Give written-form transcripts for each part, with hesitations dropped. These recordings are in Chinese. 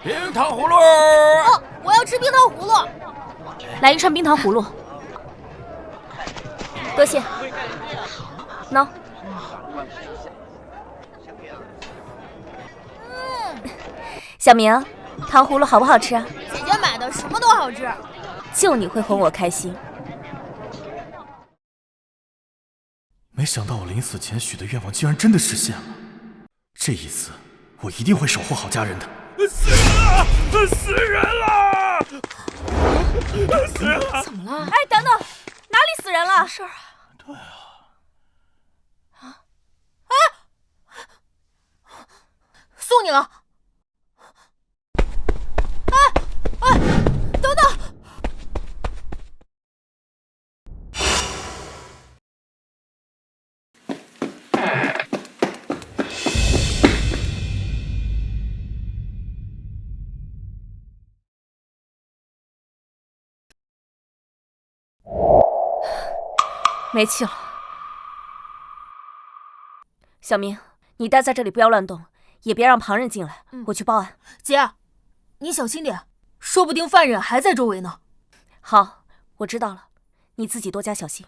冰糖葫芦。哦，我要吃冰糖葫芦。来一串冰糖葫芦，多谢。喏。小明，糖葫芦好不好吃啊？姐姐买的什么都好吃，就你会哄我开心。没想到我临死前许的愿望竟然真的实现了，这一次我一定会守护好家人的。死人了！死人了！死人了！怎么了？哎，等等，哪里死人了？什么事啊？对啊。送你了。等等！没气了。小明，你待在这里不要乱动，也别让旁人进来，我去报案。姐，你小心点，说不定犯人还在周围呢。好，我知道了，你自己多加小心。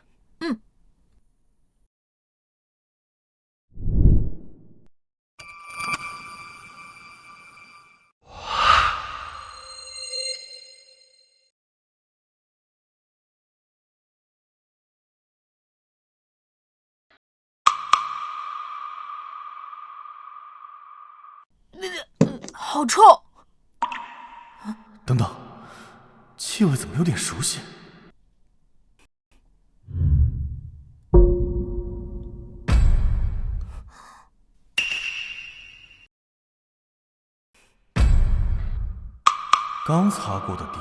好臭！等等，气味怎么有点熟悉？刚擦过的地。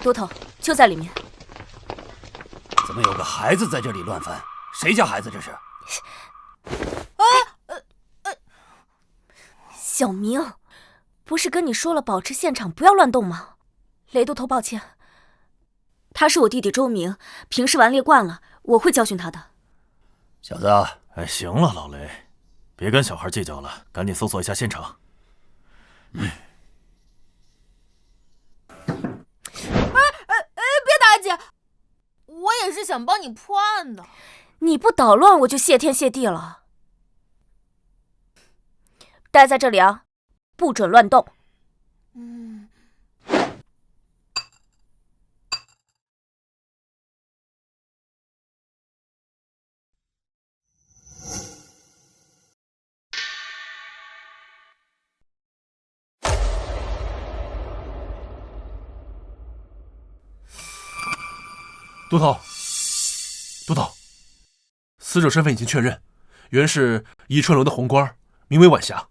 多头就在里面。怎么有个孩子在这里乱翻？谁家孩子这是？小明，不是跟你说了保持现场不要乱动吗？雷多头，抱歉，他是我弟弟周明，平时顽劣惯了，我会教训他的。小子，哎，行了，老雷，别跟小孩计较了，赶紧搜索一下现场。别打姐，我也是想帮你破案的。你不捣乱，我就谢天谢地了。待在这里啊，不准乱动。督头，死者身份已经确认，原是宜春楼的红官，名为晚霞。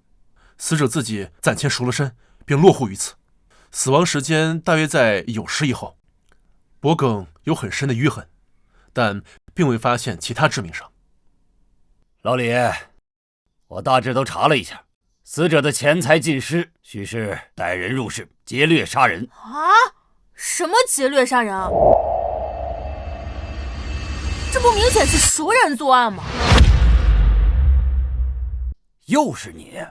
死者自己暂前赎了身，并落户于此，死亡时间大约在酉时以后。脖颈有很深的淤痕，但并未发现其他致命伤。老李，我大致都查了一下，死者的钱财尽失，许是歹人入室劫掠杀人。啊？什么劫掠杀人啊？这不明显是熟人作案吗？又是你！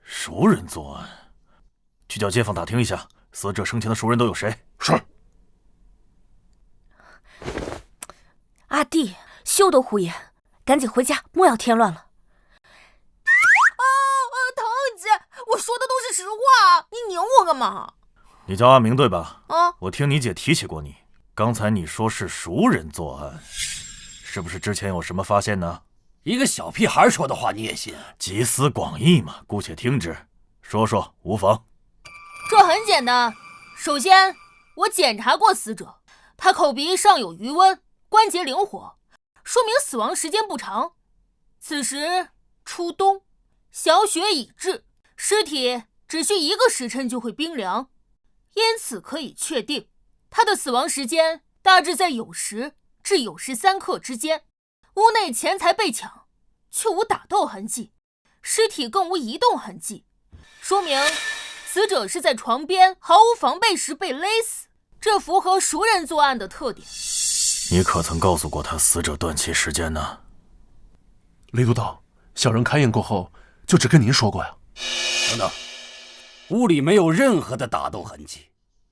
熟人作案，去叫街坊打听一下，死者生前的熟人都有谁？是。阿弟，休得胡言，赶紧回家，莫要添乱了。唐姐，我说的都是实话，你拧我干嘛？你叫阿明对吧？啊，我听你姐提起过你，刚才你说是熟人作案，是不是之前有什么发现呢？一个小屁孩说的话你也信？集思广益嘛，姑且听之，说说无妨。这很简单，首先我检查过死者，他口鼻上有余温，关节灵活，说明死亡时间不长。此时初冬，小雪已至，尸体只需1个时辰就会冰凉，因此可以确定他的死亡时间大致在酉时至酉时3刻之间。屋内钱财被抢，却无打斗痕迹，尸体更无移动痕迹，说明死者是在床边毫无防备时被勒死，这符合熟人作案的特点。你可曾告诉过他死者断气时间呢？雷督导，小人勘验过后，就只跟您说过呀。等等，屋里没有任何的打斗痕迹，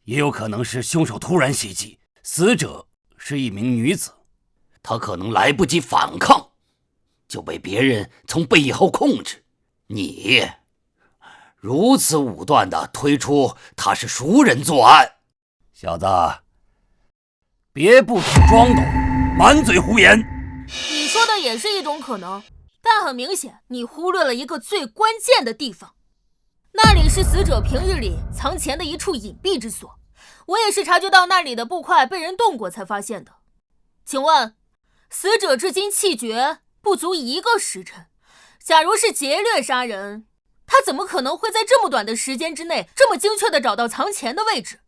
也有可能是凶手突然袭击。死者是一名女子，她可能来不及反抗，就被别人从背后控制。你如此武断地推出他是熟人作案，小子，别不停装懂，满嘴胡言。你说的也是一种可能，但很明显，你忽略了一个最关键的地方，那里是死者平日里藏钱的一处隐蔽之所。我也是察觉到那里的布块被人动过才发现的。请问，死者至今气绝不足1个时辰，假如是劫掠杀人，他怎么可能会在这么短的时间之内这么精确地找到藏钱的位置？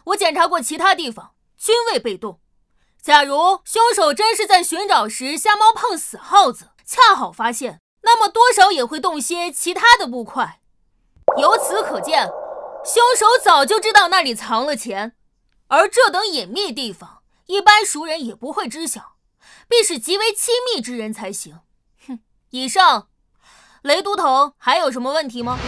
我检查过其他地方，均未被动。假如凶手真是在寻找时瞎猫碰死耗子，恰好发现，那么多少也会动些其他的布块。由此可见，凶手早就知道那里藏了钱，而这等隐秘地方，一般熟人也不会知晓，必是极为亲密之人才行。哼，以上，雷都头还有什么问题吗？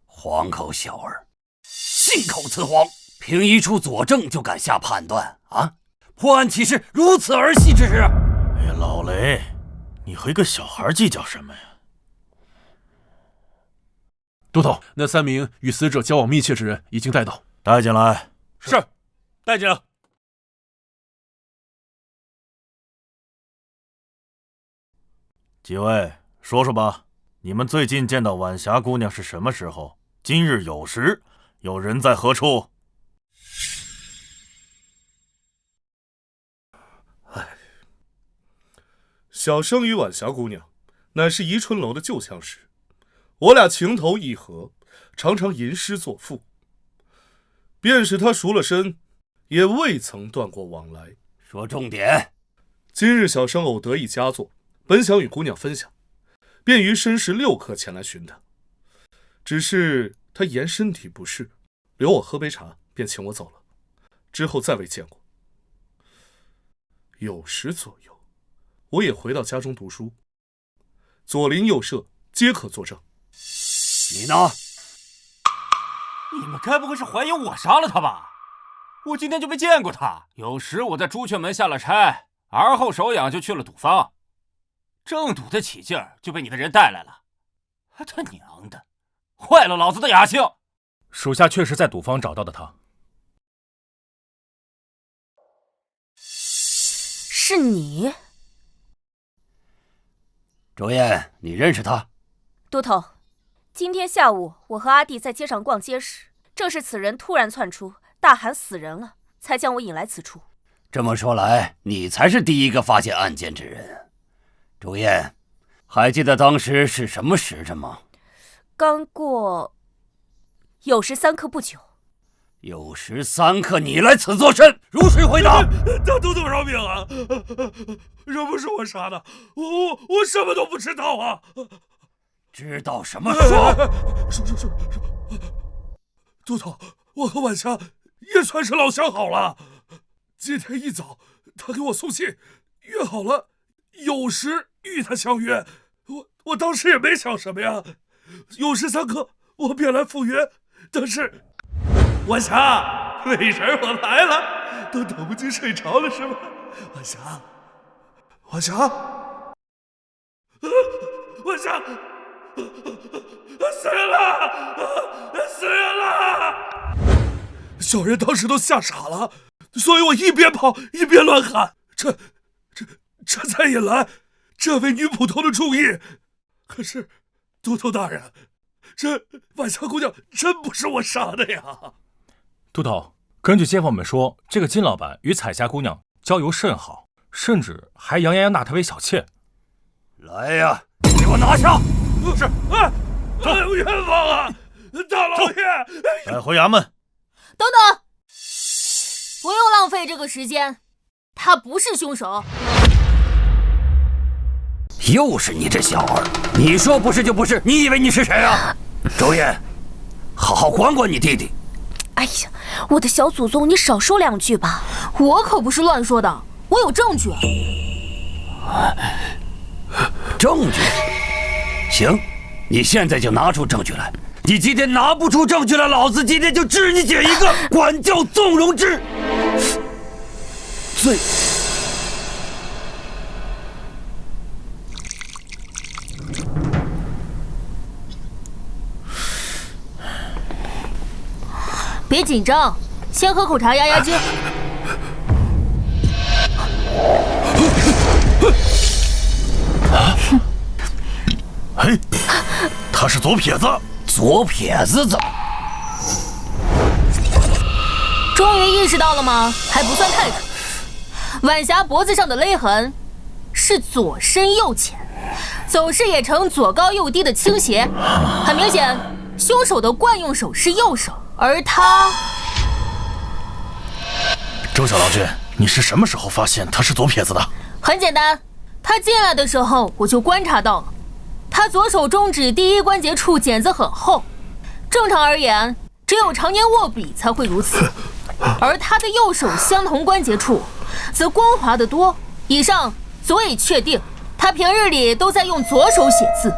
黄口小儿，信口雌黄，凭一处佐证就敢下判断啊！破案岂是如此儿戏之事？哎呀，老雷，你和一个小孩计较什么呀？督头，那3名与死者交往密切之人已经带到，带进来。是，带进来。几位，说说吧，你们最近见到晚霞姑娘是什么时候？今日酉时，有人在何处？小生与晚霞姑娘，乃是宜春楼的旧相识，我俩情投意合，常常吟诗作赋。便是她赎了身，也未曾断过往来。说重点。今日小生偶得一佳作，本想与姑娘分享，便于申时6刻前来寻她。只是她言身体不适，留我喝杯茶，便请我走了，之后再未见过。酉时左右，我也回到家中读书，左邻右舍皆可作证。你呢？你们该不会是怀疑我杀了他吧？我今天就没见过他。有时我在朱雀门下了差，而后手痒就去了赌坊，正赌得起劲儿，就被你的人带来了。他娘的，坏了老子的雅兴！属下确实在赌坊找到的他。是你？周燕，你认识他？都头，今天下午我和阿弟在街上逛街时，正是此人突然窜出，大喊死人了，才将我引来此处。这么说来，你才是第一个发现案件之人。周燕，还记得当时是什么时辰吗？刚过酉时3刻不久。酉时3刻，你来此作甚？如实回答。大都头饶命啊！这不是我杀的，我什么都不知道啊！知道什么说？说，都头，我和晚霞也算是老相好了。今天一早，他给我送信，约好了酉时与他相约。我当时也没想什么呀，酉时3刻我便来赴约，但是晚霞，美人我来了，都等不及睡着了是吗？晚霞，晚霞，死人了！死人了！小人当时都吓傻了，所以我一边跑一边乱喊，这才引来这位女捕头的注意。可是，都头大人，这晚霞姑娘真不是我杀的呀！都头，根据街坊们说，这个金老板与彩霞姑娘交游甚好，甚至还洋洋纳她为小妾。来呀，给我拿下！是，冤枉啊！大老爷，带回衙门。等等，不用浪费这个时间，他不是凶手。又是你这小儿，你说不是就不是，你以为你是谁啊？周燕，好好管管你弟弟。哎呀，我的小祖宗，你少说2句吧。我可不是乱说的，我有证据。证据？行，你现在就拿出证据来。你今天拿不出证据来，老子今天就治你姐一个管教纵容之罪。别紧张，先喝口茶压压惊。嘿，他是左撇子。左撇子怎么？终于意识到了吗？还不算太迟。晚霞脖子上的勒痕是左深右浅，走势也呈左高右低的倾斜，很明显，凶手的惯用手是右手，而他……周小郎君，你是什么时候发现他是左撇子的？很简单，他进来的时候我就观察到了。他左手中指第1关节处茧子很厚，正常而言，只有常年握笔才会如此。而他的右手相同关节处，则光滑得多。以上足以确定，他平日里都在用左手写字。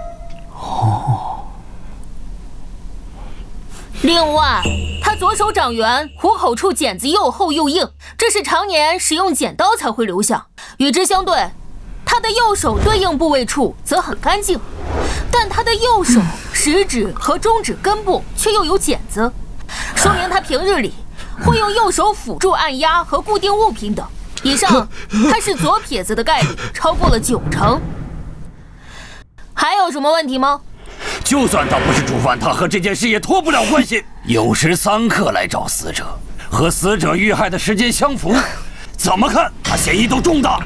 另外，他左手掌缘虎口处茧子又厚又硬，这是常年使用剪刀才会留下。与之相对，他的右手对应部位处则很干净，但他的右手食指和中指根部却又有茧子，说明他平日里会用右手辅助按压和固定物品等。以上，他是左撇子的概率超过了90%。还有什么问题吗？就算他不是主犯，他和这件事也脱不了关系。酉时3刻来找死者，和死者遇害的时间相符，怎么看他嫌疑都重大。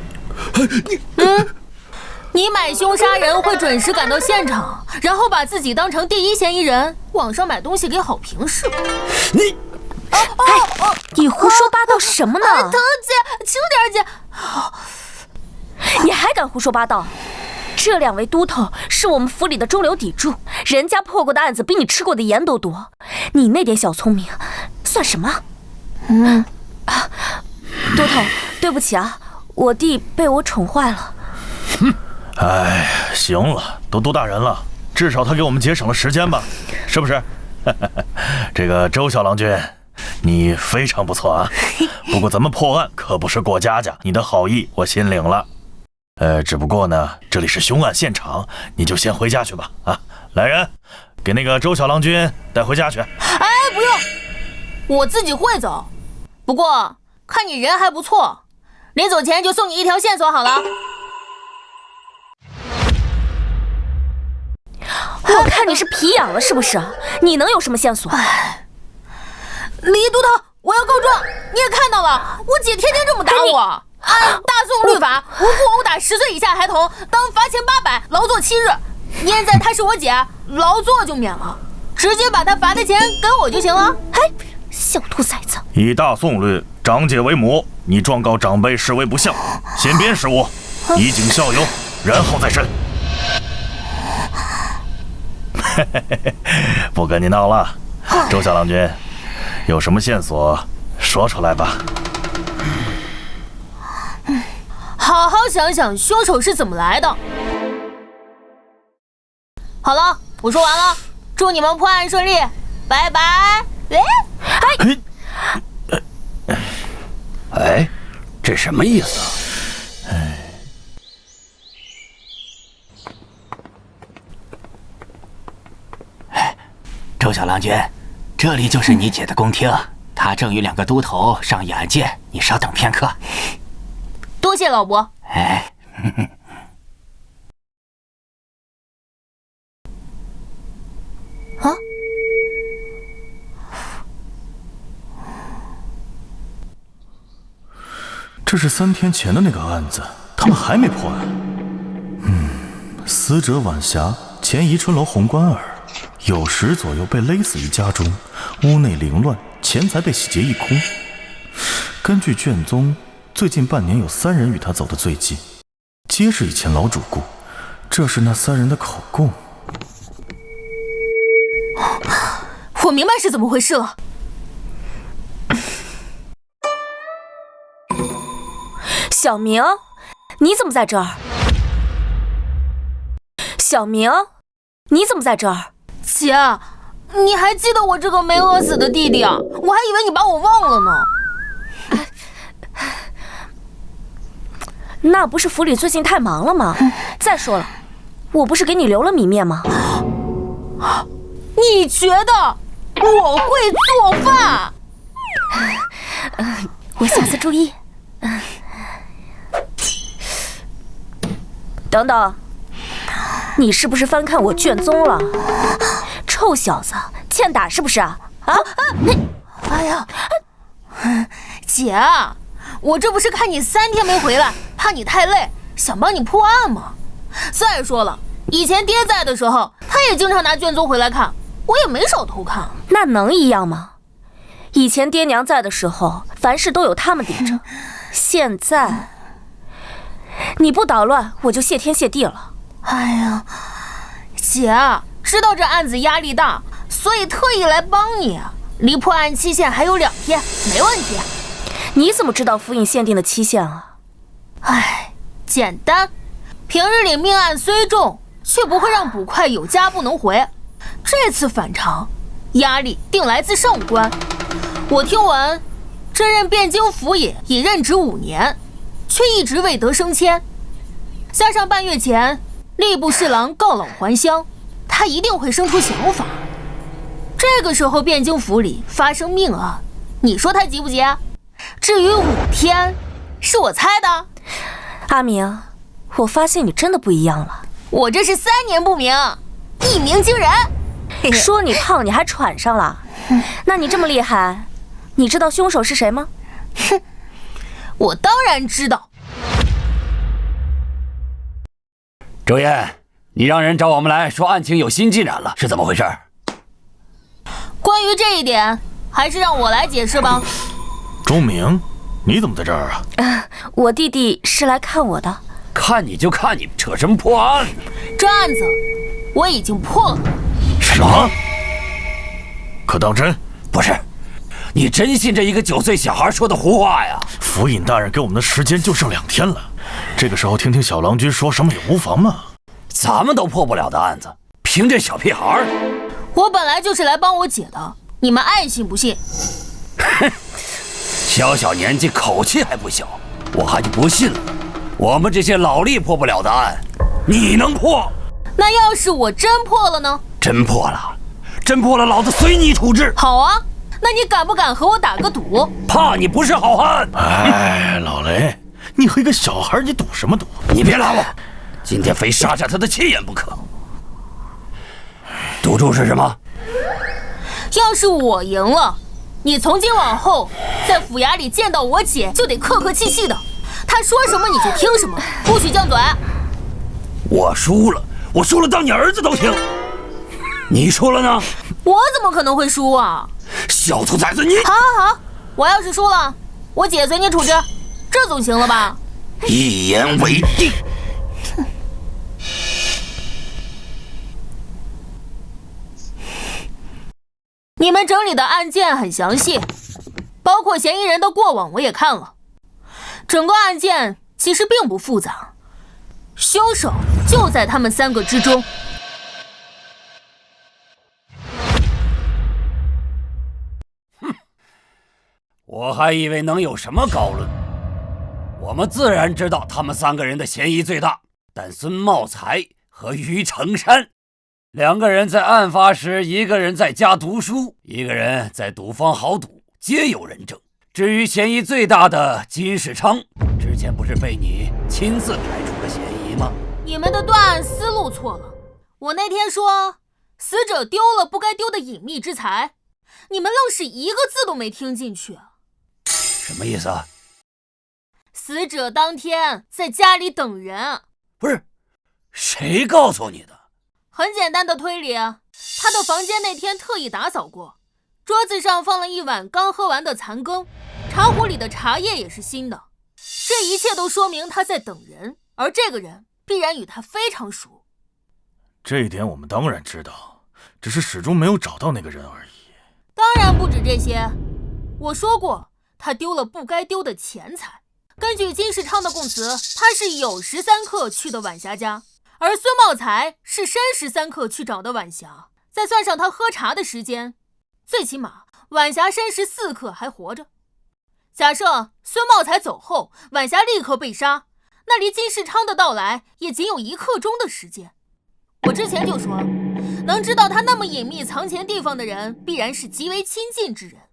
你买凶杀人会准时赶到现场，然后把自己当成第1嫌疑人，网上买东西给好评是吧？你，你胡说八道什么呢？疼姐，轻点姐。你还敢胡说八道？这2位都头是我们府里的中流砥柱，人家破过的案子比你吃过的盐都多，你那点小聪明算什么？都头，对不起啊，我弟被我宠坏了。哎，行了，都多大人了，至少他给我们节省了时间吧，是不是？这个周小郎君，你非常不错啊。不过咱们破案可不是过家家，你的好意我心领了。只不过呢，这里是凶案现场，你就先回家去吧。啊，来人，给那个周小郎君带回家去。哎，不用，我自己会走。不过看你人还不错，临走前就送你一条线索好了。我看你是皮痒了是不是？你能有什么线索？李都头，我要告状！你也看到了，我姐天天这么打我。按大宋律法，无故殴打10岁以下孩童，当罚钱800，劳作7日。念在她是我姐，劳作就免了，直接把她罚的钱给我就行了。哎，小兔崽子！以大宋律，长姐为母，你状告长辈视为不孝，先鞭15，以儆效尤，然后再审。不跟你闹了，周小郎君，有什么线索说出来吧。好好想想凶手是怎么来的。好了，我说完了，祝你们破案顺利，拜拜。哎，这什么意思啊？周小郎君，这里就是你姐的宫厅，她正与2个都头上议案件，你稍等片刻。多谢老伯。哎，啊？这是3天前的那个案子，他们还没破案。死者晚霞，前宜春楼红官儿，9时左右被勒死于家中，屋内凌乱，钱财被洗劫一空。根据卷宗，最近半年有3人与他走得最近，皆是以前老主顾，这是那三人的口供。我明白是怎么回事了。小明，你怎么在这儿？小明，你怎么在这儿？姐，你还记得我这个没饿死的弟弟啊？我还以为你把我忘了呢。那不是府里最近太忙了吗？再说了，我不是给你留了米面吗？你觉得我会做饭？我下次注意。等等，你是不是翻看我卷宗了？臭小子，欠打是不是啊？哎呀，姐，我这不是看你3天没回来，怕你太累，想帮你破案吗？再说了，以前爹在的时候，他也经常拿卷宗回来看，我也没少偷看。那能一样吗？以前爹娘在的时候，凡事都有他们顶着。现在你不捣乱，我就谢天谢地了。哎呀，姐，知道这案子压力大，所以特意来帮你。离破案期限还有2天，没问题。你怎么知道府尹限定的期限啊？哎，简单，平日里命案虽重，却不会让捕快有家不能回。这次反常，压力定来自上官。我听闻，这任汴京府尹已任职5年，却一直未得升迁。加上半月前吏部侍郎告老还乡，他一定会生出想法。这个时候汴京府里发生命案，你说他急不急？至于5天，是我猜的。阿明，我发现你真的不一样了。我这是3年不明，1鸣惊人。说你胖，你还喘上了？那你这么厉害，你知道凶手是谁吗？哼，我当然知道。周燕，你让人找我们来说案情有新进展了，是怎么回事？关于这一点，还是让我来解释吧。周明，你怎么在这儿啊？我弟弟是来看我的。看你就看你，扯什么破案呢？这案子我已经破了。什么？可当真？不是，你真信这一个9岁小孩说的胡话呀？府尹大人给我们的时间就剩2天了，这个时候听听小郎君说什么也无妨嘛。咱们都破不了的案子，凭这小屁孩？我本来就是来帮我姐的，你们爱信不信。哼，小年纪口气还不小，我还就不信了。我们这些老吏破不了的案，你能破？那要是我真破了呢？真破了，老子随你处置。好啊，那你敢不敢和我打个赌？怕你不是好汉。哎，老雷，你和一个小孩，你赌什么赌？你别拉我，今天非杀下他的气焰不可。赌注是什么？要是我赢了，你从今往后在府衙里见到我姐就得客客气气的，她说什么你就听什么，不许犟嘴。我输了当你儿子都听。你输了呢？我怎么可能会输啊？小兔崽子你！好，我要是输了，我姐随你处置，这总行了吧？一言为定。你们整理的案件很详细，包括嫌疑人的过往我也看了。整个案件其实并不复杂，凶手就在他们3个之中。哼，我还以为能有什么高论。我们自然知道他们3个人的嫌疑最大，但孙茂才和于成山2个人在案发时，一个人在家读书，一个人在赌坊豪赌，皆有人证。至于嫌疑最大的金世昌，之前不是被你亲自排除了嫌疑吗？你们的断案思路错了。我那天说死者丢了不该丢的隐秘之财，你们愣是一个字都没听进去。什么意思啊？死者当天在家里等人。不是，谁告诉你的？很简单的推理，他的房间那天特意打扫过，桌子上放了一碗刚喝完的残羹，茶壶里的茶叶也是新的。这一切都说明他在等人，而这个人必然与他非常熟。这一点我们当然知道，只是始终没有找到那个人而已。当然不止这些，我说过他丢了不该丢的钱财。根据金世昌的供词，他是酉时3刻去的晚霞家，而孙茂才是申时3刻去找的晚霞。再算上他喝茶的时间，最起码晚霞申时4刻还活着。假设孙茂才走后，晚霞立刻被杀，那离金世昌的到来也仅有1刻钟的时间。我之前就说，能知道他那么隐秘藏钱地方的人，必然是极为亲近之人。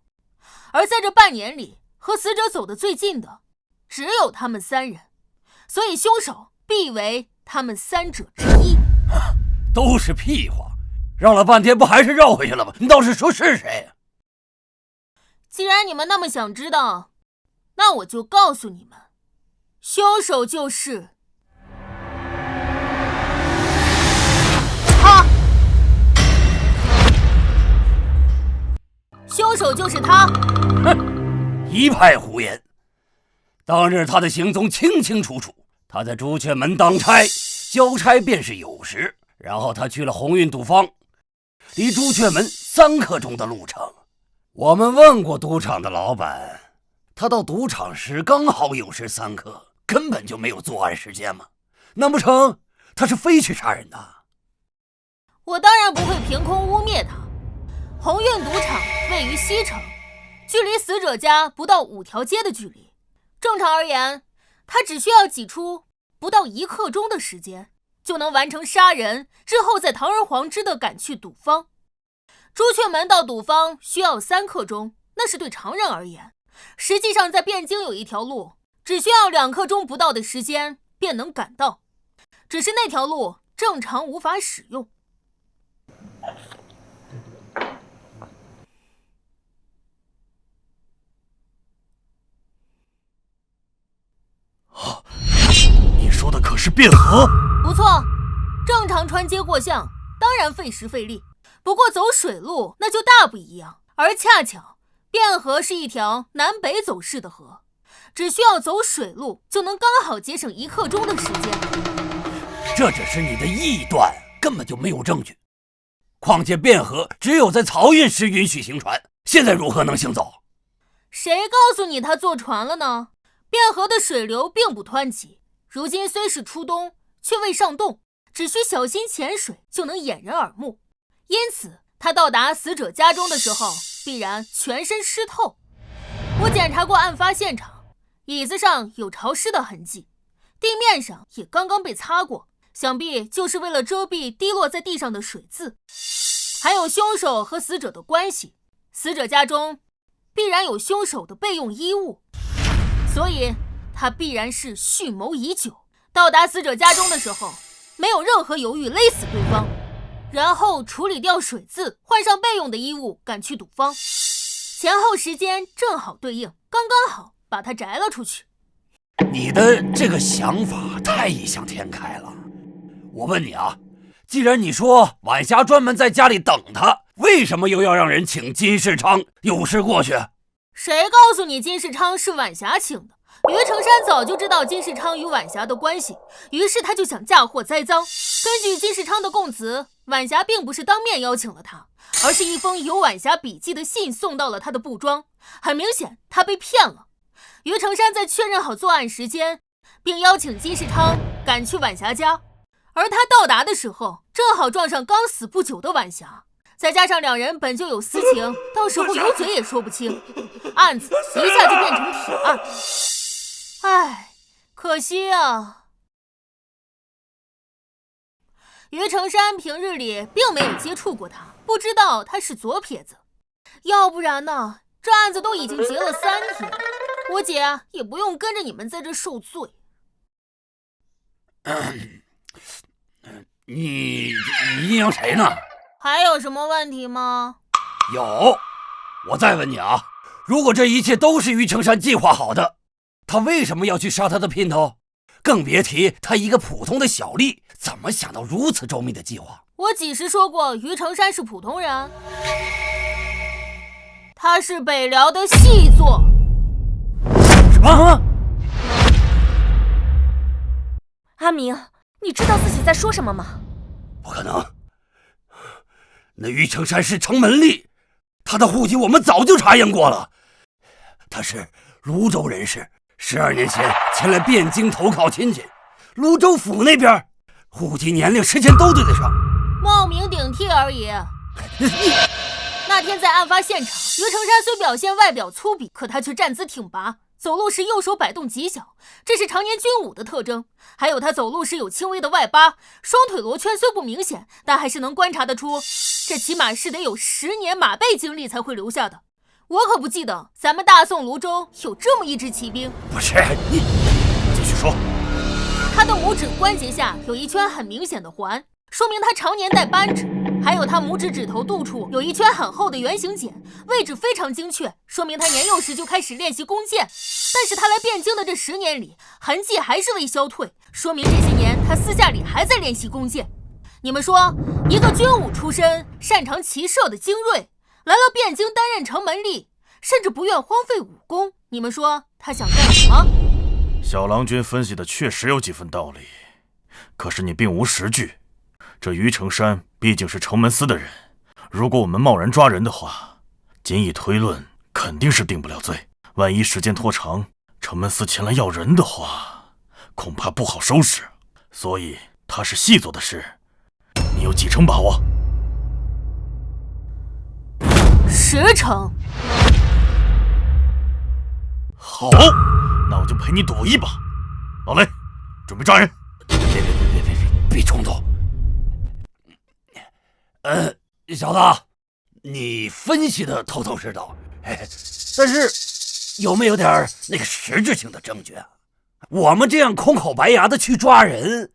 而在这半年里，和死者走得最近的只有他们3人，所以凶手必为他们3者之一。都是屁话，绕了半天不还是绕回去了吗？你倒是说是谁呀？既然你们那么想知道，那我就告诉你们，凶手就是他。凶手就是他。哼，一派胡言。当日他的行踪清清楚楚，他在朱雀门当差，交差便是酉时，然后他去了鸿运赌坊，离朱雀门3刻钟的路程。我们问过赌场的老板，他到赌场时刚好酉时3刻，根本就没有作案时间嘛。难不成他是非去杀人的？我当然不会凭空污蔑他。鸿运赌场位于西城，距离死者家不到5条街的距离。正常而言，他只需要挤出不到1刻钟的时间，就能完成杀人之后再堂而皇之地赶去赌坊。朱雀门到赌坊需要3刻钟，那是对常人而言。实际上在汴京有一条路，只需要2刻钟不到的时间便能赶到，只是那条路正常无法使用。你说的可是汴河？不错，正常穿街过巷当然费时费力，不过走水路那就大不一样。而恰巧汴河是一条南北走势的河，只需要走水路就能刚好节省1刻钟的时间。这只是你的臆断，根本就没有证据。况且汴河只有在漕运时允许行船，现在如何能行走？谁告诉你他坐船了呢？汴河的水流并不湍急，如今虽是初冬，却未上冻，只需小心潜水就能掩人耳目。因此他到达死者家中的时候，必然全身湿透。我检查过案发现场，椅子上有潮湿的痕迹，地面上也刚刚被擦过，想必就是为了遮蔽滴落在地上的水渍。还有凶手和死者的关系，死者家中必然有凶手的备用衣物，所以他必然是蓄谋已久。到达死者家中的时候，没有任何犹豫，勒死对方，然后处理掉水渍，换上备用的衣物，赶去赌坊。前后时间正好对应，刚刚好把他摘了出去。你的这个想法太异想天开了。我问你啊，既然你说晚霞专门在家里等他，为什么又要让人请金世昌有事过去？谁告诉你金世昌是晚霞请的？于成山早就知道金世昌与晚霞的关系，于是他就想嫁祸栽赃。根据金世昌的供词，晚霞并不是当面邀请了他，而是一封有晚霞笔记的信送到了他的布庄。很明显他被骗了。于成山在确认好作案时间，并邀请金世昌赶去晚霞家，而他到达的时候正好撞上刚死不久的晚霞，再加上2人本就有私情，到时候有嘴也说不清，案子一下就变成铁案。唉，可惜啊。于成山平日里并没有接触过他，不知道他是左撇子，要不然呢，这案子都已经结了3天，我姐也不用跟着你们在这受罪。你阴阳谁呢？还有什么问题吗？有，我再问你啊，如果这一切都是于成山计划好的，他为什么要去杀他的姘头？更别提他一个普通的小吏，怎么想到如此周密的计划？我几时说过于成山是普通人？他是北辽的细作。什么？阿明，你知道自己在说什么吗？不可能，那于成山是程门吏，他的户籍我们早就查验过了，他是泸州人士，12年前前来汴京投靠亲戚，泸州府那边户籍、年龄、时间都对得上，冒名顶替而已。那天在案发现场，于成山虽表现外表粗鄙，可他却站姿挺拔，走路时右手摆动极小，这是常年军武的特征。还有他走路时有轻微的外八，双腿罗圈虽不明显，但还是能观察得出，这起码是得有10年马背经历才会留下的。我可不记得咱们大宋泸州有这么一支骑兵。不是你，继续说。他的拇指关节下有一圈很明显的环，说明他常年戴扳指。还有他拇指指头肚处有一圈很厚的圆形茧，位置非常精确，说明他年幼时就开始练习弓箭。但是他来汴京的这10年里，痕迹还是未消退，说明这些年他私下里还在练习弓箭。你们说，一个军武出身、擅长骑射的精锐，来了汴京担任城门吏，甚至不愿荒废武功，你们说他想干什么？小郎君分析的确实有几分道理，可是你并无实据。这于成山毕竟是城门司的人，如果我们贸然抓人的话，仅以推论肯定是定不了罪。万一时间拖长，城门司前来要人的话，恐怕不好收拾。所以他是细做的事，你有几成把握？10成。好，那我就陪你赌一把。老雷，准备抓人。别冲动。小子，你分析的头头是道，但是有没有点那个实质性的证据啊？我们这样空口白牙的去抓人，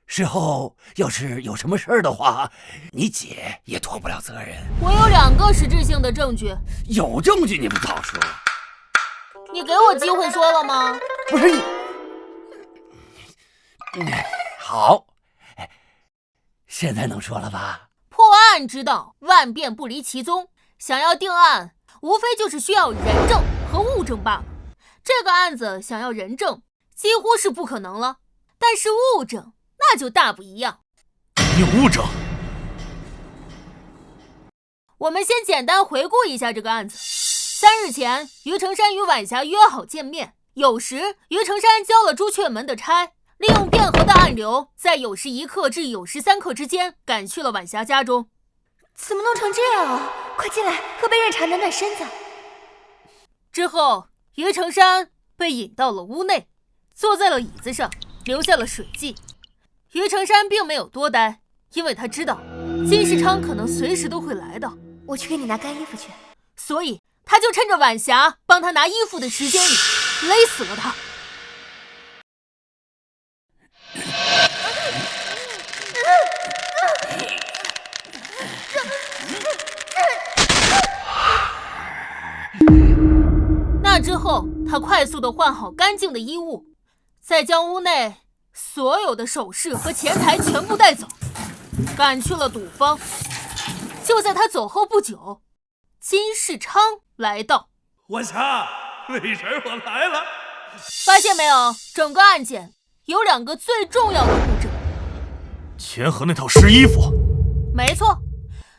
事后要是有什么事儿的话，你姐也脱不了责任。我有2个实质性的证据。有证据你不早说？你给我机会说了吗？不是你，好，现在能说了吧？破案之道，万变不离其宗。想要定案，无非就是需要人证和物证罢了。这个案子想要人证，几乎是不可能了。但是物证，那就大不一样。你有物证？我们先简单回顾一下这个案子。3日前，于成山与晚霞约好见面。酉时，于成山交了朱雀门的差，利用汴河的暗流，在酉时1刻至酉时3刻之间赶去了晚霞家中。怎么弄成这样啊？快进来，喝杯热茶暖暖身子。之后，于成山被引到了屋内，坐在了椅子上，留下了水迹。于成山并没有多待，因为他知道金世昌可能随时都会来的。我去给你拿干衣服去。所以他就趁着晚霞帮他拿衣服的时间里勒死了他。那之后，他快速地换好干净的衣物，再将屋内所有的首饰和钱财全部带走，赶去了赌坊。就在他走后不久，金世昌来到。晚霞，美人，我来了。发现没有，整个案件有2个最重要的物证：钱和那套湿衣服。没错，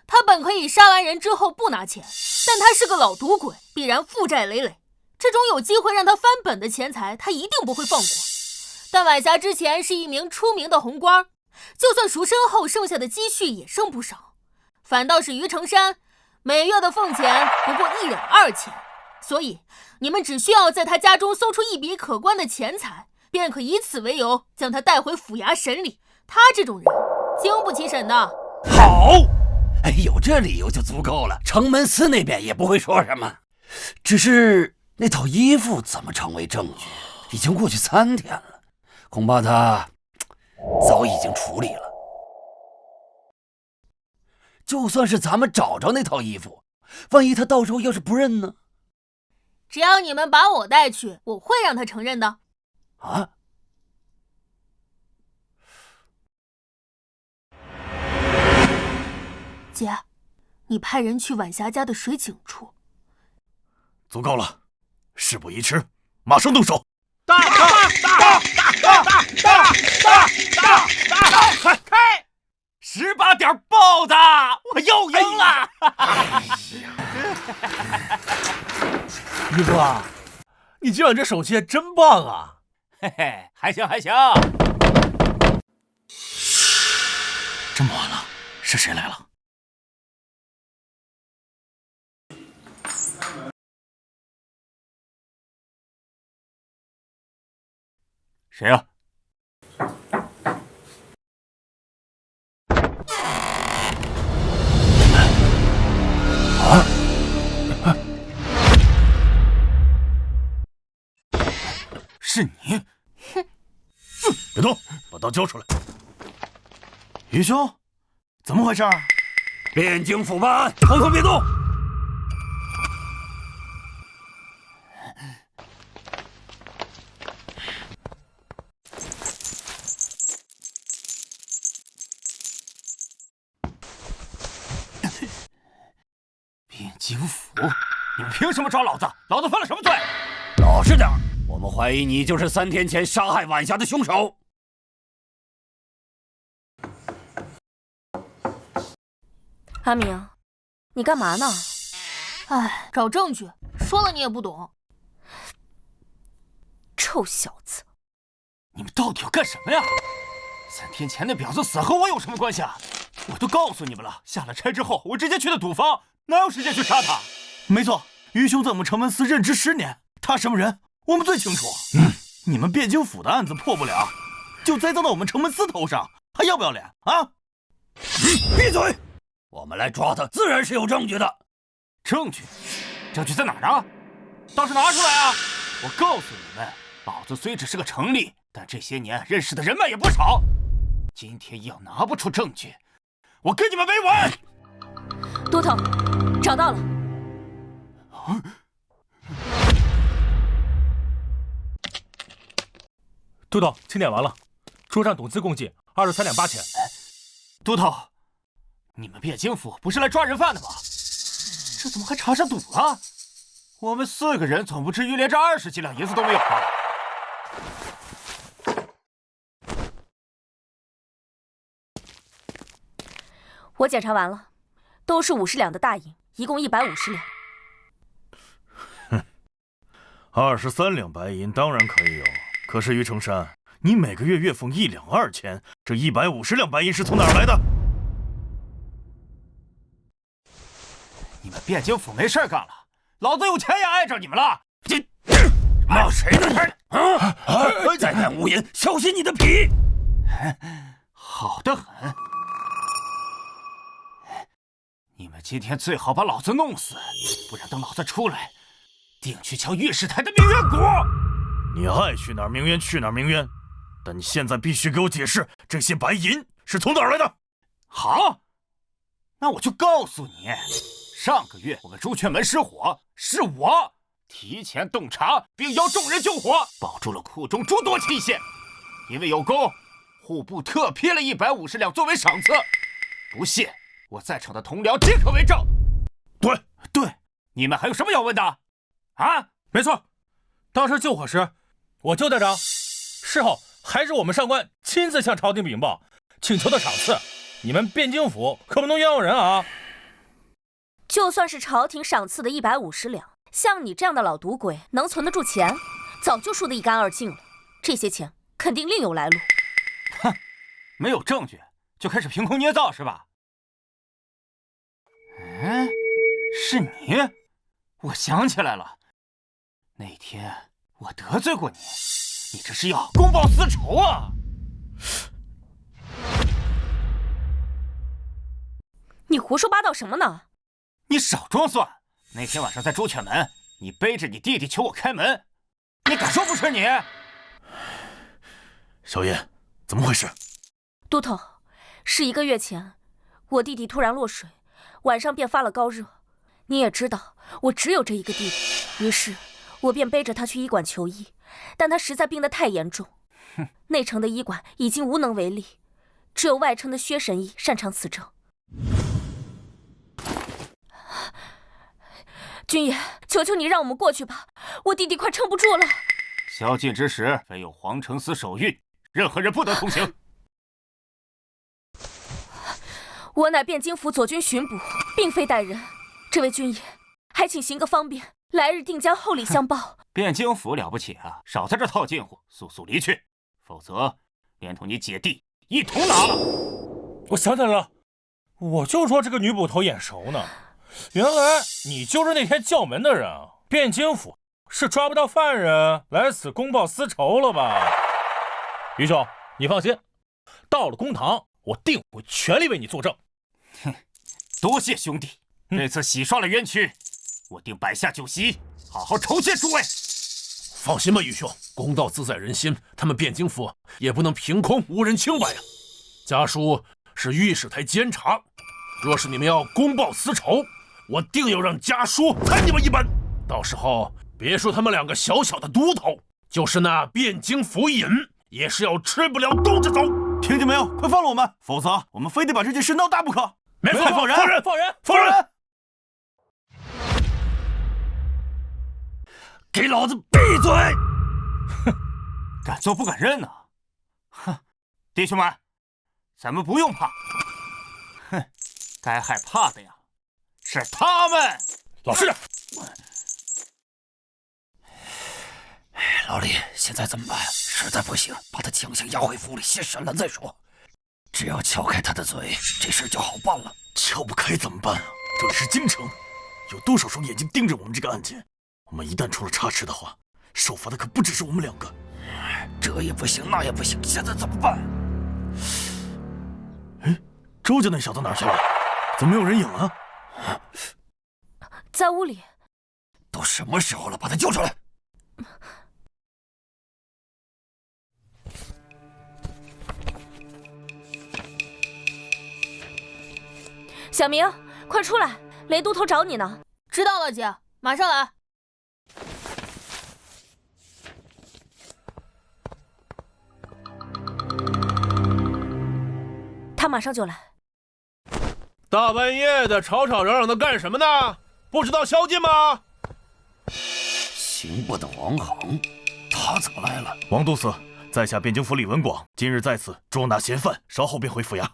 他本可以杀完人之后不拿钱，但他是个老赌鬼，必然负债累累。这种有机会让他翻本的钱财，他一定不会放过。但晚霞之前是一名出名的红官，就算赎身后剩下的积蓄也剩不少。反倒是于成山，每月的俸钱不过1两2钱，所以你们只需要在他家中搜出一笔可观的钱财，便可以此为由将他带回府衙审理。他这种人经不起审的。好，有这理由就足够了，城门司那边也不会说什么。只是那套衣服怎么成为证据？已经过去3天了，恐怕他早已经处理了。就算是咱们找着那套衣服，万一他到时候要是不认呢？只要你们把我带去，我会让他承认的。啊？姐，你派人去晚霞家的水井处。足够了，事不宜迟，马上动手。开！ 18点爆的，我又赢了！于哥，你今晚这手气真棒啊！嘿嘿，还行还行。这么晚了，是谁来了？谁呀？是你！别动，把刀交出来！于兄，怎么回事？汴京府办案，统统别动！汴京府，你们凭什么抓老子？老子犯了什么罪？老实点儿，我们怀疑你就是3天前杀害晚霞的凶手。阿明，你干嘛呢？哎，找证据，说了你也不懂。臭小子，你们到底要干什么呀？3天前那婊子死和我有什么关系啊？我都告诉你们了，下了差之后，我直接去的赌坊，哪有时间去杀他？没错，于兄在我们城门司任职10年，他什么人，我们最清楚。你们汴京府的案子破不了，就栽赃到我们城门司头上，还要不要脸啊？闭嘴！我们来抓他，自然是有证据的。证据？证据在哪儿呢？倒是拿出来啊！我告诉你们，老子虽只是个城吏，但这些年认识的人脉也不少。今天要拿不出证据，我跟你们没完！都头，找到了。都头，清点完了，桌上董资共计23两8钱。都头，你们汴京府不是来抓人犯的吗？这怎么还查上赌了？我们4个人总不至于连这20几两银子都没有吧？我检查完了，都是50两的大银，一共150两。哼，23两白银当然可以有，可是于成山，你每个月月俸1两2千，这150两白银是从哪儿来的？你们汴京府没事干了，老子有钱也碍着你们了。你骂谁呢你？啊！再敢无言，小心你的皮！好得很。你们今天最好把老子弄死，不然等老子出来，定去敲御史台的明冤鼓。你爱去哪儿鸣冤去哪儿鸣冤，但你现在必须给我解释，这些白银是从哪儿来的。好，那我就告诉你，上个月我们朱雀门失火，是我提前洞察，并邀众人救火，保住了库中诸多器械。因为有功，户部特批了150两作为赏赐。不信，我在场的同僚皆可为证。对，你们还有什么要问的？啊，没错，当时救火时，我就在场。事后还是我们上官亲自向朝廷禀报，请求的赏赐。你们汴京府可不能冤枉人啊！就算是朝廷赏赐的150两，像你这样的老赌鬼能存得住钱，早就输得一干二净了。这些钱肯定另有来路。哼，没有证据就开始凭空捏造是吧？嗯，是你？我想起来了，那天我得罪过你，你这是要公报私仇啊！你胡说八道什么呢？你少装蒜！那天晚上在朱雀门，你背着你弟弟求我开门，你敢说不是你？小叶，怎么回事？都头，是1个月前，我弟弟突然落水，晚上便发了高热。你也知道，我只有这一个弟弟，于是我便背着他去医馆求医，但他实在病得太严重，内城的医馆已经无能为力，只有外城的薛神医擅长此症。军爷，求求你让我们过去吧，我弟弟快撑不住了。宵禁之时，非有皇城司守御，任何人不得同行。我乃汴京府左军巡捕，并非带人。这位军爷，还请行个方便，来日定将厚礼相报。汴京府了不起啊，少在这套近乎，速速离去，否则连同你姐弟一同拿了。我想起来了，我就说这个女捕头眼熟呢，原来你就是那天叫门的人啊！汴京府是抓不到犯人来此公报私仇了吧？于兄，你放心，到了公堂，我定会全力为你作证。哼，多谢兄弟，这次洗刷了冤屈，我定摆下酒席，好好酬谢诸位。放心吧，于兄，公道自在人心，他们汴京府也不能凭空无人清白呀。家书是御史台监察，若是你们要公报私仇，我定要让家书踩你们一板。到时候别说他们2个小小的都头，就是那汴京府尹，也是要吃不了兜着走。听见没有？快放了我们，否则我们非得把这件事闹大不可。没错，放人，放人，放人！给老子闭嘴！哼，敢做不敢认呢！哼，弟兄们，咱们不用怕。哼，该害怕的呀，是他们。老师，老李，现在怎么办？实在不行，把他强行押回府里先审了再说。只要撬开他的嘴，这事就好办了。撬不开怎么办啊？这里是京城，有多少双眼睛盯着我们这个案件？我们一旦出了差池的话，受罚的可不只是我们2个。这也不行，那也不行，现在怎么办？哎，周家那小子哪去了？怎么没有人影啊？在屋里。都什么时候了，把他救出来！小明，快出来，雷都头找你呢。知道了，姐，马上来。他马上就来。大半夜的吵吵嚷嚷的干什么呢？不知道宵禁吗？刑部的王行，他怎么来了？王都司，在下汴京府李文广，今日在此捉拿嫌犯，稍后便回府衙。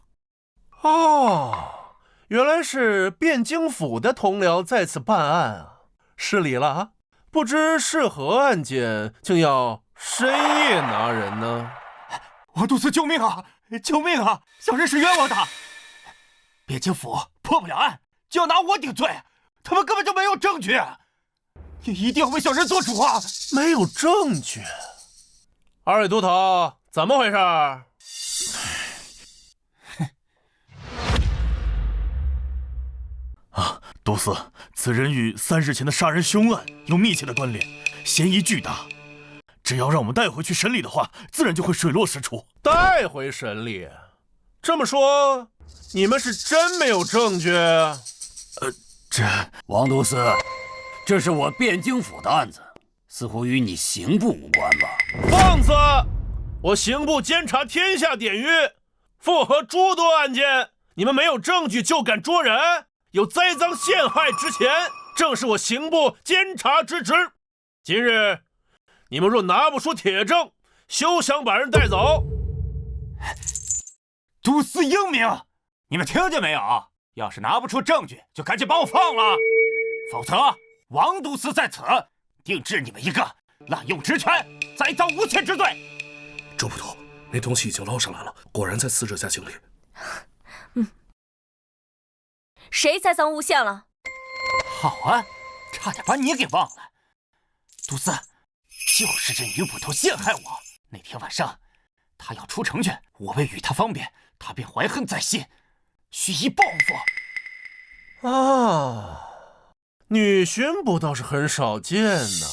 哦，原来是汴京府的同僚在此办案啊，失礼了啊！不知是何案件，竟要深夜拿人呢？王都司，救命啊！救命啊！小人是冤枉的，汴京府破不了案，就要拿我顶罪，他们根本就没有证据，你一定要为小人做主啊！没有证据？2位都头，怎么回事？啊，都司，此人与3日前的杀人凶案有密切的关联，嫌疑巨大。只要让我们带回去审理的话，自然就会水落石出。带回审理？这么说，你们是真没有证据？这王都司，这是我汴京府的案子，似乎与你刑部无关吧？放肆！我刑部监察天下典狱，复核诸多案件，你们没有证据就敢捉人，有栽赃陷害之嫌，正是我刑部监察之职。今日你们若拿不出铁证，休想把人带走。都司英明，你们听见没有？要是拿不出证据，就赶紧把我放了，否则王都司在此，定治你们一个滥用职权、栽赃诬陷之罪。周捕头，那东西已经捞上来了，果然在死者家井里。谁栽赃诬陷了？好啊，差点把你给忘了。都司，就是这女捕头陷害我。那天晚上，她要出城去，我为与她方便，她便怀恨在心，蓄意报复。啊，女巡捕倒是很少见呐。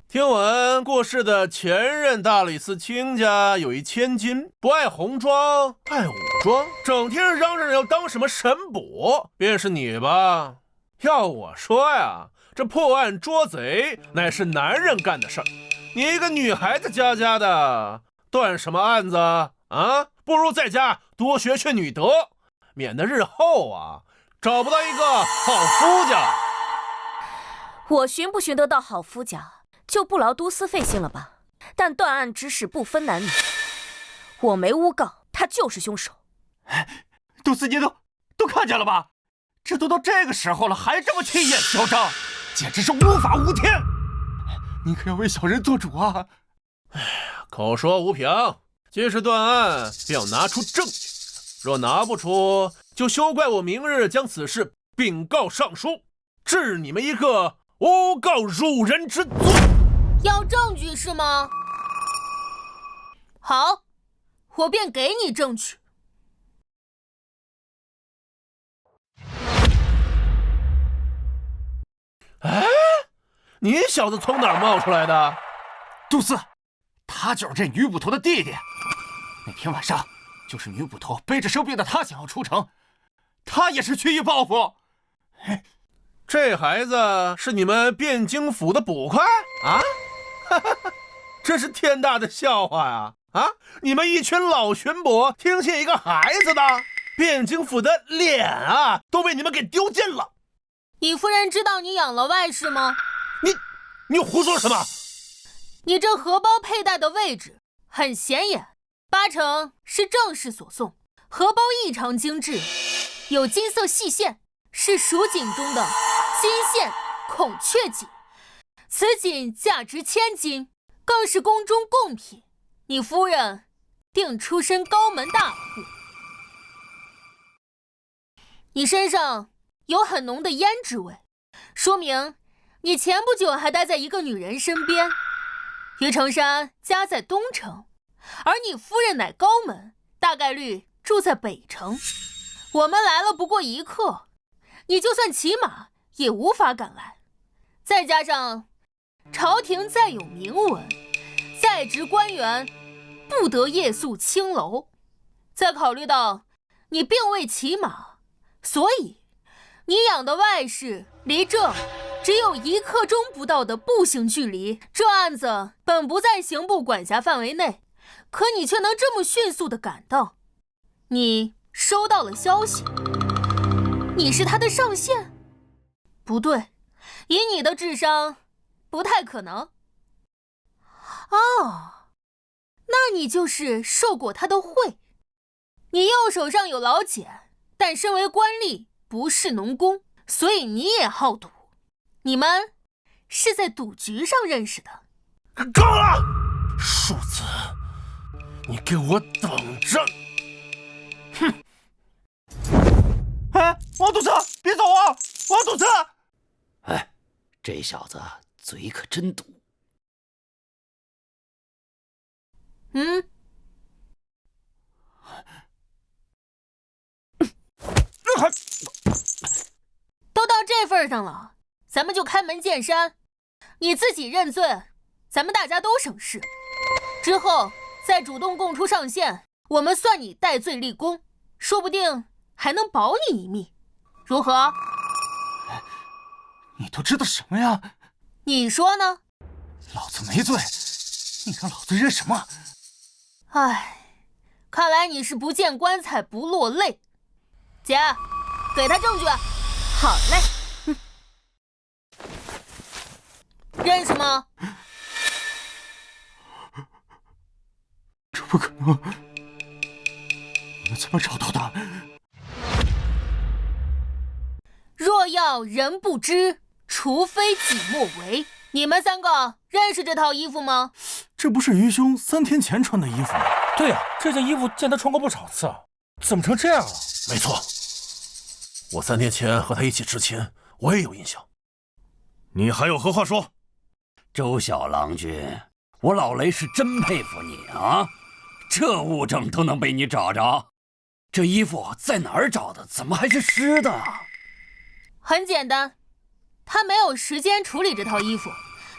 听闻过世的前任大理寺卿家有一千金，不爱红妆，爱武装，整天嚷嚷要当什么神捕，便是你吧？要我说呀，这破案捉贼乃是男人干的事儿，你一个女孩子家家的，断什么案子啊？不如在家多学学女德，免得日后啊找不到一个好夫家。我寻不寻得到好夫家，就不劳都司费心了吧？但断案之事不分男女，我没诬告，他就是凶手。杜四爷都看见了吧？这都到这个时候了，还这么气焰嚣张，简直是无法无天！你可要为小人做主啊！口说无凭，既是断案，便要拿出证据。若拿不出，就休怪我明日将此事禀告上书，治你们一个诬告辱人之罪。要证据是吗？好，我便给你证据。哎，你小子从哪儿冒出来的？杜四，他就是这女捕头的弟弟。那天晚上，就是女捕头背着生病的他想要出城，他也是蓄意报复。这孩子是你们汴京府的捕快啊？这是天大的笑话呀！啊，你们一群老巡捕听信一个孩子的，汴京府的脸啊都被你们给丢尽了。你夫人知道你养了外室吗？你胡说什么？你这荷包佩戴的位置很显眼，八成是正室所送。荷包异常精致，有金色细线，是蜀锦中的金线孔雀锦。此锦价值1000金，更是宫中贡品。你夫人定出身高门大户。你身上有很浓的胭脂味，说明你前不久还待在一个女人身边。于成山家在东城，而你夫人乃高门，大概率住在北城。我们来了不过1刻，你就算骑马也无法赶来。再加上朝廷再有明文，在职官员不得夜宿青楼。再考虑到你并未骑马，所以你养的外室离这只有1刻钟不到的步行距离。这案子本不在刑部管辖范围内，可你却能这么迅速地赶到。你收到了消息，你是他的上线？不对，以你的智商不太可能。哦，那你就是受过他的贿。你右手上有老茧，但身为官吏不是农工，所以你也好赌。你们是在赌局上认识的。够了，庶子，你给我等着！哼！哎，王督察，别走啊！王督察！哎，这小子嘴可真毒。都到这份上了，咱们就开门见山。你自己认罪，咱们大家都省事。之后再主动供出上线，我们算你戴罪立功，说不定还能保你一命。如何？你都知道什么呀？你说呢？老子没罪，你让老子认什么？唉，看来你是不见棺材不落泪。姐，给他证据。好嘞。认识吗？这不可能！你们怎么找到的？若要人不知，除非己莫为。你们3个认识这套衣服吗？这不是于兄3天前穿的衣服吗？对呀，这件衣服见他穿过不少次，怎么成这样了？没错，我3天前和他一起执勤，我也有印象。你还有何话说？周小郎君，我老雷是真佩服你啊！这物证都能被你找着，这衣服在哪儿找的？怎么还是湿的？很简单，他没有时间处理这套衣服。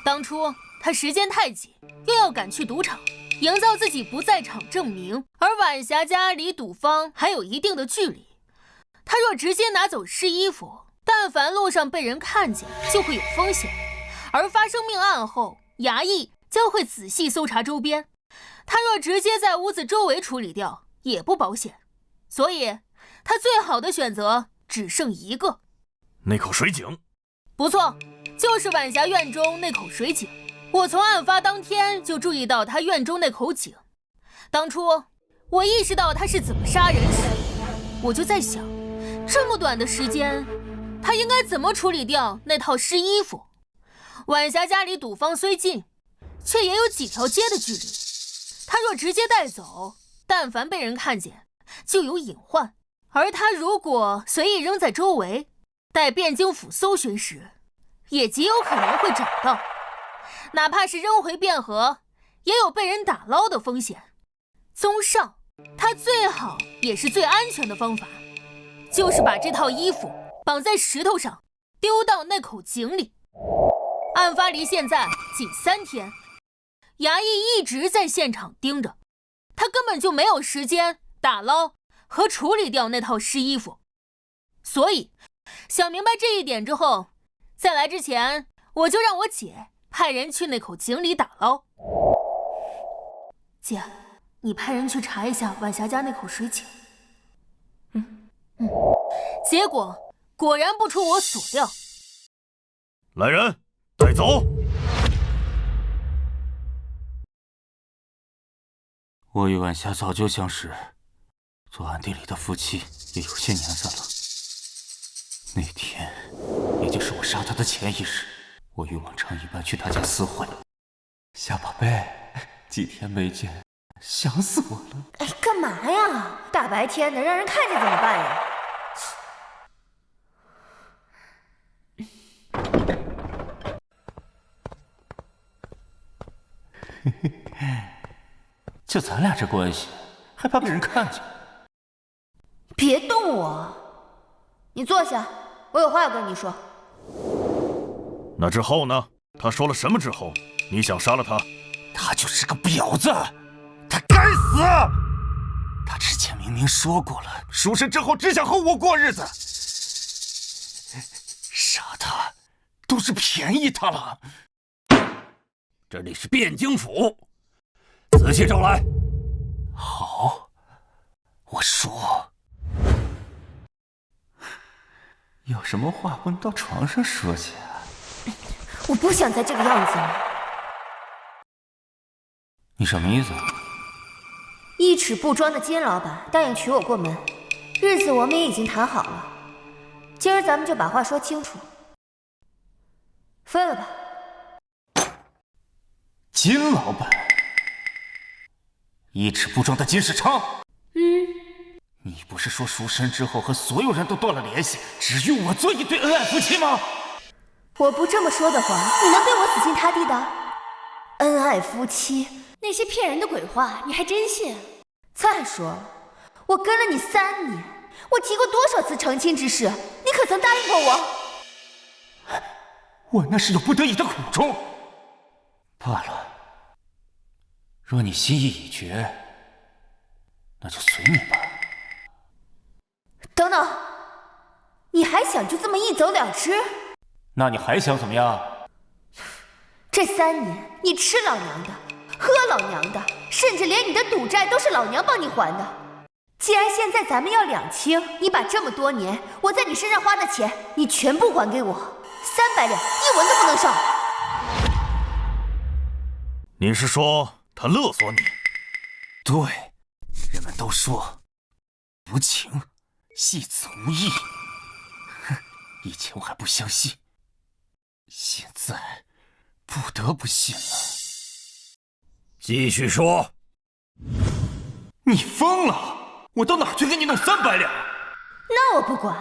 当初他时间太紧，又要赶去赌场，营造自己不在场证明，而晚霞家离赌坊还有一定的距离。他若直接拿走湿衣服，但凡路上被人看见，就会有风险。而发生命案后，衙役将会仔细搜查周边，他若直接在屋子周围处理掉，也不保险。所以他最好的选择只剩一个。那口水井？不错，就是晚霞院中那口水井。我从案发当天就注意到他院中那口井。当初我意识到他是怎么杀人时，我就在想，这么短的时间，他应该怎么处理掉那套湿衣服？晚霞家离赌坊虽近，却也有几条街的距离。他若直接带走，但凡被人看见，就有隐患。而他如果随意扔在周围，待汴京府搜寻时，也极有可能会找到。哪怕是扔回汴河，也有被人打捞的风险。综上，他最好也是最安全的方法，就是把这套衣服绑在石头上，丢到那口井里。案发离现在仅3天，衙役一直在现场盯着，他根本就没有时间打捞和处理掉那套湿衣服。所以想明白这一点之后，在来之前我就让我姐派人去那口井里打捞。姐，你派人去查一下晚霞家那口水井。结果果然不出我所料。来人，带走。我与晚霞早就相识，做暗地里的夫妻也有些年份了。那天，也就是我杀他的前一日，我与往常一般去他家私会。夏宝贝，几天没见，想死我了。哎，干嘛呀？大白天的，让人看见怎么办呀？就咱俩这关系，还怕被人看见？别动我！你坐下，我有话要跟你说。那之后呢？他说了什么之后，你想杀了他？他就是个婊子，他该死！他之前明明说过了，赎身之后只想和我过日子，杀他都是便宜他了。这里是汴京府，仔细招来。好，我说，有什么话不能到床上说去啊？我不想再这个样子了。你什么意思？一尺布庄的金老板答应娶我过门，日子我们也已经谈好了，今儿咱们就把话说清楚，分了吧。金老板，一尺布庄的金世昌。你不是说赎身之后和所有人都断了联系，只与我做一对恩爱夫妻吗？我不这么说的话，你能对我死心塌地的？恩爱夫妻，那些骗人的鬼话你还真信？再说了，我跟了你3年，我提过多少次成亲之事，你可曾答应过我？我那是有不得已的苦衷。罢了，若你心意已决，那就随你吧。等等，你还想就这么一走了之？那你还想怎么样？这3年，你吃老娘的，喝老娘的，甚至连你的赌债都是老娘帮你还的。既然现在咱们要两清，你把这么多年我在你身上花的钱，你全部还给我，300两，1文都不能少。你是说他勒索你？对，人们都说无情戏子无义。哼，以前我还不相信，现在不得不信了。继续说。你疯了！我到哪去给你弄300两？那我不管，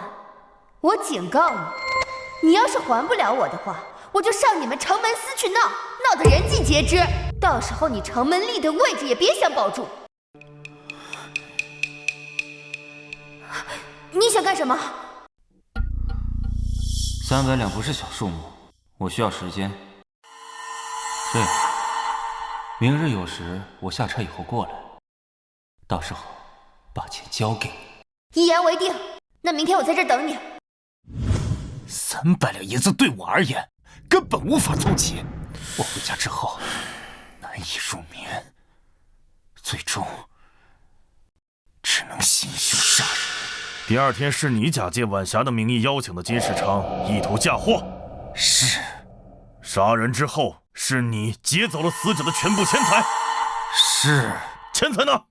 我警告你，你要是还不了我的话，我就上你们城门司去闹，闹得人尽皆知。到时候你城门立的位置也别想保住。你想干什么？300两不是小数目，我需要时间。这样，明日有时我下车以后过来，到时候把钱交给你。一言为定。那明天我在这儿等你。300两银子对我而言根本无法凑齐，我回家之后难以入眠，最终只能行凶杀人。第2天是你假借晚霞的名义邀请的金世昌，意图嫁祸。是。杀人之后，是你劫走了死者的全部钱财。是。钱财呢？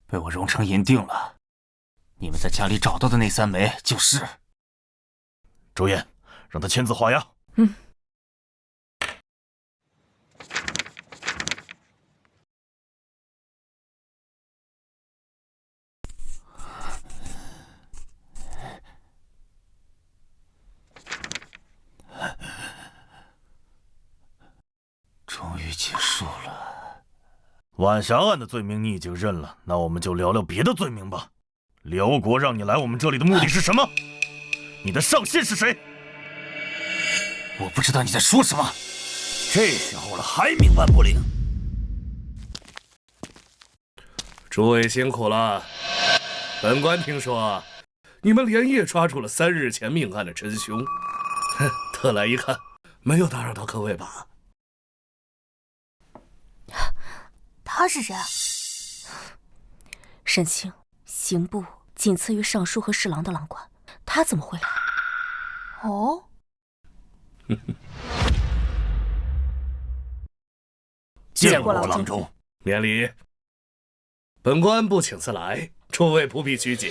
被我熔成银锭了。你们在家里找到的那3枚就是。周燕，让他签字画押。终于结束了。晚霞案的罪名你已经认了，那我们就聊聊别的罪名吧。辽国让你来我们这里的目的是什么？你的上线是谁？我不知道你在说什么。这时候了还冥顽不灵？诸位辛苦了。本官听说你们连夜抓住了3日前命案的真凶，特来一看，没有打扰到各位吧？他是谁啊？沈清，刑部仅次于尚书和侍郎的郎官，他怎么会来？哦，见过郎中。免礼。本官不请自来，诸位不必拘谨。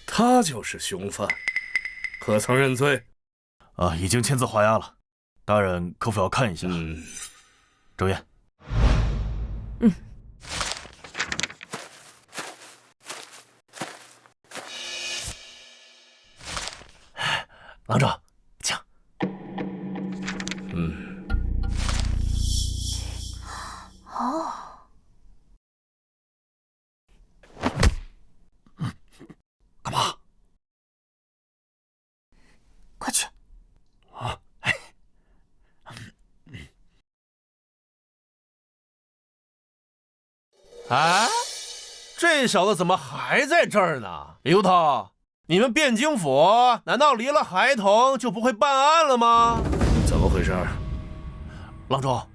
他就是凶犯，可曾认罪？已经签字画押了。大人可否要看一下？周燕。郎中，请。干嘛？快去！哎，这小子怎么还在这儿呢？李都头，你们汴京府难道离了孩童就不会办案了吗？怎么回事？郎中，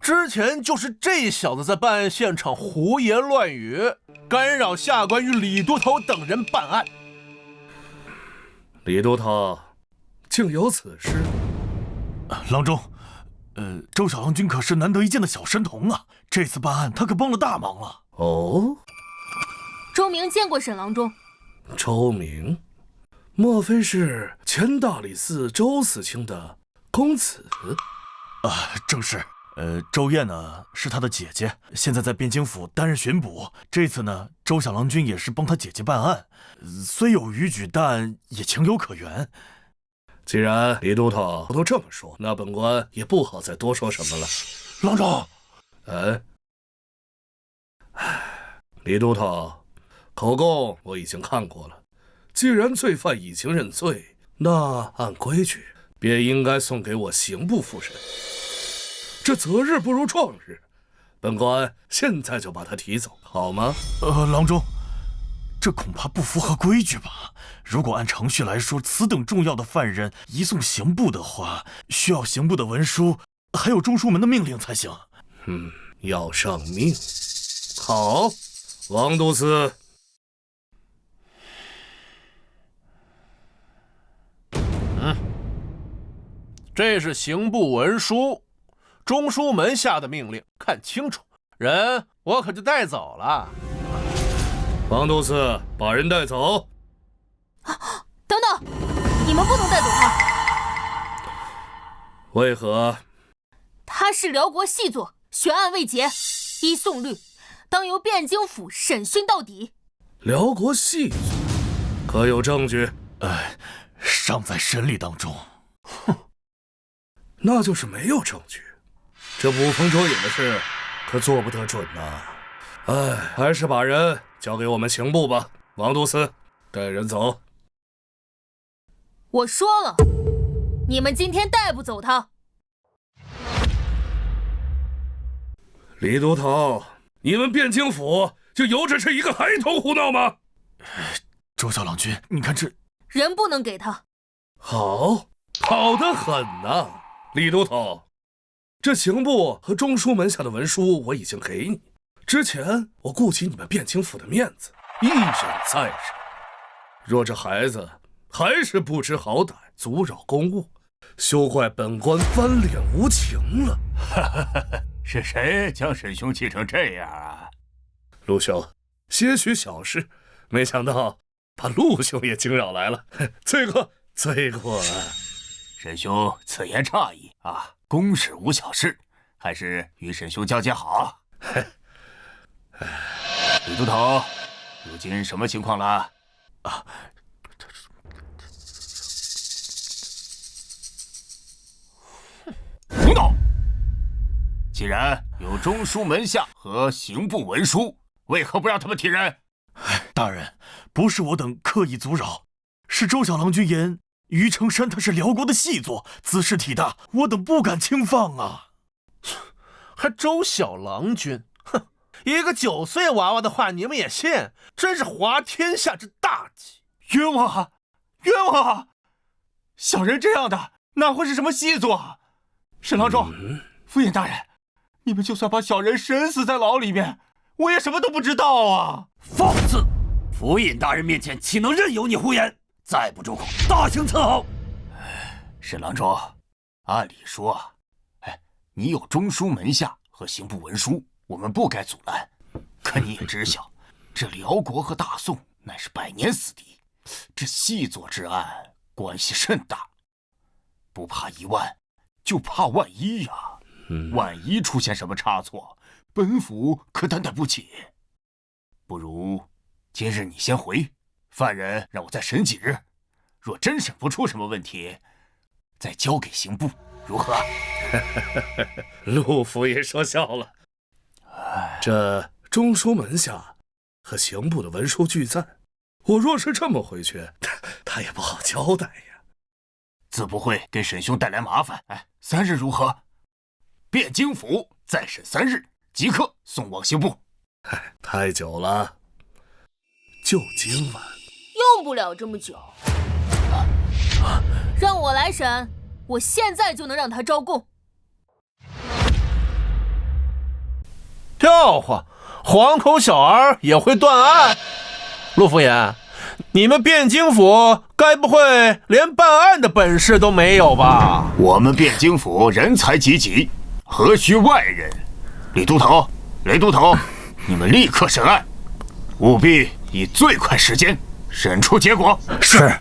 之前就是这小子在办案现场胡言乱语，干扰下官与李都头等人办案。李都头，竟有此事？郎中，周小郎君可是难得一见的小神童啊！这次办案他可帮了大忙了。哦，周明见过沈郎中。周明，莫非是前大理寺周四卿的公子？正是。周燕呢是他的姐姐，现在在汴京府担任巡捕。这次呢，周小郎君也是帮他姐姐办案，虽有逾矩，但也情有可原。既然李都头都这么说，那本官也不好再多说什么了。郎中，李都头，口供我已经看过了。既然罪犯已经认罪，那按规矩便应该送给我刑部复审。这择日不如撞日，本官现在就把他提走，好吗？郎中，这恐怕不符合规矩吧？如果按程序来说，此等重要的犯人移送刑部的话，需要刑部的文书，还有中书门的命令才行。要上命。好，王都司。这是刑部文书，中书门下的命令，看清楚，人我可就带走了。王都司，把人带走。等等，你们不能带走他。为何？他是辽国细作，悬案未结，依讼律，当由汴京府审讯到底。辽国细作，可有证据？尚在审理当中。那就是没有证据。这捕风捉影的事，可做不得准呐。还是把人交给我们刑部吧。王都司，带人走。我说了，你们今天带不走他。李都头，你们汴京府就由着这一个孩童胡闹吗？周小郎君，你看这人不能给他。好得很呐。李都头，这刑部和中书门下的文书我已经给你。之前我顾及你们汴京府的面子，一忍再忍。若这孩子还是不知好歹，阻扰公务，休怪本官翻脸无情了。是谁将沈兄气成这样啊？陆兄，些许小事，没想到把陆兄也惊扰来了，罪过罪过。沈兄此言差矣啊，公事无小事，还是与沈兄交接好。李都头，如今什么情况了？啊，胡闹！既然有中书门下和刑部文书，为何不让他们提人？大人，不是我等刻意阻扰，是周小郎君言于承山他是辽国的细作，姿势体大，我等不敢轻放啊。还周小郎君，哼，一个9岁娃娃的话你们也信？真是滑天下之大稽！冤枉啊！冤枉啊！小人这样的哪会是什么细作啊？沈郎中，府尹大人，你们就算把小人审死在牢里面，我也什么都不知道啊！放肆！府尹大人面前岂能任由你胡言？再不住口，大刑伺候！沈郎中，按理说，你有中书门下和刑部文书，我们不该阻拦。可你也知晓，这辽国和大宋乃是百年死敌，这细作之案关系甚大，不怕1万，就怕万一呀！万一出现什么差错，本府可担待不起。不如今日你先回，犯人让我再审几日，若真审不出什么问题，再交给刑部，如何？陆府也说笑了。这中书门下和刑部的文书俱在，我若是这么回去，他也不好交代呀。自不会给沈兄带来麻烦。3日如何？汴京府再审3日，即刻送往刑部。太久了，就今晚。用不了这么久。让我来审，我现在就能让他招供。笑话，黄头小儿也会断案？陆府尹，你们汴京府该不会连办案的本事都没有吧？我们汴京府人才济济，何须外人？李都头，雷都头，你们立刻审案，务必以最快时间审出结果。是。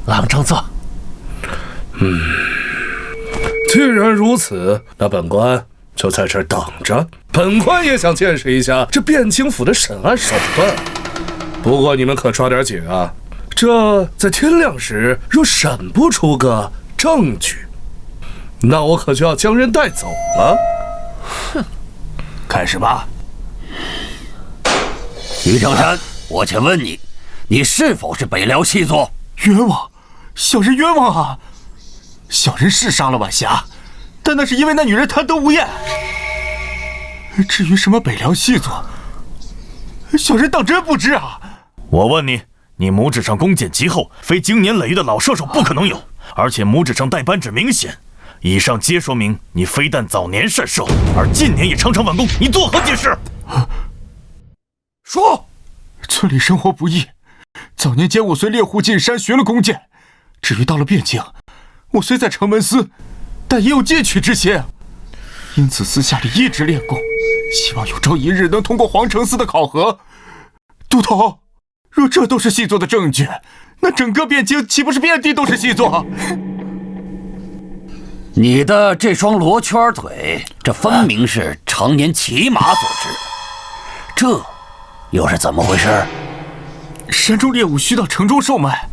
郎中坐。既然如此，那本官就在这儿等着。本官也想见识一下这汴京府的审案手段。不过你们可抓点紧啊！这在天亮时若审不出个证据，那我可就要将人带走了。哼，开始吧。于承山，我且问你，你是否是北辽细作？冤枉！小人冤枉啊！小人是杀了晚霞，但那是因为那女人贪得无厌。至于什么北辽细作，小人当真不知啊！我问你，你拇指上弓箭极厚，非经年累月的老射手不可能有，而且拇指上带斑指明显，以上皆说明你非但早年善射，而近年也常常晚弓，你作何解释？说，村里生活不易，早年间我随猎户进山学了弓箭，至于到了汴京，我虽在城门司，但也有进取之心，因此私下里一直练弓，希望有朝一日能通过皇城司的考核。都头，若这都是细作的证据，那整个汴京岂不是遍地都是细作？你的这双罗圈腿，这分明是常年骑马所致，这又是怎么回事？山中猎物需到城中售卖，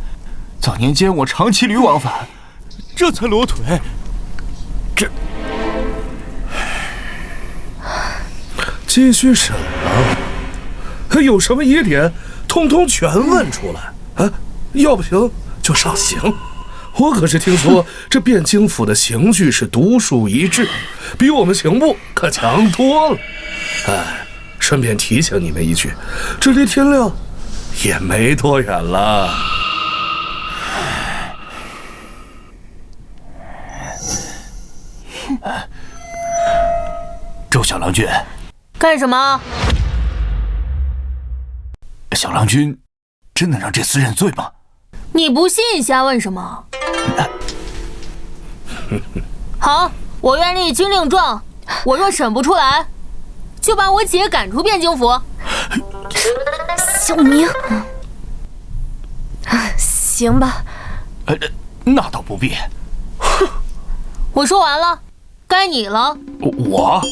早年间我常骑驴往返，这才裸腿。这继续审了，有什么疑点，通通全问出来啊！要不行就上刑。我可是听说这汴京府的刑具是独树一帜，比我们刑部可强多了。顺便提醒你们一句，这离天亮也没多远了。周小郎君，干什么？小郎君真能让这厮认罪吗？你不信，瞎问什么？好，我愿立军令状，我若审不出来，就把我姐赶出汴京府。小明，行吧。那倒不必。我说完了，该你了。我？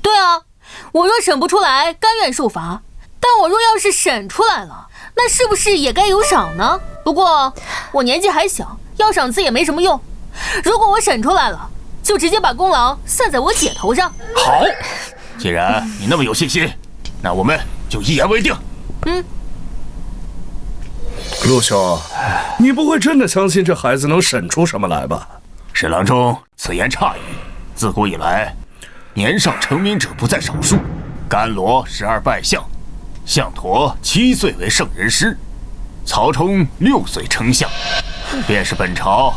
对啊，我若审不出来，甘愿受罚。但我若要是审出来了，那是不是也该有赏呢？不过我年纪还小，要赏赐也没什么用。如果我审出来了，就直接把功劳算在我姐头上。好，既然你那么有信心，那我们就一言为定。陆兄，你不会真的相信这孩子能审出什么来吧？沈郎中此言差矣。自古以来，年少成名者不在少数。甘罗12拜相，项佗7岁为圣人师，曹冲6岁称相，便是本朝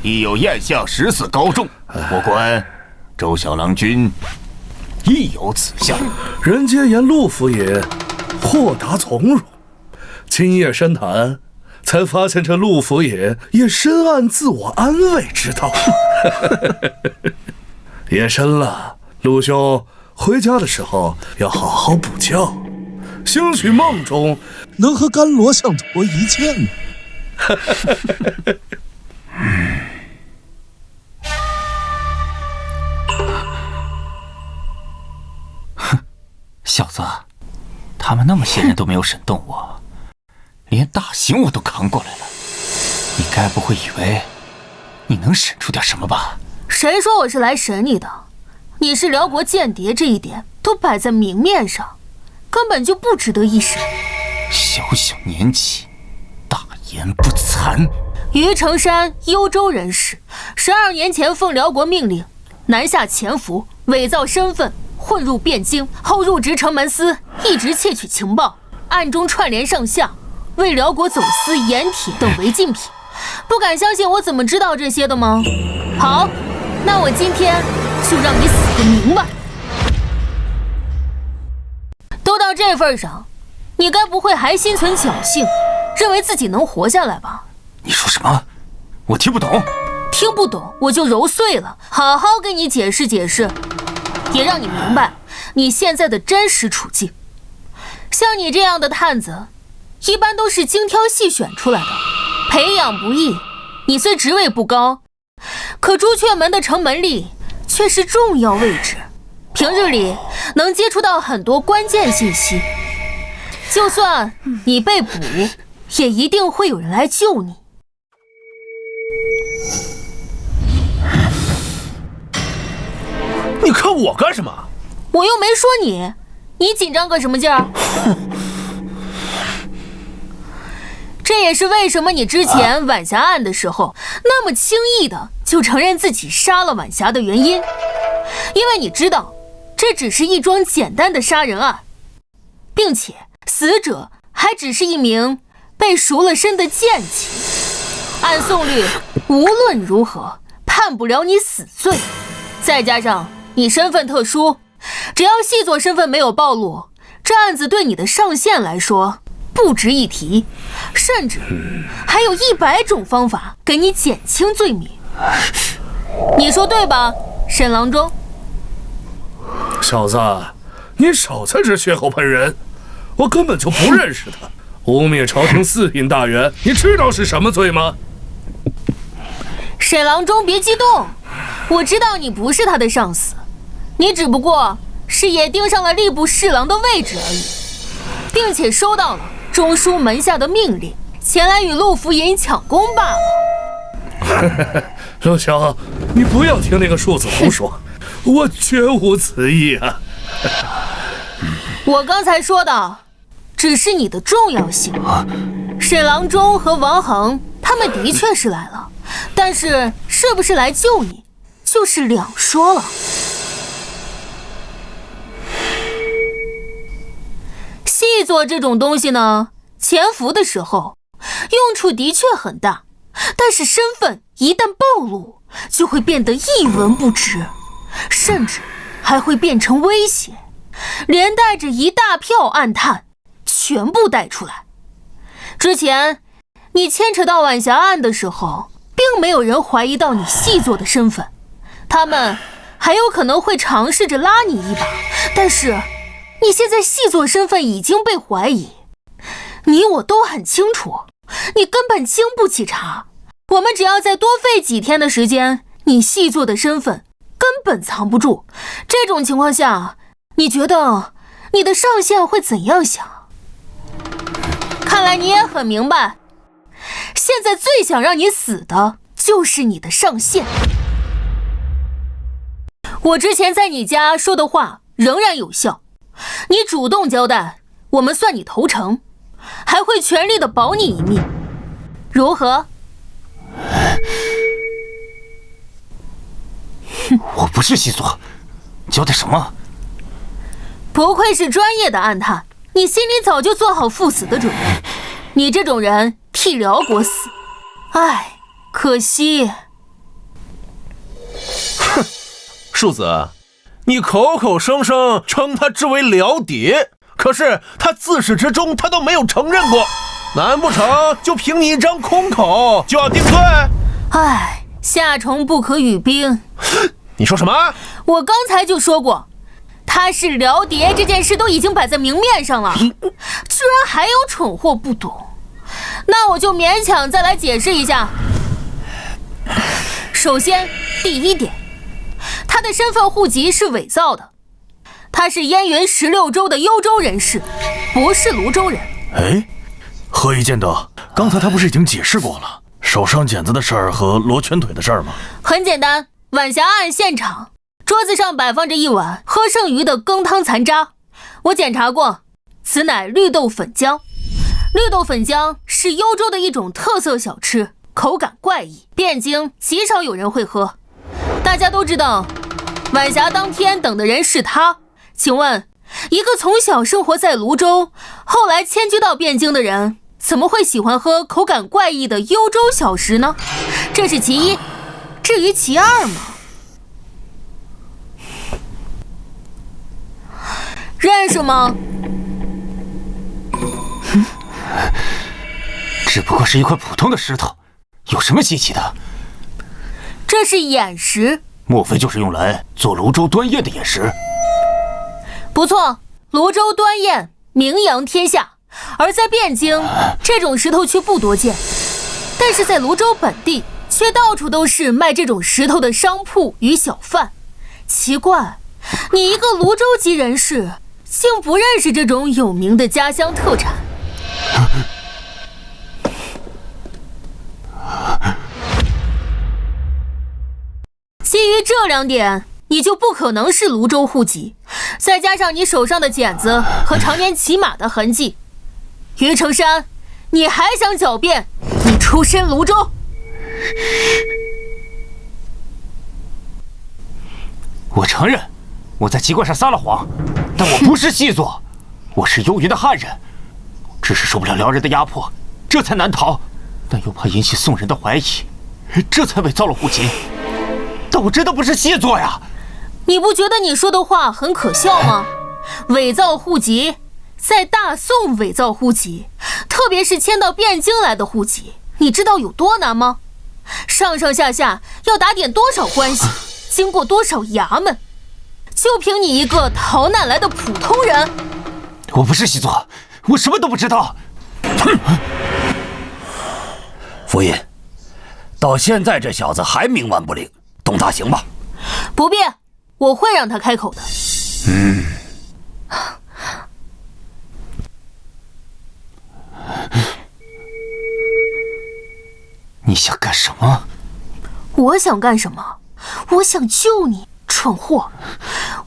亦有燕相14高中。我观周小郎君亦有此相。人皆言陆府爷豁达从容，今夜深谈，才发现这陆府爷也深谙自我安慰之道。夜深了，陆兄回家的时候要好好补觉，兴许梦中能和甘罗项佗一见。小子，他们那么些人都没有审动我，连大刑我都扛过来了，你该不会以为你能审出点什么吧？谁说我是来审你的？你是辽国间谍，这一点都摆在明面上，根本就不值得一审。小小年纪，大言不惭。于承山，幽州人士，12年前奉辽国命令南下潜伏，伪造身份，混入汴京，后入职城门司，一直窃取情报，暗中串联上下，为辽国走私盐铁等违禁品。不敢相信我怎么知道这些的吗？好，那我今天就让你死个明白。都到这份上，你该不会还心存侥幸，认为自己能活下来吧？你说什么？我听不懂。听不懂我就揉碎了，好好跟你解释解释，也让你明白你现在的真实处境。像你这样的探子，一般都是精挑细选出来的，培养不易。你虽职位不高，可朱雀门的城门里却是重要位置，平日里能接触到很多关键信息。就算你被捕，也一定会有人来救你。你看我干什么？我又没说你，你紧张个什么劲儿？这也是为什么你之前晚霞案的时候那么轻易的就承认自己杀了晚霞的原因，因为你知道这只是一桩简单的杀人案，并且死者还只是一名被赎了身的贱妻。按宋律，无论如何判不了你死罪，再加上你身份特殊，只要细作身份没有暴露，这案子对你的上限来说不值一提，甚至还有100种方法给你减轻罪名。你说对吧，沈郎中？小子，你少在这血口喷人，我根本就不认识他。污蔑朝廷4品大员，你知道是什么罪吗？沈郎中别激动，我知道你不是他的上司，你只不过是也盯上了吏部侍郎的位置而已，并且收到了中书门下的命令，前来与陆福尹抢功罢了。陆兄，你不要听那个庶子胡说，我绝无此意啊。我刚才说的只是你的重要性。沈郎中和王恒他们的确是来了，但是是不是来救你就是两说了。细作这种东西呢，潜伏的时候用处的确很大，但是身份一旦暴露，就会变得一文不值，甚至还会变成威胁，连带着一大票暗探全部带出来。之前你牵扯到晚霞案的时候，并没有人怀疑到你细作的身份，他们还有可能会尝试着拉你一把，但是你现在细作身份已经被怀疑，你我都很清楚，你根本经不起查。我们只要再多费几天的时间，你细作的身份根本藏不住。这种情况下，你觉得你的上线会怎样想？看来你也很明白，现在最想让你死的就是你的上线。我之前在你家说的话仍然有效，你主动交代，我们算你投诚，还会全力的保你一命，如何？我不是细作，交代什么？不愧是专业的暗探，你心里早就做好赴死的准备。你这种人替辽国死，唉，可惜。哼，庶子，你口口声声称他之为辽谍，可是他自始至终他都没有承认过，难不成就凭你一张空口就要定罪？唉，夏虫不可语冰。你说什么？我刚才就说过，他是辽谍这件事都已经摆在明面上了，居然还有蠢货不懂，那我就勉强再来解释一下。首先，第一点，他的身份户籍是伪造的，他是燕云16州的幽州人士，不是泸州人。哎，何以见得？刚才他不是已经解释过了手上茧子的事儿和罗圈腿的事儿吗？很简单，晚霞案现场桌子上摆放着一碗喝剩余的羹汤残渣，我检查过，此乃绿豆粉浆。绿豆粉浆是幽州的一种特色小吃，口感怪异，汴京极少有人会喝。大家都知道，晚霞当天等的人是他，请问，一个从小生活在泸州，后来迁居到汴京的人，怎么会喜欢喝口感怪异的幽州小食呢？这是其一。至于其二嘛，认识吗？只不过是一块普通的石头，有什么稀奇的？这是眼石，莫非就是用来做泸州端砚的眼石？不错，泸州端砚名扬天下，而在汴京，这种石头却不多见。但是在泸州本地，却到处都是卖这种石头的商铺与小贩。奇怪，你一个泸州籍人士，竟不认识这种有名的家乡特产。基于这两点，你就不可能是泸州户籍，再加上你手上的茧子和常年骑马的痕迹，于成山，你还想狡辩你出身泸州？我承认，我在籍贯上撒了谎，但我不是细作，我是幽云的汉人，只是受不了辽人的压迫，这才难逃，但又怕引起宋人的怀疑，这才伪造了户籍。但我真的不是细作呀！你不觉得你说的话很可笑吗？伪造户籍，在大宋伪造户籍，特别是迁到汴京来的户籍，你知道有多难吗？上上下下要打点多少关系，经过多少衙门，就凭你一个逃难来的普通人？我不是细作，我什么都不知道。夫人，到现在这小子还冥顽不灵，动大刑吧。不必，我会让他开口的。你想干什么？我想干什么？我想救你，蠢货！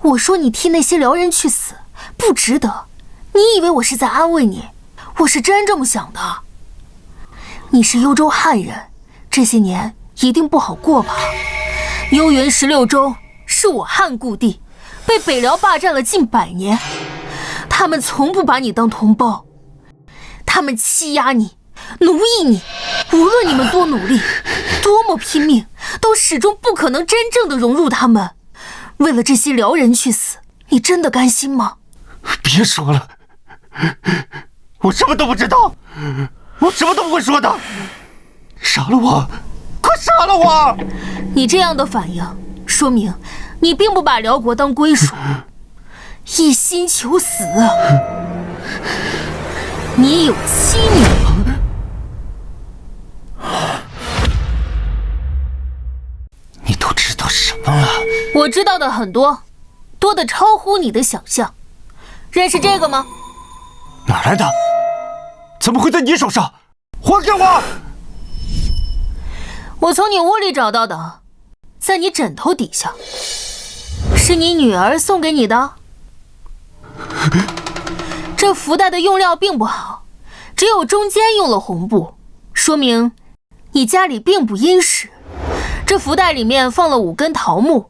我说你替那些辽人去死，不值得。你以为我是在安慰你？我是真这么想的。你是幽州汉人，这些年一定不好过吧？幽云16州是我汉故地，被北辽霸占了近100年，他们从不把你当同胞，他们欺压你，奴役你，无论你们多努力，多么拼命，都始终不可能真正的融入他们。为了这些辽人去死，你真的甘心吗？别说了，我什么都不知道，我什么都不会说的。杀了我，快杀了我！你这样的反应，说明你并不把辽国当归属，一心求死。你有妻女。你都知道什么了？我知道的很多，多得超乎你的想象。认识这个吗？哪来的？怎么会在你手上？还给我！我从你屋里找到的，在你枕头底下。是你女儿送给你的？这福袋的用料并不好，只有中间用了红布，说明你家里并不殷实。这福袋里面放了5根桃木，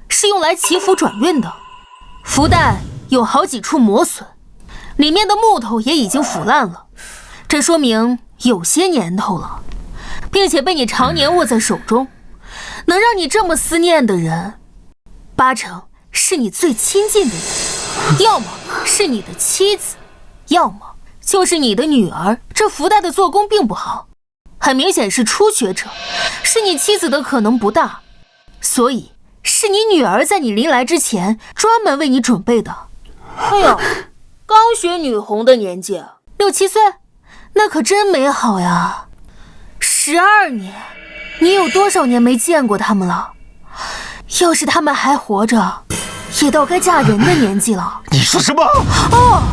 是用来祈福转运的。福袋有好几处磨损，里面的木头也已经腐烂了，这说明有些年头了，并且被你常年握在手中。能让你这么思念的人，8成是你最亲近的人，要么是你的妻子，要么就是你的女儿。这福袋的做工并不好，很明显是初学者，是你妻子的可能不大，所以是你女儿在你临来之前专门为你准备的。哎呦，刚学女红的年纪，6、7岁，那可真美好呀。12年，你有多少年没见过他们了？要是他们还活着，也到该嫁人的年纪了。你说什么？哦，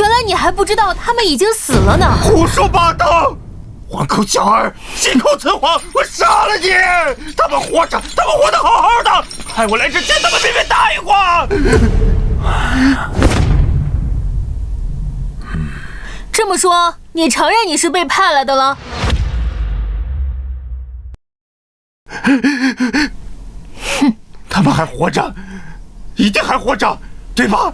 原来你还不知道他们已经死了呢。胡说八道！黄口小儿，信口雌黄，我杀了你！他们活着，他们活得好好的，害我来之前，他们偏偏答应我。这么说，你承认你是被派来的了？他们还活着，一定还活着，对吧？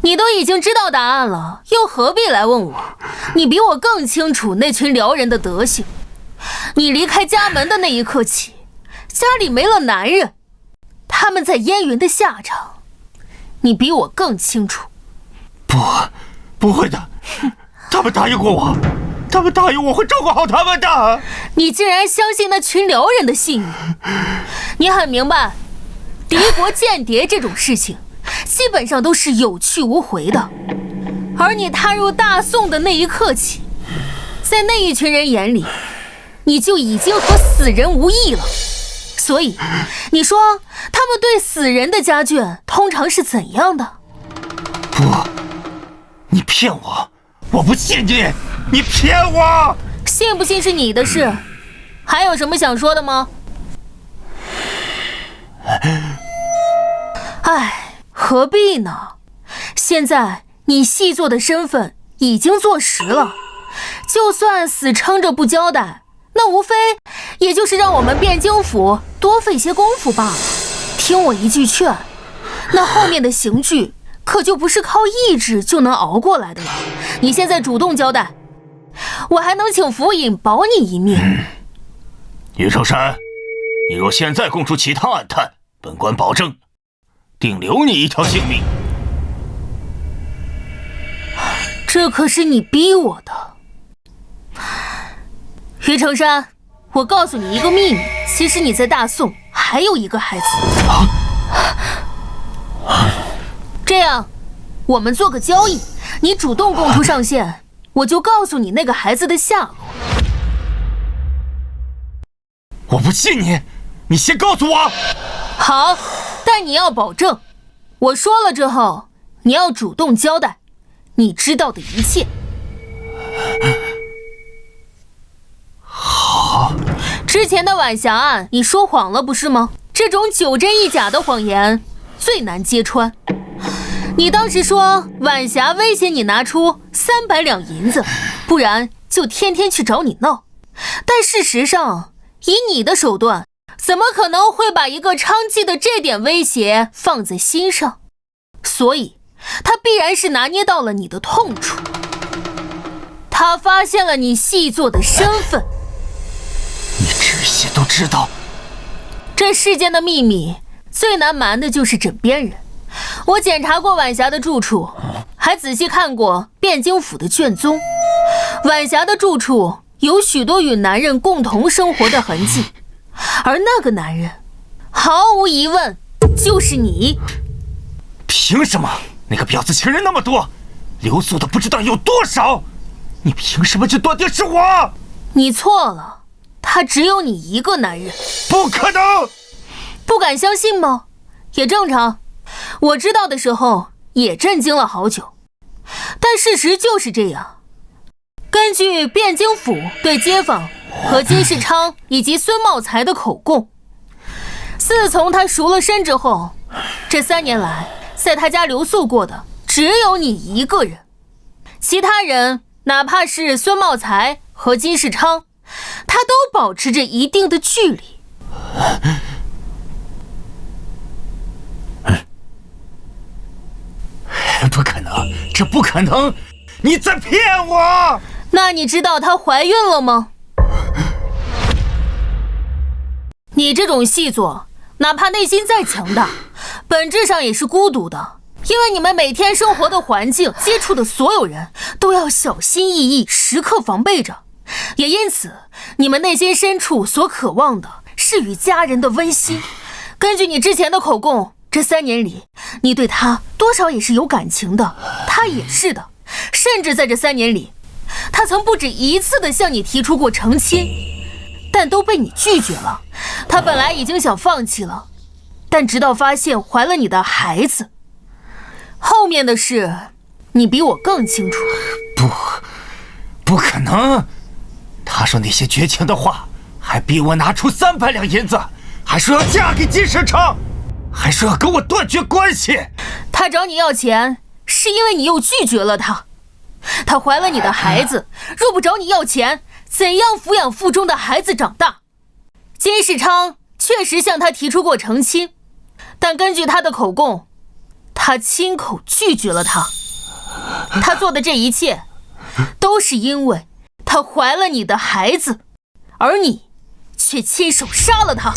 你都已经知道答案了，又何必来问我？你比我更清楚那群辽人的德行。你离开家门的那一刻起，家里没了男人，他们在燕云的下场，你比我更清楚。不会的，他们答应过我，他们答应我会照顾好他们的。你竟然相信那群辽人的信誉？你很明白，敌国间谍这种事情基本上都是有去无回的，而你踏入大宋的那一刻起，在那一群人眼里，你就已经和死人无异了。所以你说他们对死人的家眷通常是怎样的？不，你骗我，我不信你，你骗我！信不信是你的事，还有什么想说的吗？唉，何必呢？现在你细作的身份已经坐实了，就算死撑着不交代，那无非也就是让我们汴京府多费些功夫罢了。听我一句劝，那后面的刑具可就不是靠意志就能熬过来的了。你现在主动交代，我还能请府尹保你一命。于成山，你若现在供出其他暗探，本官保证定留你一条性命。这可是你逼我的。于成山，我告诉你一个秘密，其实你在大宋还有一个孩子。这样，我们做个交易，你主动供出上线，我就告诉你那个孩子的下落。我不信你，你先告诉我。好，但你要保证，我说了之后，你要主动交代你知道的一切。好。之前的晚霞案，你说谎了不是吗？这种9真1假的谎言最难揭穿。你当时说晚霞威胁你拿出300两银子，不然就天天去找你闹。但事实上，以你的手段，怎么可能会把一个娼妓的这点威胁放在心上？所以，他必然是拿捏到了你的痛处。他发现了你细作的身份。你这些都知道？这世间的秘密最难瞒的就是枕边人。我检查过晚霞的住处，还仔细看过汴京府的卷宗。晚霞的住处有许多与男人共同生活的痕迹，而那个男人毫无疑问，就是你。凭什么？那个婊子情人那么多，留宿的不知道有多少，你凭什么就断定是我？你错了，他只有你一个男人。不可能！不敢相信吗？也正常，我知道的时候也震惊了好久，但事实就是这样。根据汴京府对街坊和金世昌以及孙茂才的口供，自从他赎了身之后，这3年来在他家留宿过的只有你一个人，其他人哪怕是孙茂才和金世昌，他都保持着一定的距离。不可能，这不可能！你在骗我！那你知道她怀孕了吗？你这种细作，哪怕内心再强大，本质上也是孤独的，因为你们每天生活的环境、接触的所有人都要小心翼翼，时刻防备着，也因此，你们内心深处所渴望的是与家人的温馨。根据你之前的口供，这3年里，你对他多少也是有感情的，他也是的。甚至在这3年里，他曾不止1次的向你提出过成亲，但都被你拒绝了。他本来已经想放弃了，但直到发现怀了你的孩子，后面的事，你比我更清楚。不可能！他说那些绝情的话，还逼我拿出300两银子，还说要嫁给金世昌。还说要跟我断绝关系。他找你要钱，是因为你又拒绝了他。他怀了你的孩子，若不找你要钱，怎样抚养腹中的孩子长大？金世昌确实向他提出过成亲，但根据他的口供，他亲口拒绝了他。他做的这一切，都是因为他怀了你的孩子，而你却亲手杀了他。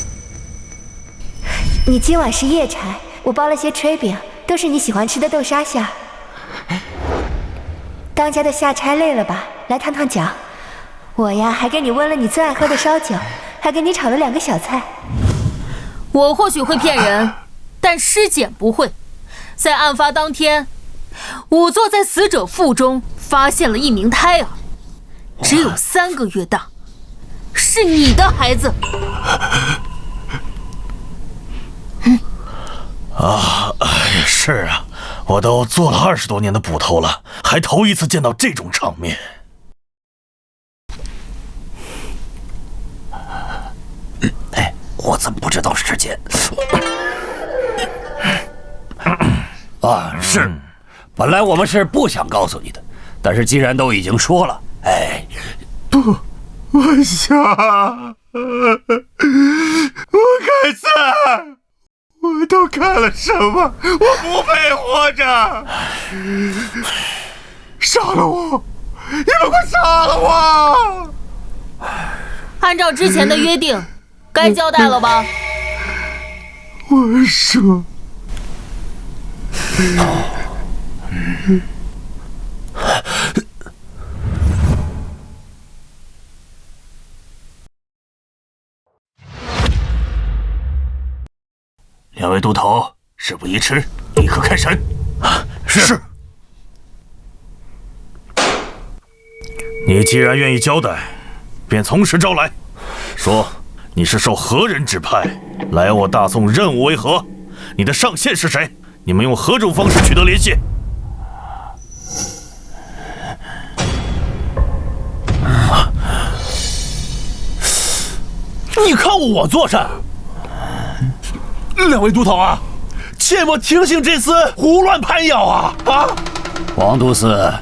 你今晚是夜柴，我包了些炊饼，都是你喜欢吃的豆沙馅。当家的下差累了吧？来烫烫脚。我呀，还给你温了你最爱喝的烧酒，还给你炒了2个小菜。我或许会骗人，但尸检不会。在案发当天，仵作在死者腹中发现了1名胎儿，只有3个月大，是你的孩子。是啊，我都做了20多年的捕头了，还头一次见到这种场面。我怎么不知道时间？是，本来我们是不想告诉你的，但是既然都已经说了，不，晚霞，我该死！我都干了什么？我不配活着！杀了我！你们快杀了我！按照之前的约定，该交代了吧？我说，2位都头，事不宜迟，立刻开审。是。你既然愿意交代，便从实招来，说你是受何人指派来我大宋，任务为何？你的上线是谁？你们用何种方式取得联系？你看我做甚？2位都头啊，切莫听信这厮胡乱攀咬啊！王都司，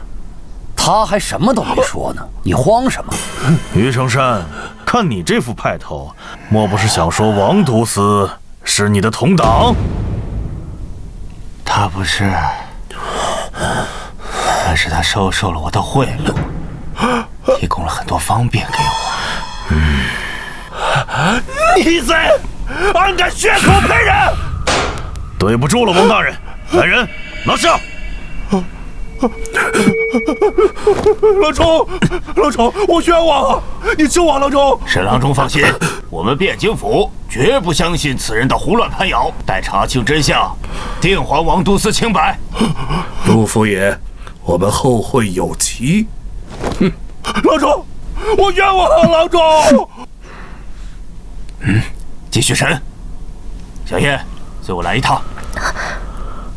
他还什么都没说呢，你慌什么？于成山，看你这副派头，莫不是想说王都司是你的同党？他不是，但是他收受了我的贿赂，提供了很多方便给我。逆贼，安敢血口喷人！对不住了，王大人，来人，拿下！郎中，我冤枉啊！你救我，郎中！沈郎中放心，我们汴京府绝不相信此人的胡乱攀咬。待查清真相，定还王都司清白。陆府爷，我们后会有期。哼，郎中，我冤枉了，郎中。继续审。小叶，随我来一趟。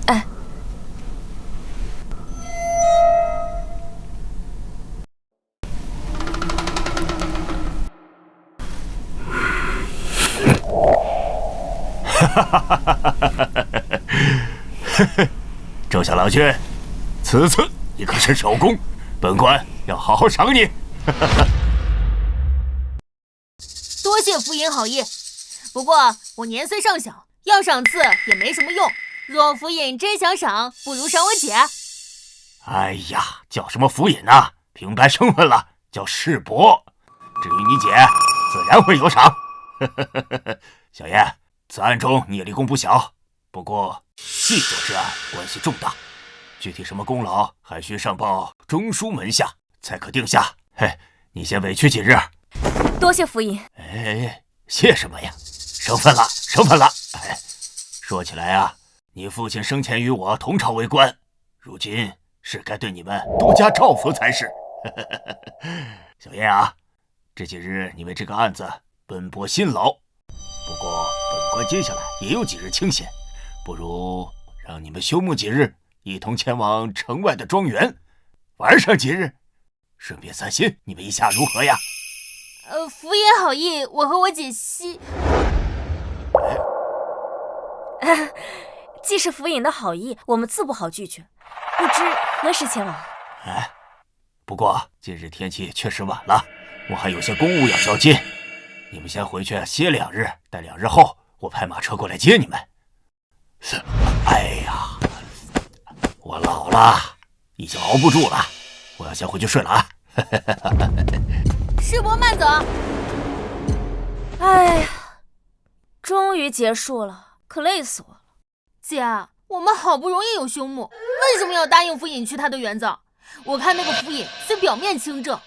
哎。周小郎君，此次你可是首功，本官要好好赏你。多谢府尹好意，不过我年岁尚小，要赏赐也没什么用。若府尹真想赏，不如赏我姐。哎呀，叫什么府尹啊？平白身份了，叫世伯。至于你姐，自然会有赏。小燕，此案中你也立功不小，不过细作之案，关系重大，具体什么功劳，还需上报中书门下才可定下。嘿，你先委屈几日。多谢府尹。哎，谢什么呀？生分了，生分了。哎，说起来啊，你父亲生前与我同朝为官，如今是该对你们多加照拂才是。小燕啊，这几日你为这个案子奔波辛劳，不过本官接下来也有几日清闲，不如让你们休沐几日，一同前往城外的庄园玩上几日，顺便散心，你们意下如何呀？府尹好意，我和我姐既是府尹的好意，我们自不好拒绝。不知何时前往？哎，不过今日天气确实晚了，我还有些公务要交接，你们先回去歇2日，待2日后我派马车过来接你们。哎呀，我老了，已经熬不住了，我要先回去睡了啊。世伯慢走。哎呀，终于结束了，可累死我了。姐，我们好不容易有休沐，为什么要答应府尹去他的园子？我看那个府尹虽表面清正，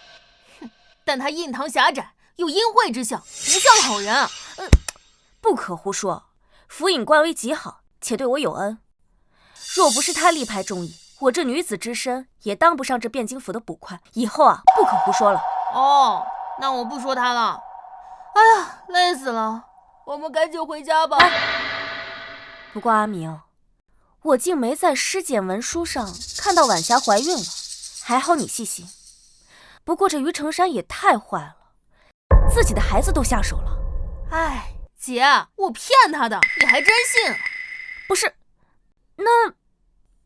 但他印堂狭窄，有阴晦之相，不像好人啊。不可胡说，府尹官威极好，且对我有恩。若不是他力排众议，我这女子之身也当不上这汴京府的捕快。以后啊，不可胡说了。哦，那我不说他了。哎呀，累死了，我们赶紧回家吧。不过阿明，我竟没在尸检文书上看到晚霞怀孕了，还好你细心。不过这于成山也太坏了，自己的孩子都下手了。哎，姐，我骗他的，你还真信？不是，那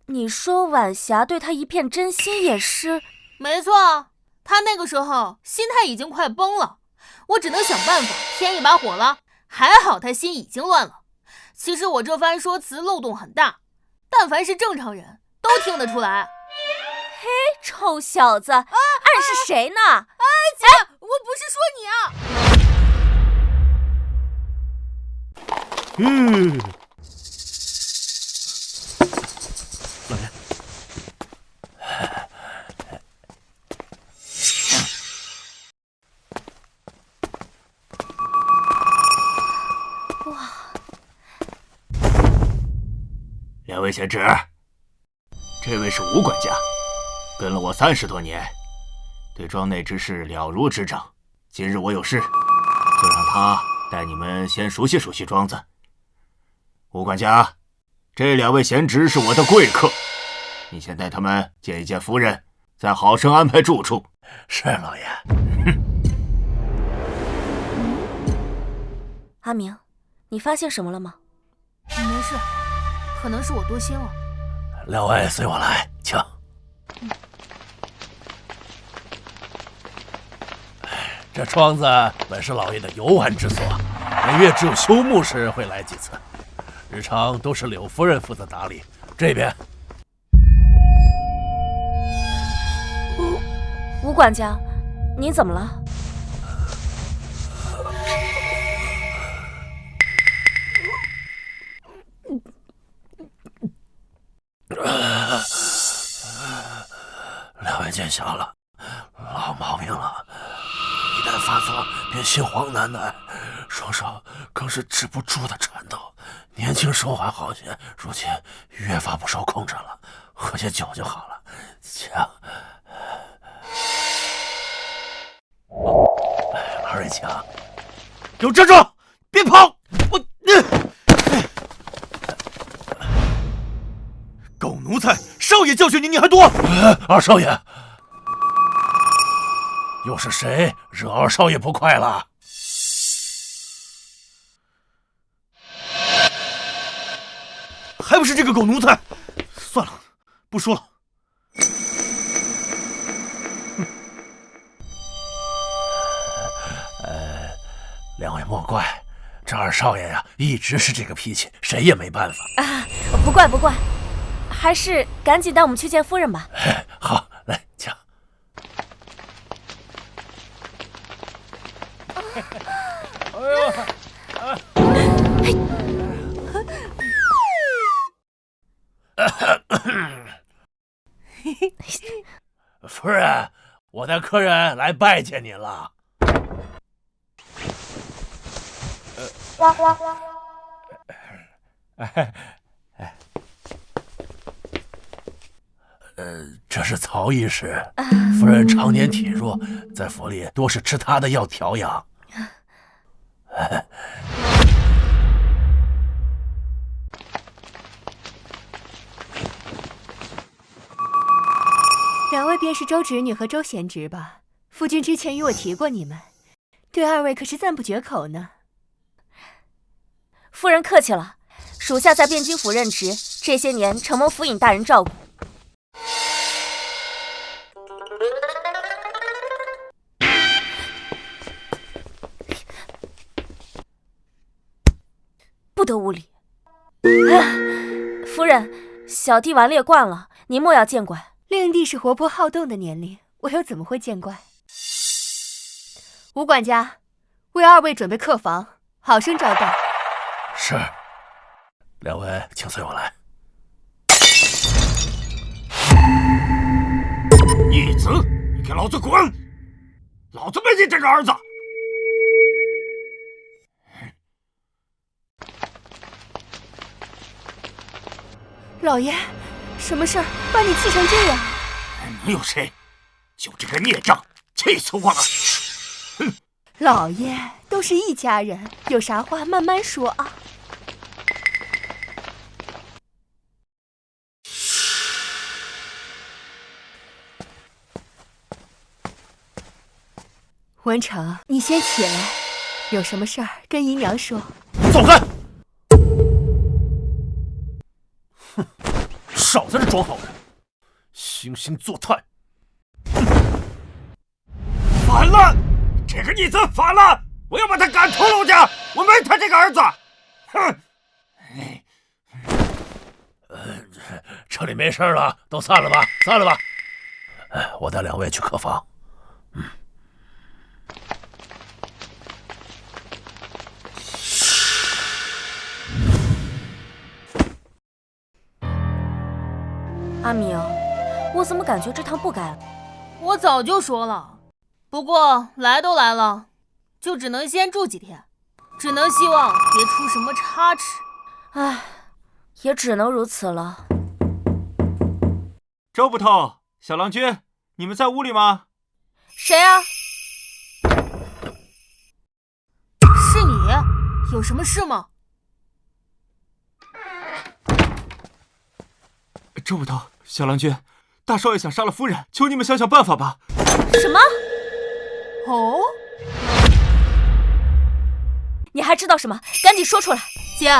你说晚霞对他一片真心也是？没错，他那个时候心态已经快崩了，我只能想办法添一把火了。还好他心已经乱了。其实我这番说辞漏洞很大，但凡是正常人都听得出来。嘿，臭小子，暗示谁呢？姐，我不是说你啊。老爷，哇！两位贤侄，这位是吴管家，跟了我30多年，对庄内之事了如指掌。今日我有事，就让他带你们先熟悉熟悉庄子。吴管家，这2位贤侄是我的贵客，你先带他们见一见夫人，再好生安排住处。是老爷。阿明，你发现什么了吗？没事，可能是我多心了。两位随我来，请。这庄子本是老爷的游玩之所，每月只有休沐时会来几次，日常都是柳夫人负责打理。这边，吴管家，您怎么了？两位见笑了，老毛病了，一旦发作便心慌难耐，双手更是止不住的颤抖。年轻时候还好些，如今越发不受控制了。喝些酒就好了。请，二位请，给我站住！别跑！狗奴才，少爷教训你，你还躲？二少爷，又是谁惹二少爷不快了？还不是这个狗奴才！算了，不说了。两位莫怪，这二少爷呀，一直是这个脾气，谁也没办法啊。不怪不怪，还是赶紧带我们去见夫人吧。好，来请。夫人，我的客人来拜见您了。这是曹医师，夫人常年体弱，在府里多是吃他的药调养。两位便是周侄女和周贤侄吧？夫君之前与我提过你们，对二位可是赞不绝口呢。夫人客气了，属下在汴京府任职，这些年承蒙府尹大人照顾。不得无礼！夫人，小弟顽劣惯了，您莫要见怪。令弟是活泼好动的年龄，我又怎么会见怪？吴管家，为二位准备客房，好生招待。是，两位请随我来。逆子，你给老子滚！老子没你这个儿子！老爷，什么事儿把你气成这样？能有谁？就这个孽障，气死我了！哼！老爷，都是一家人，有啥话慢慢说啊。文成，你先起来，有什么事儿跟姨娘说。走开！哼，少在这装好人，惺惺作态。反了！这个逆子反了！我要把他赶出陆家！我没他这个儿子！哼！这里没事了，都散了吧，散了吧。我带两位去客房。阿明，我怎么感觉这趟不该了？我早就说了，不过来都来了，就只能先住几天，只能希望别出什么差池。唉，也只能如此了。周捕头、小郎君，你们在屋里吗？谁啊？是你？有什么事吗？周捕头、小郎君，大少爷想杀了夫人，求你们想想办法吧。什么？哦？你还知道什么？赶紧说出来！姐，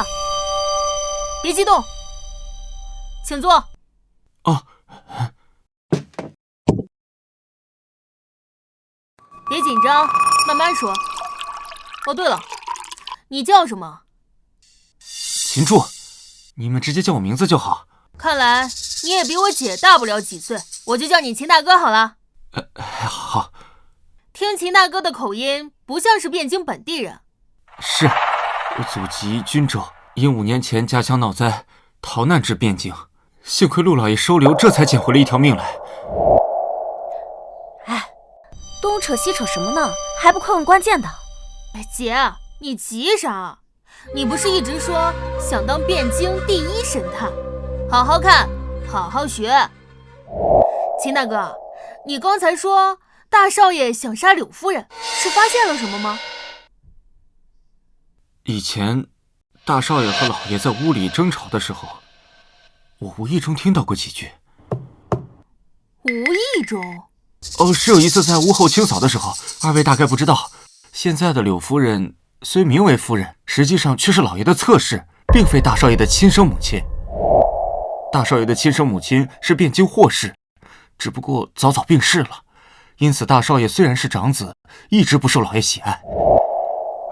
别激动，请坐。哦。别紧张，慢慢说。哦，对了，你叫什么？秦柱，你们直接叫我名字就好。看来你也比我姐大不了几岁，我就叫你秦大哥好了。好。听秦大哥的口音，不像是汴京本地人。是，我祖籍均州，因5年前家乡闹灾，逃难至汴京，幸亏陆老爷收留，这才捡回了一条命来。哎，东扯西扯什么呢？还不快问关键的！姐，你急啥？你不是一直说想当汴京第一神探？好好看，好好学。秦大哥，你刚才说大少爷想杀柳夫人，是发现了什么吗？以前大少爷和老爷在屋里争吵的时候，我无意中听到过几句。无意中？是有一次在屋后清扫的时候，二位大概不知道，现在的柳夫人虽名为夫人，实际上却是老爷的侧室，并非大少爷的亲生母亲。大少爷的亲生母亲是汴京霍氏，只不过早早病逝了，因此大少爷虽然是长子，一直不受老爷喜爱。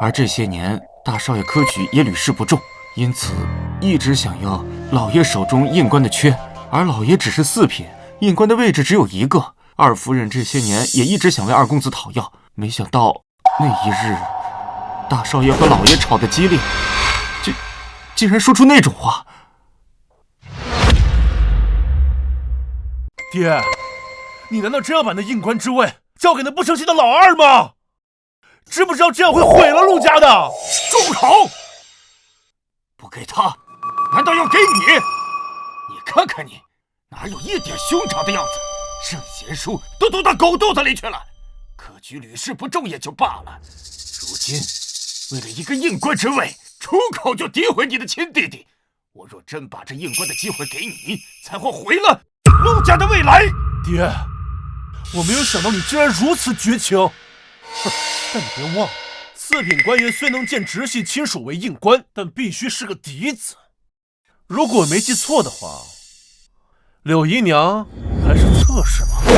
而这些年大少爷科举也屡试不中，因此一直想要老爷手中印官的缺，而老爷只是4品，印官的位置只有1个。二夫人这些年也一直想为二公子讨要，没想到那一日，大少爷和老爷吵得激烈，竟然说出那种话。爹，你难道真要把那印官之位交给那不成器的老二吗？知不知道这样会毁了陆家的？住口！不给他，难道要给你？你看看你，哪有一点兄长的样子？圣贤书都读到狗肚子里去了，科举屡试不中也就罢了，如今为了一个印官之位，出口就诋毁你的亲弟弟。我若真把这印官的机会给你，才会毁了陆家的未来。爹，我没有想到你竟然如此绝情。哼，但你别忘了，4品官员虽能见直系亲属为印官，但必须是个嫡子。如果我没记错的话，柳姨娘还是侧室吧？你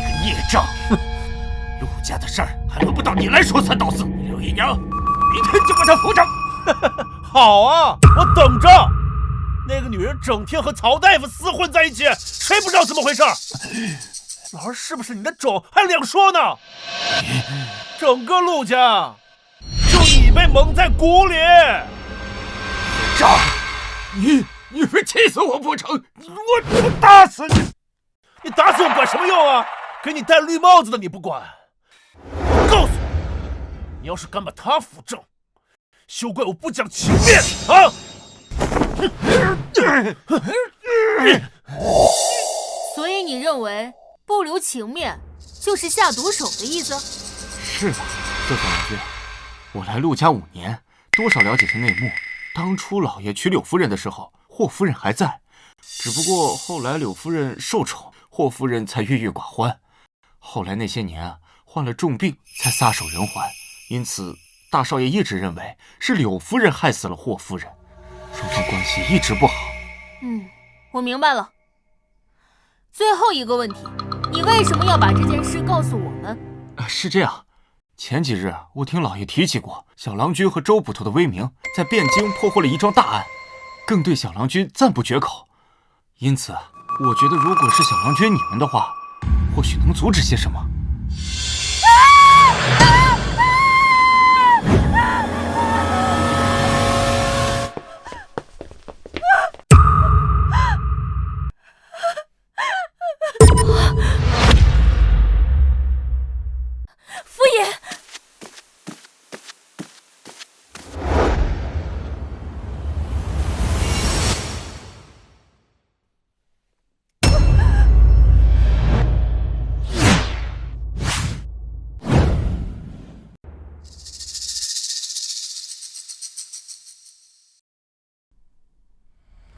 个孽障！陆家的事儿还轮不到你来说三道四。柳姨娘，明天就把她扶上。好啊，我等着。那个女人整天和曹大夫厮混在一起，谁不知道怎么回事？老儿是不是你的种还两说呢？整个陆家，就你被蒙在鼓里。孽障！你非气死我不成！我打死你！你打死我管什么用啊？给你戴绿帽子的你不管。我告诉你，你要是敢把他扶正，休怪我不讲情面啊！所以你认为不留情面就是下毒手的意思？是的，周小郎君，我来陆家5年，多少了解些内幕。当初老爷娶柳夫人的时候，霍夫人还在，只不过后来柳夫人受宠，霍夫人才郁郁寡欢。后来那些年啊，患了重病，才撒手人寰。因此，大少爷一直认为是柳夫人害死了霍夫人，双方关系一直不好。我明白了。最后一个问题，你为什么要把这件事告诉我们？是这样，前几日我听老爷提起过小郎君和周捕头的威名，在汴京破获了一桩大案，更对小郎君赞不绝口。因此，我觉得如果是小郎君你们的话，或许能阻止些什么。夫人，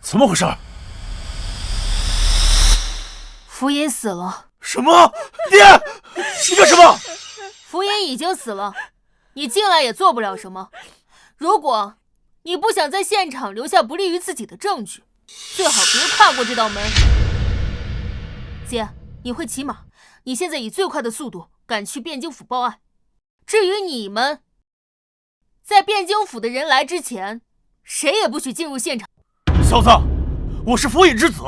怎么回事？福尹死了。什么？爹，你干什么？福尹已经死了，你进来也做不了什么。如果你不想在现场留下不利于自己的证据，最好别跨过这道门。姐，你会骑马，你现在以最快的速度赶去汴京府报案。至于你们，在汴京府的人来之前，谁也不许进入现场。小子，我是府尹之子，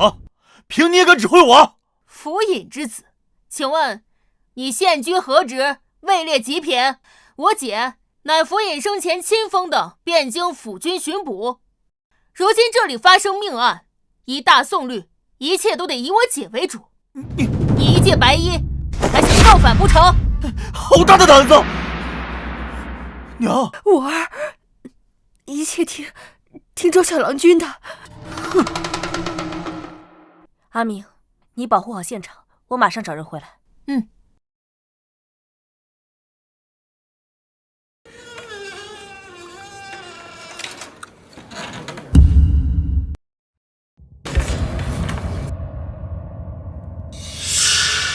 凭你也敢指挥我？府尹之子，请问你现居何职？位列几品？我姐乃府尹生前亲封的汴京府军巡捕。如今这里发生命案，依大宋律，一切都得以我姐为主。你一介白衣，还想造反不成？好大的胆子！娘，五儿，一切听周小郎君的。阿明，你保护好现场，我马上找人回来。嗯。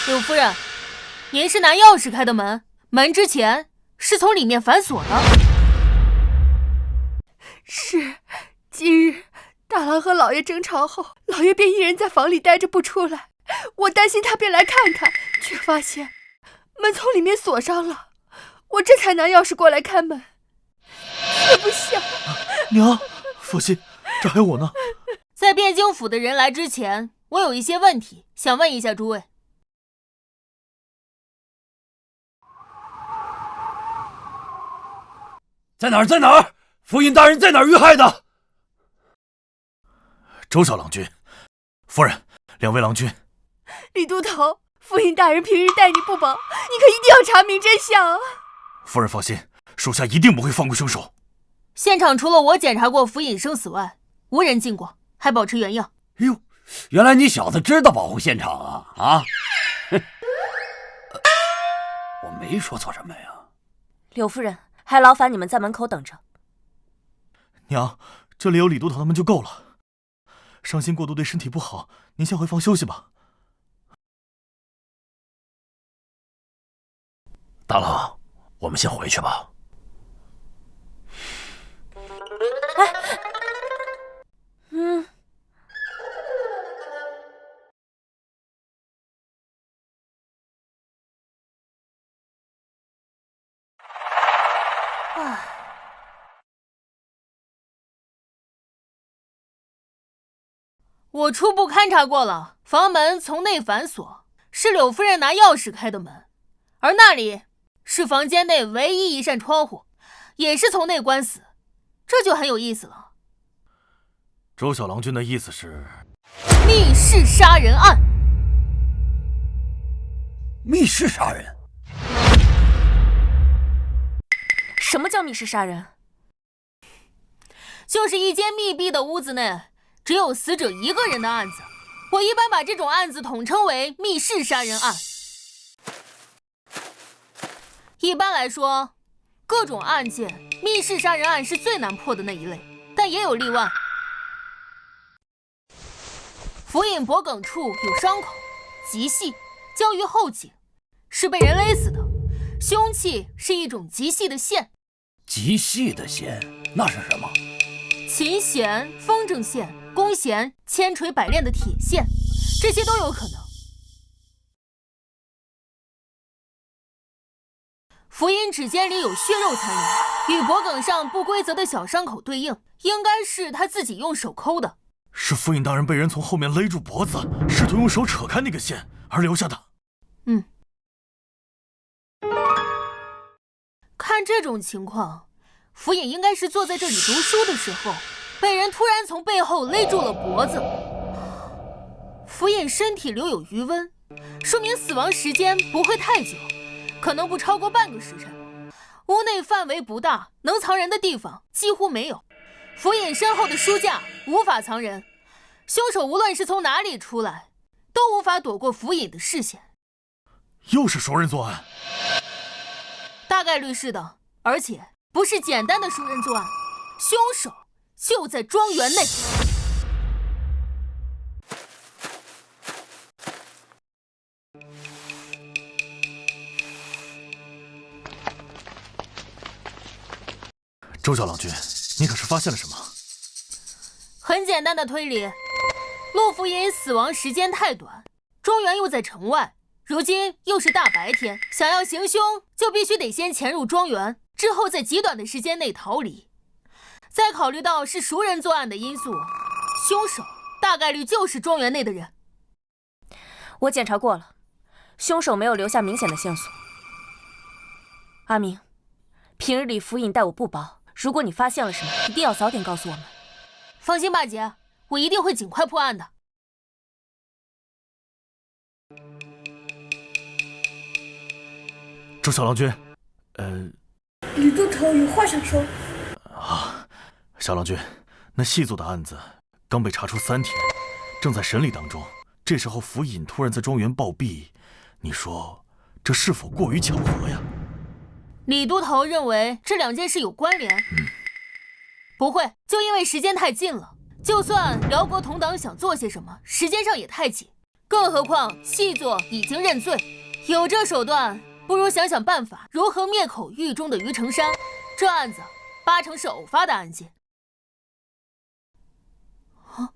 柳夫人，您是拿钥匙开的门，门之前是从里面反锁的。是，今日大郎和老爷争吵后，老爷便一人在房里待着不出来，我担心他便来看看，却发现门从里面锁上了，我这才拿钥匙过来开门。却不想，娘，放心，这还有我呢。在汴京府的人来之前，我有一些问题想问一下诸位。在哪儿？在哪儿？府尹大人在哪儿遇害的？周小郎君，夫人，两位郎君。李都头，府尹大人平日待你不薄，你可一定要查明真相啊！夫人放心，属下一定不会放过凶手。现场除了我检查过府尹生死外，无人进过，还保持原样。哎呦，原来你小子知道保护现场啊！啊，我没说错什么呀。柳夫人，还劳烦你们在门口等着。娘，这里有李都头他们就够了。伤心过度对身体不好，您先回房休息吧。大郎，我们先回去吧。我初步勘察过了，房门从内反锁，是柳夫人拿钥匙开的门，而那里是房间内唯一一扇窗户，也是从内关死，这就很有意思了。周小郎君的意思是密室杀人案。密室杀人？什么叫密室杀人？就是一间密闭的屋子内，只有死者一个人的案子。我一般把这种案子统称为密室杀人案。一般来说，各种案件，密室杀人案是最难破的那一类，但也有例外。府尹脖颈处有伤口，极细，交于后颈，是被人勒死的。凶器是一种极细的线。极细的线，那是什么？琴弦、风筝线、弓弦、千锤百炼的铁线，这些都有可能。府尹指尖里有血肉残留，与脖颈上不规则的小伤口对应，应该是他自己用手抠的。是府尹大人被人从后面勒住脖子，试图用手扯开那个线而留下的。看这种情况，府尹应该是坐在这里读书的时候，被人突然从背后勒住了脖子。府尹身体留有余温，说明死亡时间不会太久，可能不超过半个时辰。屋内范围不大，能藏人的地方几乎没有。府尹身后的书架无法藏人，凶手无论是从哪里出来，都无法躲过府尹的视线。又是熟人作案？大概率是的，而且不是简单的熟人作案，凶手就在庄园内。周小郎君，你可是发现了什么？很简单的推理，陆府尹死亡时间太短，庄园又在城外，如今又是大白天，想要行凶就必须得先潜入庄园，之后在极短的时间内逃离。再考虑到是熟人作案的因素，凶手大概率就是庄园内的人。我检查过了，凶手没有留下明显的线索。阿明，平日里府尹待我不薄，如果你发现了什么，一定要早点告诉我们。放心吧，姐，我一定会尽快破案的。周小郎君，吕都头有话想说。啊，小郎君，那细作的案子刚被查出3天，正在审理当中。这时候府尹突然在庄园暴毙，你说这是否过于巧合呀？李都头认为这2件事有关联。不会，就因为时间太近了。就算辽国同党想做些什么，时间上也太紧。更何况细作已经认罪，有这手段，不如想想办法如何灭口狱中的于成山。这案子8成是偶发的案件。啊！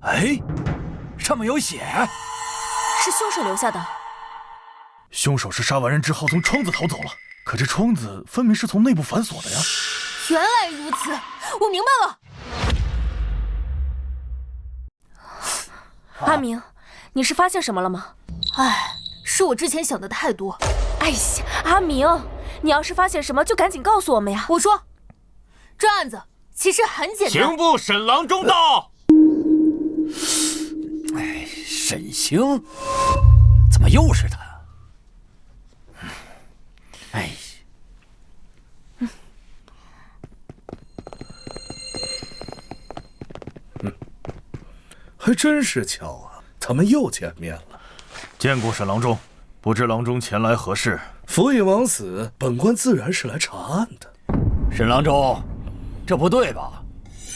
哎，上面有血，是凶手留下的。凶手是杀完人之后从窗子逃走了，可这窗子分明是从内部反锁的呀。原来如此，我明白了。阿明，你是发现什么了吗？哎，是我之前想的太多。哎呀，阿明，你要是发现什么，就赶紧告诉我们呀。我说，这案子其实很简单。刑部沈郎中到。哎，沈星，怎么又是他？哎，还真是巧啊，他们又见面了。见过沈郎中，不知郎中前来何事？府尹王死，本官自然是来查案的。沈郎中，这不对吧？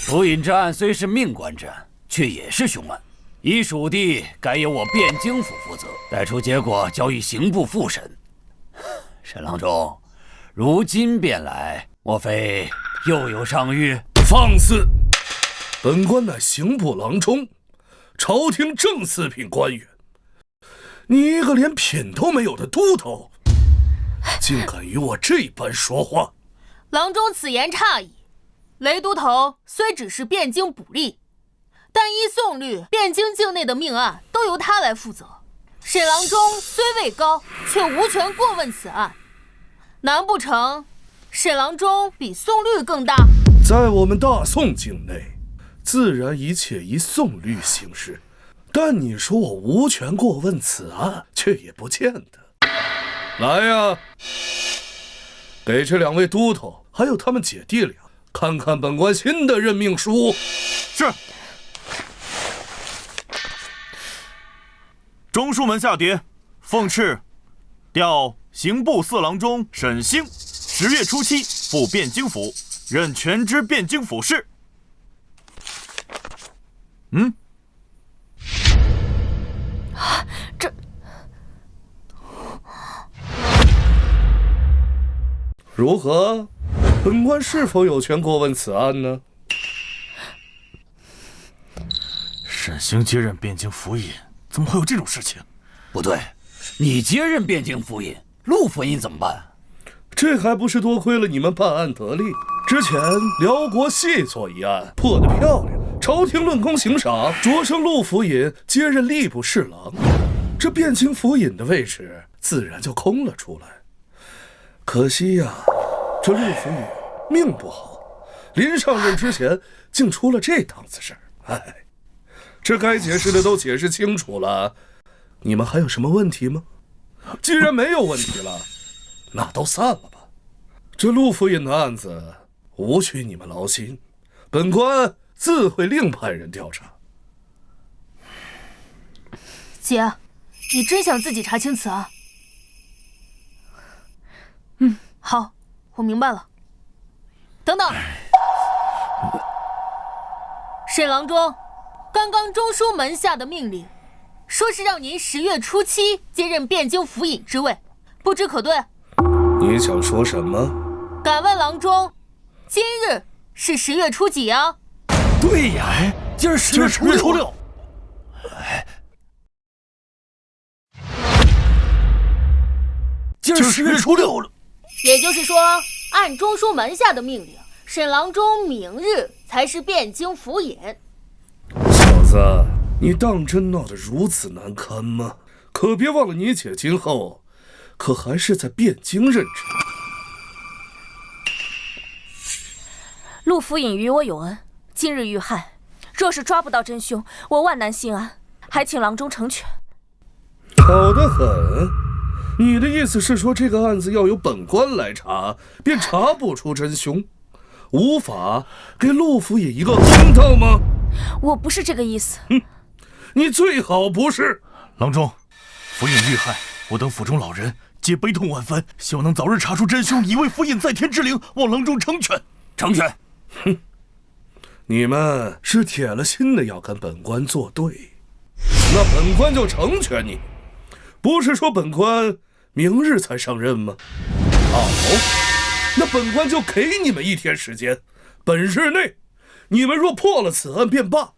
府尹之案虽是命官之案，却也是凶案，依属地该由我汴京府负责，待出结果交予刑部复审。沈郎中，如今便来，莫非又有上谕？放肆！本官乃刑部郎中，朝廷正4品官员，你一个连品都没有的都头，竟敢与我这般说话！郎中此言差矣。雷都头虽只是汴京捕吏，但依宋律，汴京境内的命案都由他来负责。沈郎中虽位高，却无权过问此案。难不成沈郎中比宋律更大？在我们大宋境内，自然一切依宋律行事。但你说我无权过问此案，却也不见得。来呀，给这2位都头还有他们姐弟俩看看本官新的任命书。是。中书门下牒，奉敕调刑部4郎中沈星10月初7赴汴京府，任全知汴京府事。这如何？本官是否有权过问此案呢？沈星接任汴京府尹，怎么会有这种事情？不对，你接任汴京府尹，陆府尹怎么办？这还不是多亏了你们办案得力。之前辽国细作一案破得漂亮，朝廷论功行赏，擢升陆府尹接任吏部侍郎，这汴京府尹的位置自然就空了出来。可惜呀，这陆府尹命不好，临上任之前竟出了这档子事儿。哎，这该解释的都解释清楚了，你们还有什么问题吗？既然没有问题了，那都散了吧。这陆府尹的案子无需你们劳心，本官自会另派人调查。姐，你真想自己查清此案？好，我明白了。等等，沈郎中，刚刚中书门下的命令，说是让您10月初7接任汴京府尹之位，不知可对？你想说什么？敢问郎中，今日是10月初几啊？对呀，今儿10月初6。今儿10月初6了。也就是说，按中书门下的命令，沈郎中明日才是汴京府尹。小子，你当真闹得如此难堪吗？可别忘了，你姐今后可还是在汴京任职。陆府尹与我有恩，今日遇害，若是抓不到真凶，我万难心安。还请郎中成全。好得很。你的意思是说，这个案子要由本官来查，便查不出真凶，无法给陆府也一个公道吗？我不是这个意思。你最好不是。郎中，府尹遇害，我等府中老人皆悲痛万分，希望能早日查出真凶，以为府尹在天之灵，望郎中成全。成全。哼，你们是铁了心的要跟本官作对，那本官就成全你。不是说本官明日才上任吗？好，那本官就给你们1天时间，本日内你们若破了此案便罢，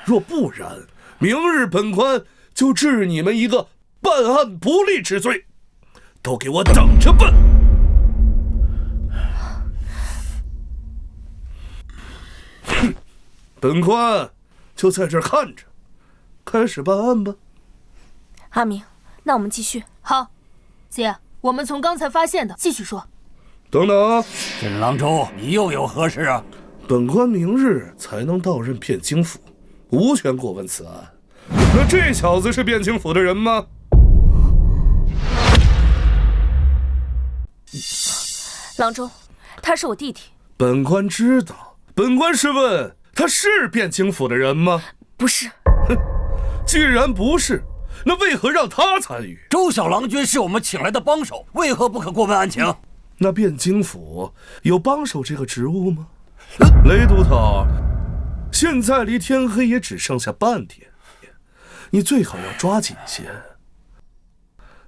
若不然，明日本官就治你们一个办案不力之罪，都给我等着办！哼，本官就在这儿看着，开始办案吧。阿明，那我们继续。好，姐，我们从刚才发现的继续说。等等，沈郎中，你又有何事啊？本官明日才能到任汴京府，无权过问此案。那这小子是汴京府的人吗？郎中，他是我弟弟。本官知道，本官是问他是汴京府的人吗？不是。哼，既然不是，那为何让他参与？周小郎君是我们请来的帮手，为何不可过问案情？那汴京府有帮手这个职务吗？雷都头，现在离天黑也只剩下半天，你最好要抓紧些。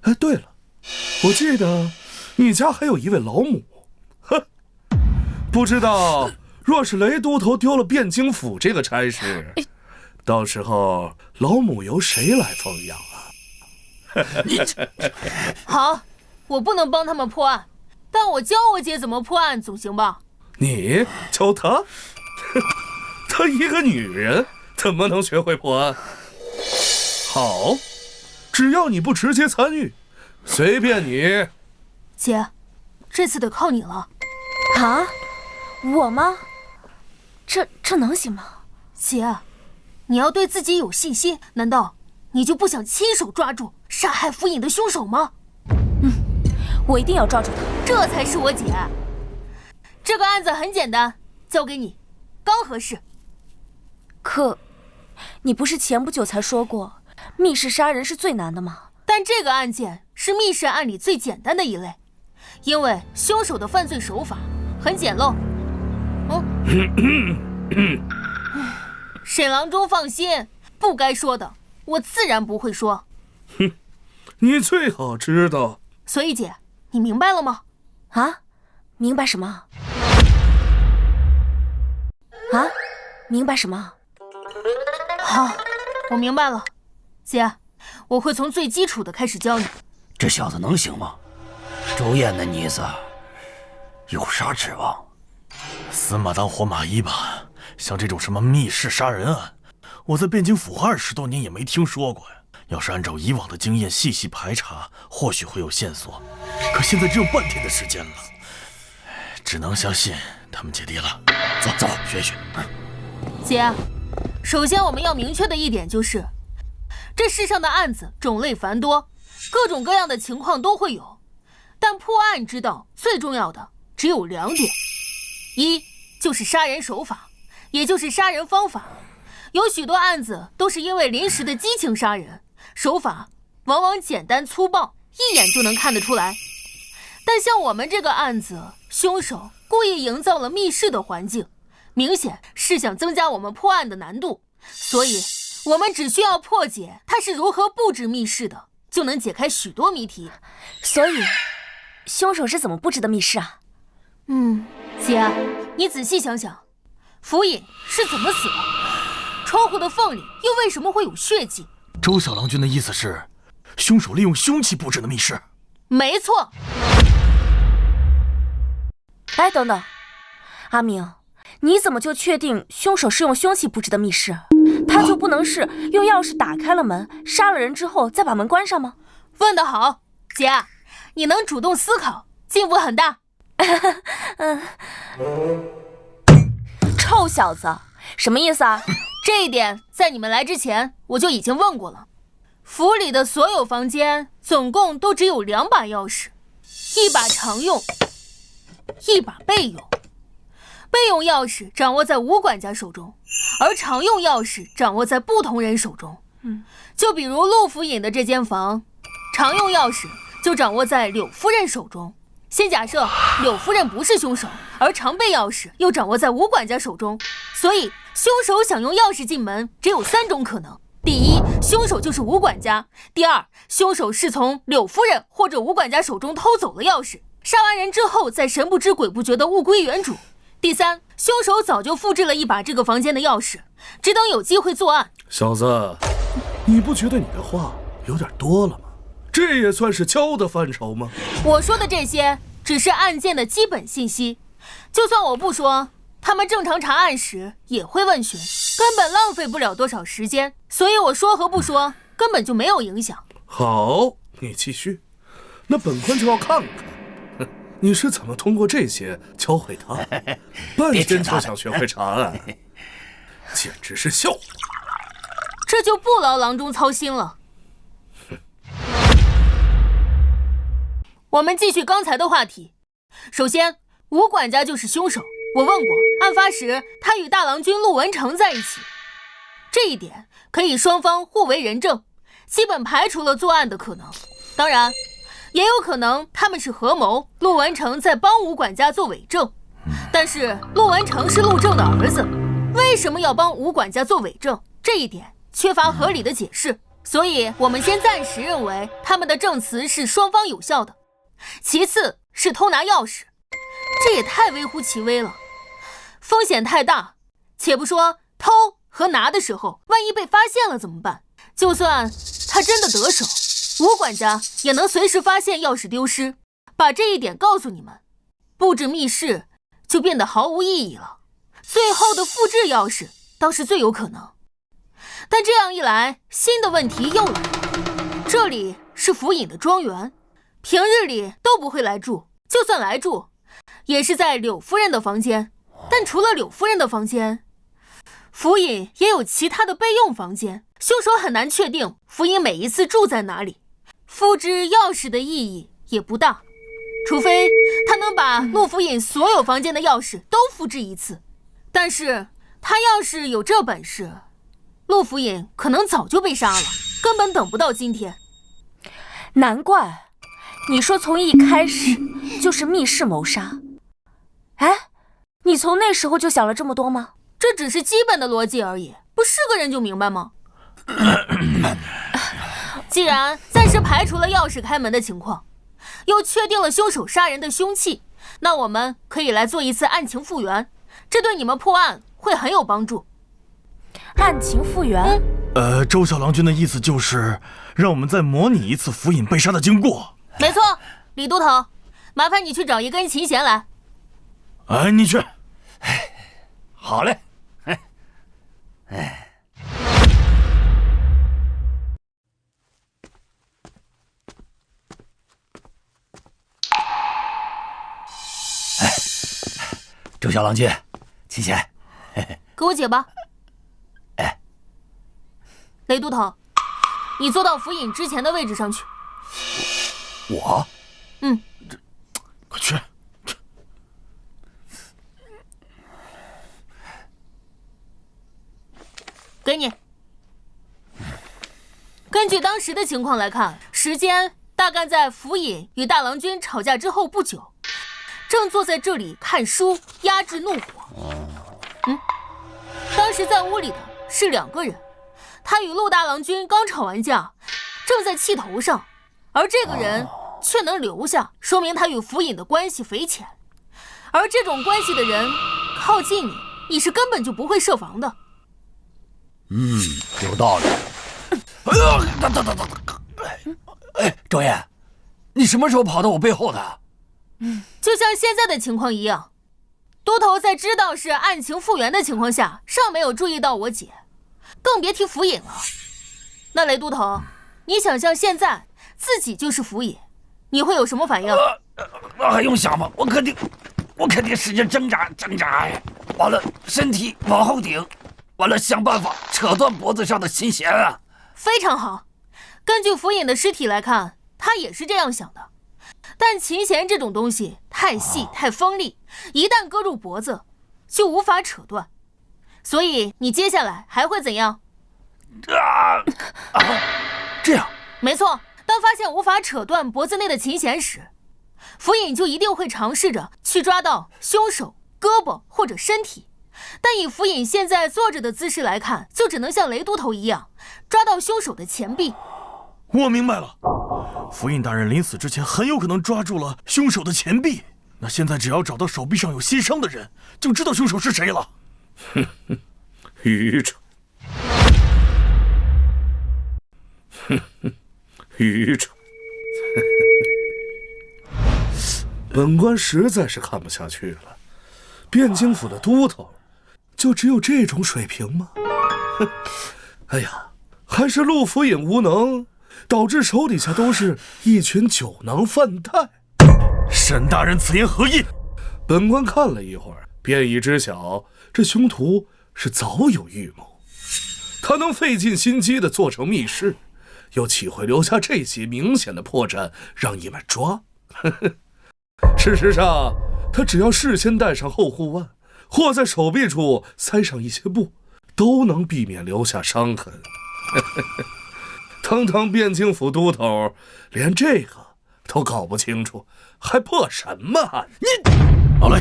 哎，对了，我记得你家还有一位老母，哼，不知道若是雷都头丢了汴京府这个差事，到时候老母由谁来奉养啊？好，我不能帮他们破案，但我教我姐怎么破案总行吧？你教她？她一个女人怎么能学会破案？好，只要你不直接参与，随便你。姐，这次得靠你了。啊？我吗？这能行吗？姐，你要对自己有信心，难道你就不想亲手抓住杀害府尹的凶手吗？我一定要抓住他。这才是我姐。这个案子很简单，交给你，刚合适。可，你不是前不久才说过，密室杀人是最难的吗？但这个案件是密室案里最简单的一类，因为凶手的犯罪手法很简陋。沈郎中放心，不该说的我自然不会说。哼，你最好知道。所以姐，你明白了吗？啊？明白什么？啊？明白什么？好，我明白了。姐，我会从最基础的开始教你。这小子能行吗？周燕的妮子有啥指望？死马当活马医吧。像这种什么密室杀人案，我在汴京府20多年也没听说过呀。要是按照以往的经验细细排查，或许会有线索。可现在只有半天的时间了，只能相信他们姐弟了。走，学学。姐，首先我们要明确的一点就是，这世上的案子种类繁多，各种各样的情况都会有，但破案之道最重要的只有2点，一就是杀人手法，也就是杀人方法。有许多案子都是因为临时的激情杀人，手法往往简单粗暴，一眼就能看得出来。但像我们这个案子，凶手故意营造了密室的环境，明显是想增加我们破案的难度，所以我们只需要破解他是如何布置密室的，就能解开许多谜题。所以，凶手是怎么布置的密室啊？姐，你仔细想想，府尹是怎么死的？窗户的缝里又为什么会有血迹？周小郎君的意思是，凶手利用凶器布置的密室？没错。哎，等等，阿明，你怎么就确定凶手是用凶器布置的密室？他就不能是用钥匙打开了门，杀了人之后再把门关上吗？问得好，姐，你能主动思考，进步很大。臭小子，什么意思啊？这一点在你们来之前我就已经问过了。府里的所有房间总共都只有2把钥匙，1把常用，1把备用。备用钥匙掌握在吴管家手中，而常用钥匙掌握在不同人手中。就比如陆府尹的这间房，常用钥匙就掌握在柳夫人手中。先假设柳夫人不是凶手，而常备钥匙又掌握在吴管家手中，所以凶手想用钥匙进门只有3种可能：第一，凶手就是吴管家；第二，凶手是从柳夫人或者吴管家手中偷走了钥匙，杀完人之后再神不知鬼不觉地物归原主；第三，凶手早就复制了1把这个房间的钥匙，只等有机会作案。小子，你不觉得你的话有点多了吗？这也算是敲的范畴吗？我说的这些只是案件的基本信息，就算我不说，他们正常查案时也会问询，根本浪费不了多少时间，所以我说和不说根本就没有影响。好，你继续。那本官就要看看，你是怎么通过这些教会他，半天就想学会查案，简直是笑话。这就不劳郎中操心了。我们继续刚才的话题。首先，吴管家就是凶手。我问过，案发时他与大郎君陆文成在一起，这一点可以双方互为人证，基本排除了作案的可能。当然，也有可能他们是合谋，陆文成在帮吴管家做伪证。但是陆文成是陆正的儿子，为什么要帮吴管家做伪证？这一点缺乏合理的解释，所以我们先暂时认为他们的证词是双方有效的。其次是偷拿钥匙，这也太微乎其微了，风险太大。且不说偷和拿的时候，万一被发现了怎么办？就算他真的得手，吴管家也能随时发现钥匙丢失。把这一点告诉你们，布置密室就变得毫无意义了。最后的复制钥匙倒是最有可能，但这样一来，新的问题又来了。这里是府尹的庄园，平日里都不会来住，就算来住，也是在柳夫人的房间。但除了柳夫人的房间，府尹也有其他的备用房间，凶手很难确定府尹每一次住在哪里。复制钥匙的意义也不大，除非他能把陆府尹所有房间的钥匙都复制一次。但是他要是有这本事，陆府尹可能早就被杀了，根本等不到今天。难怪你说从一开始就是密室谋杀。哎，你从那时候就想了这么多吗？这只是基本的逻辑而已，不是个人就明白吗？既然暂时排除了钥匙开门的情况，又确定了凶手杀人的凶器，那我们可以来做一次案情复原，这对你们破案会很有帮助。案情复原？周小郎君的意思就是让我们再模拟一次府尹被杀的经过。没错，李都头，麻烦你去找一根琴弦来。哎，你去。好嘞。周小郎君，琴弦，给我解吧。哎，雷都头，你坐到府尹之前的位置上去。我？快去。给你。根据当时的情况来看，时间大概在府尹与大郎君吵架之后不久，正坐在这里看书，压制怒火。当时在屋里的是2个人，他与陆大郎君刚吵完架，正在气头上，而这个人却能留下，说明他与府尹的关系匪浅。而这种关系的人靠近你，你是根本就不会设防的。有道理。哎，周燕，你什么时候跑到我背后的？就像现在的情况一样，都头在知道是案情复原的情况下，尚没有注意到我姐，更别提府尹了。那雷都头，你想象现在自己就是府尹，你会有什么反应？还用想吗？我肯定使劲挣扎，完了身体往后顶，完了，想办法扯断脖子上的琴弦啊！非常好，根据福尹的尸体来看，他也是这样想的。但琴弦这种东西太细太锋利，一旦割入脖子，就无法扯断。所以你接下来还会怎样？这样，没错。当发现无法扯断脖子内的琴弦时，福尹就一定会尝试着去抓到凶手胳膊或者身体。但以福尹现在坐着的姿势来看，就只能像雷都头一样抓到凶手的前臂。我明白了，福尹大人临死之前很有可能抓住了凶手的前臂。那现在只要找到手臂上有牺牲的人，就知道凶手是谁了。哼哼，愚蠢！哼哼，愚蠢！本官实在是看不下去了，汴京府的都头就只有这种水平吗？哼！哎呀，还是陆府尹无能，导致手底下都是一群酒囊饭袋。沈大人此言何意？本官看了一会儿，便已知晓这凶徒是早有预谋。他能费尽心机地做成密室，又岂会留下这些明显的破绽让你们抓？事实上，他只要事先带上后护腕，或在手臂处塞上一些布，都能避免留下伤痕。堂堂汴京府都头，连这个都搞不清楚，还破什么案？老雷，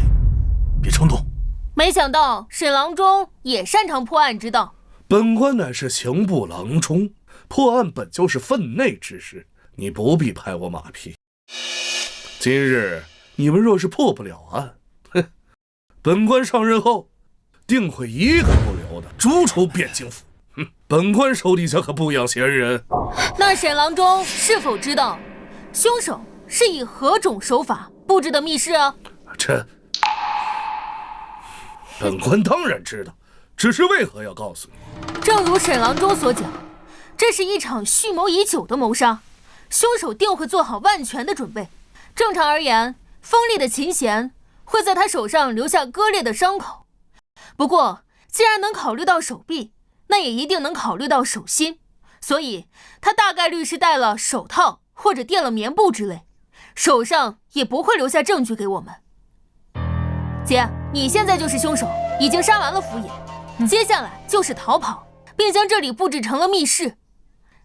别冲动。没想到沈郎中也擅长破案之道。本官乃是刑部郎中，破案本就是分内之事，你不必拍我马屁。今日你们若是破不了案，哼，本官上任后定会一个不留的逐出汴京府。本官手底下可不养闲人。那沈郎中是否知道凶手是以何种手法布置的密室啊？本官当然知道，只是为何要告诉你？正如沈郎中所讲，这是一场蓄谋已久的谋杀，凶手定会做好万全的准备。正常而言，锋利的琴弦会在他手上留下割裂的伤口。不过，既然能考虑到手臂，那也一定能考虑到手心，所以他大概率是戴了手套或者垫了棉布之类，手上也不会留下证据给我们。姐，你现在就是凶手，已经杀完了福尹，接下来就是逃跑，并将这里布置成了密室。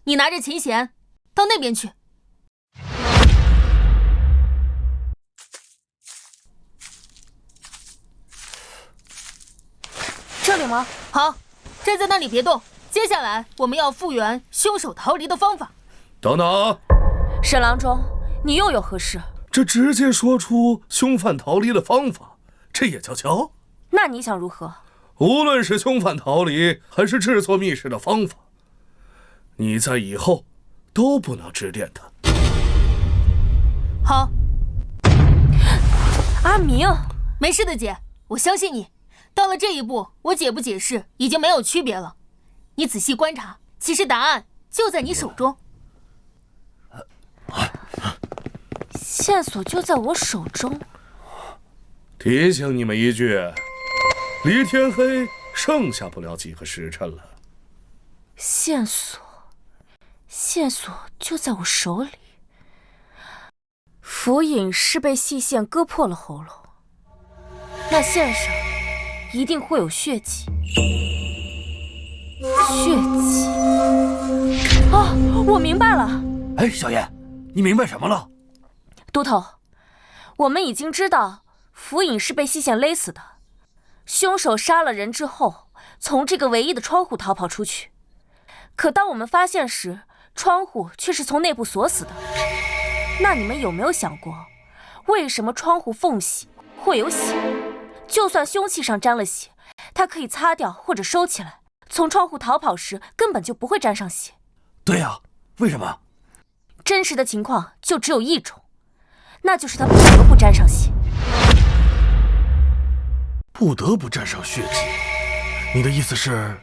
你拿着琴弦到那边去。这里吗？好，站在那里别动。接下来我们要复原凶手逃离的方法。等等，沈郎中，你又有何事？这直接说出凶犯逃离的方法，这也叫敲？那你想如何？无论是凶犯逃离，还是制作密室的方法，你在以后都不能指点他。好。阿明，没事的姐，我相信你。到了这一步，我解不解释已经没有区别了。你仔细观察，其实答案就在你手中。线索就在我手中。提醒你们一句，离天黑剩下不了几个时辰了。线索就在我手里。福尹是被细线割破了喉咙，那线上一定会有血迹。哦，我明白了。哎，小燕，你明白什么了？都头，我们已经知道福尹是被细线勒死的，凶手杀了人之后，从这个唯一的窗户逃跑出去。可当我们发现时，窗户却是从内部锁死的。那你们有没有想过，为什么窗户缝隙会有血？就算凶器上沾了血，它可以擦掉或者收起来，从窗户逃跑时根本就不会沾上血。对呀，为什么？真实的情况就只有一种，那就是他不得不沾上血。不得不沾上血迹？你的意思是？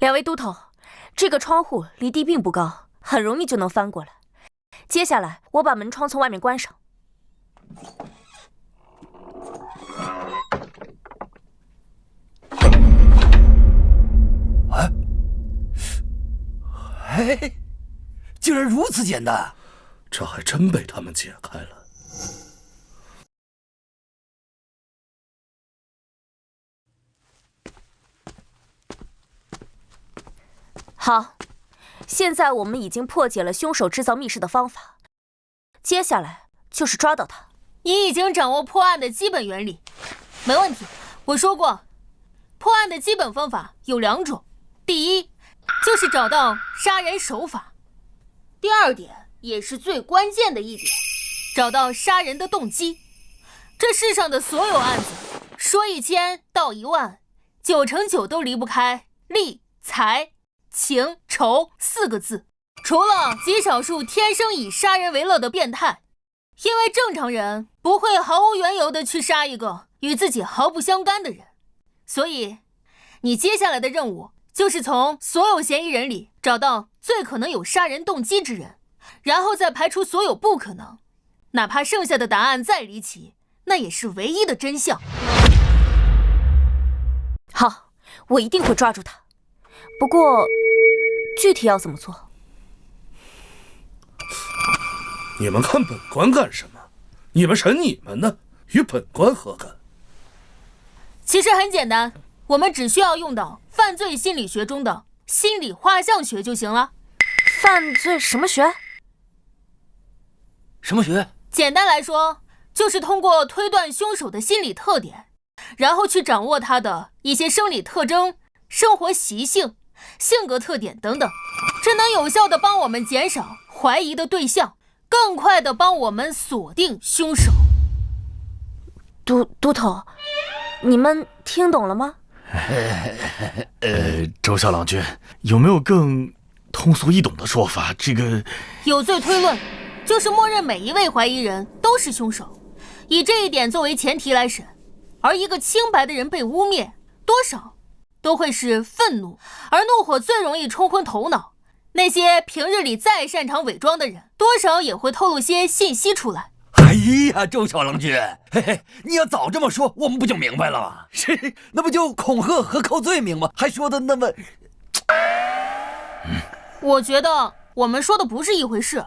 两位都头，这个窗户离地并不高，很容易就能翻过来。接下来，我把门窗从外面关上。哎，竟然如此简单，这还真被他们解开了。好，现在我们已经破解了凶手制造密室的方法，接下来就是抓到他。你已经掌握破案的基本原理，没问题。我说过，破案的基本方法有2种，第一就是找到杀人手法，第二点也是最关键的一点，找到杀人的动机。这世上的所有案子，说1000道10000，9成9都离不开利、财、情、仇4个字。除了极少数天生以杀人为乐的变态，因为正常人不会毫无缘由的去杀一个与自己毫不相干的人。所以你接下来的任务就是从所有嫌疑人里找到最可能有杀人动机之人，然后再排除所有不可能，哪怕剩下的答案再离奇，那也是唯一的真相。好，我一定会抓住他。不过，具体要怎么做？你们看本官干什么？你们审你们呢，与本官何干？其实很简单，我们只需要用到犯罪心理学中的心理画像学就行了。犯罪什么学？什么学？简单来说，就是通过推断凶手的心理特点，然后去掌握他的一些生理特征、生活习性、性格特点等等，这能有效地帮我们减少怀疑的对象，更快地帮我们锁定凶手。都头，你们听懂了吗？周小郎君，有没有更通俗易懂的说法？这个有罪推论就是默认每一位怀疑人都是凶手，以这一点作为前提来审，而一个清白的人被污蔑，多少都会是愤怒，而怒火最容易冲昏头脑。那些平日里再擅长伪装的人，多少也会透露些信息出来。哎呀，周小郎君，嘿嘿，你要早这么说，我们不就明白了吗？是，那不就恐吓和扣罪名吗？还说的那么……我觉得我们说的不是一回事。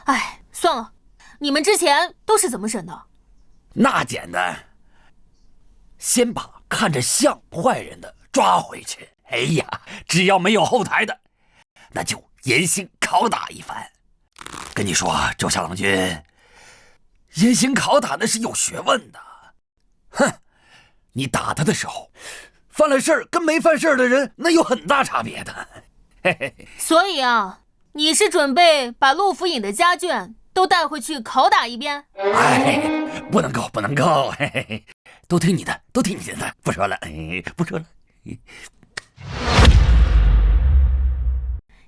哎，算了，你们之前都是怎么审的？那简单，先把看着像坏人的抓回去。哎呀，只要没有后台的，那就严刑拷打一番。跟你说，周小郎君，严刑拷打那是有学问的。哼，你打他的时候，犯了事儿跟没犯事儿的人那有很大差别的。嘿嘿。所以啊，你是准备把陆府尹的家眷都带回去拷打一遍？哎，不能够，不能够，嘿嘿嘿，都听你的，都听你的，不说了，不说了。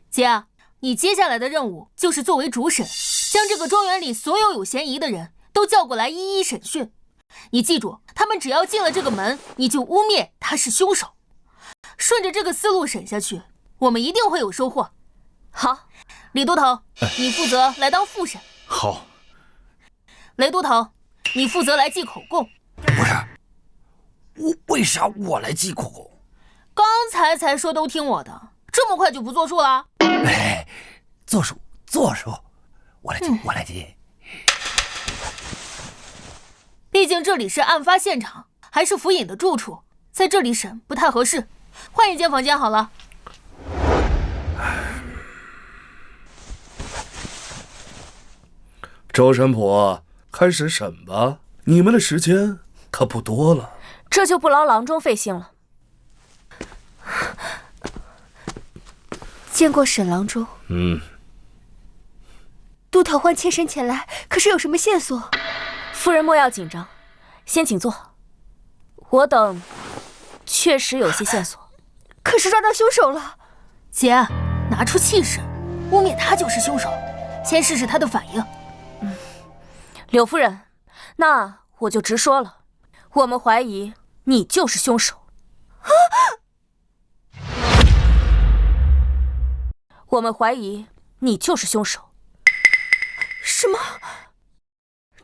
姐，你接下来的任务就是作为主审，将这个庄园里所有有嫌疑的人都叫过来一一审讯。你记住，他们只要进了这个门，你就污蔑他是凶手。顺着这个思路审下去，我们一定会有收获。好，李都头，你负责来当副审。好。雷都头，你负责来记口供。不是，为啥我来记口供？刚才说都听我的，这么快就不作数了？哎，作数，我来记，我来记。毕竟这里是案发现场，还是府尹的住处，在这里审不太合适，换一间房间好了。周神婆，开始审吧，你们的时间可不多了。这就不劳郎中费心了。见过沈郎中。都头唤妾身前来，可是有什么线索？夫人莫要紧张，先请坐。我等确实有些线索。可是抓到凶手了。姐，拿出气势，污蔑他就是凶手，先试试他的反应。柳夫人，那我就直说了，我们怀疑你就是凶手。我们怀疑你就是凶手。什么？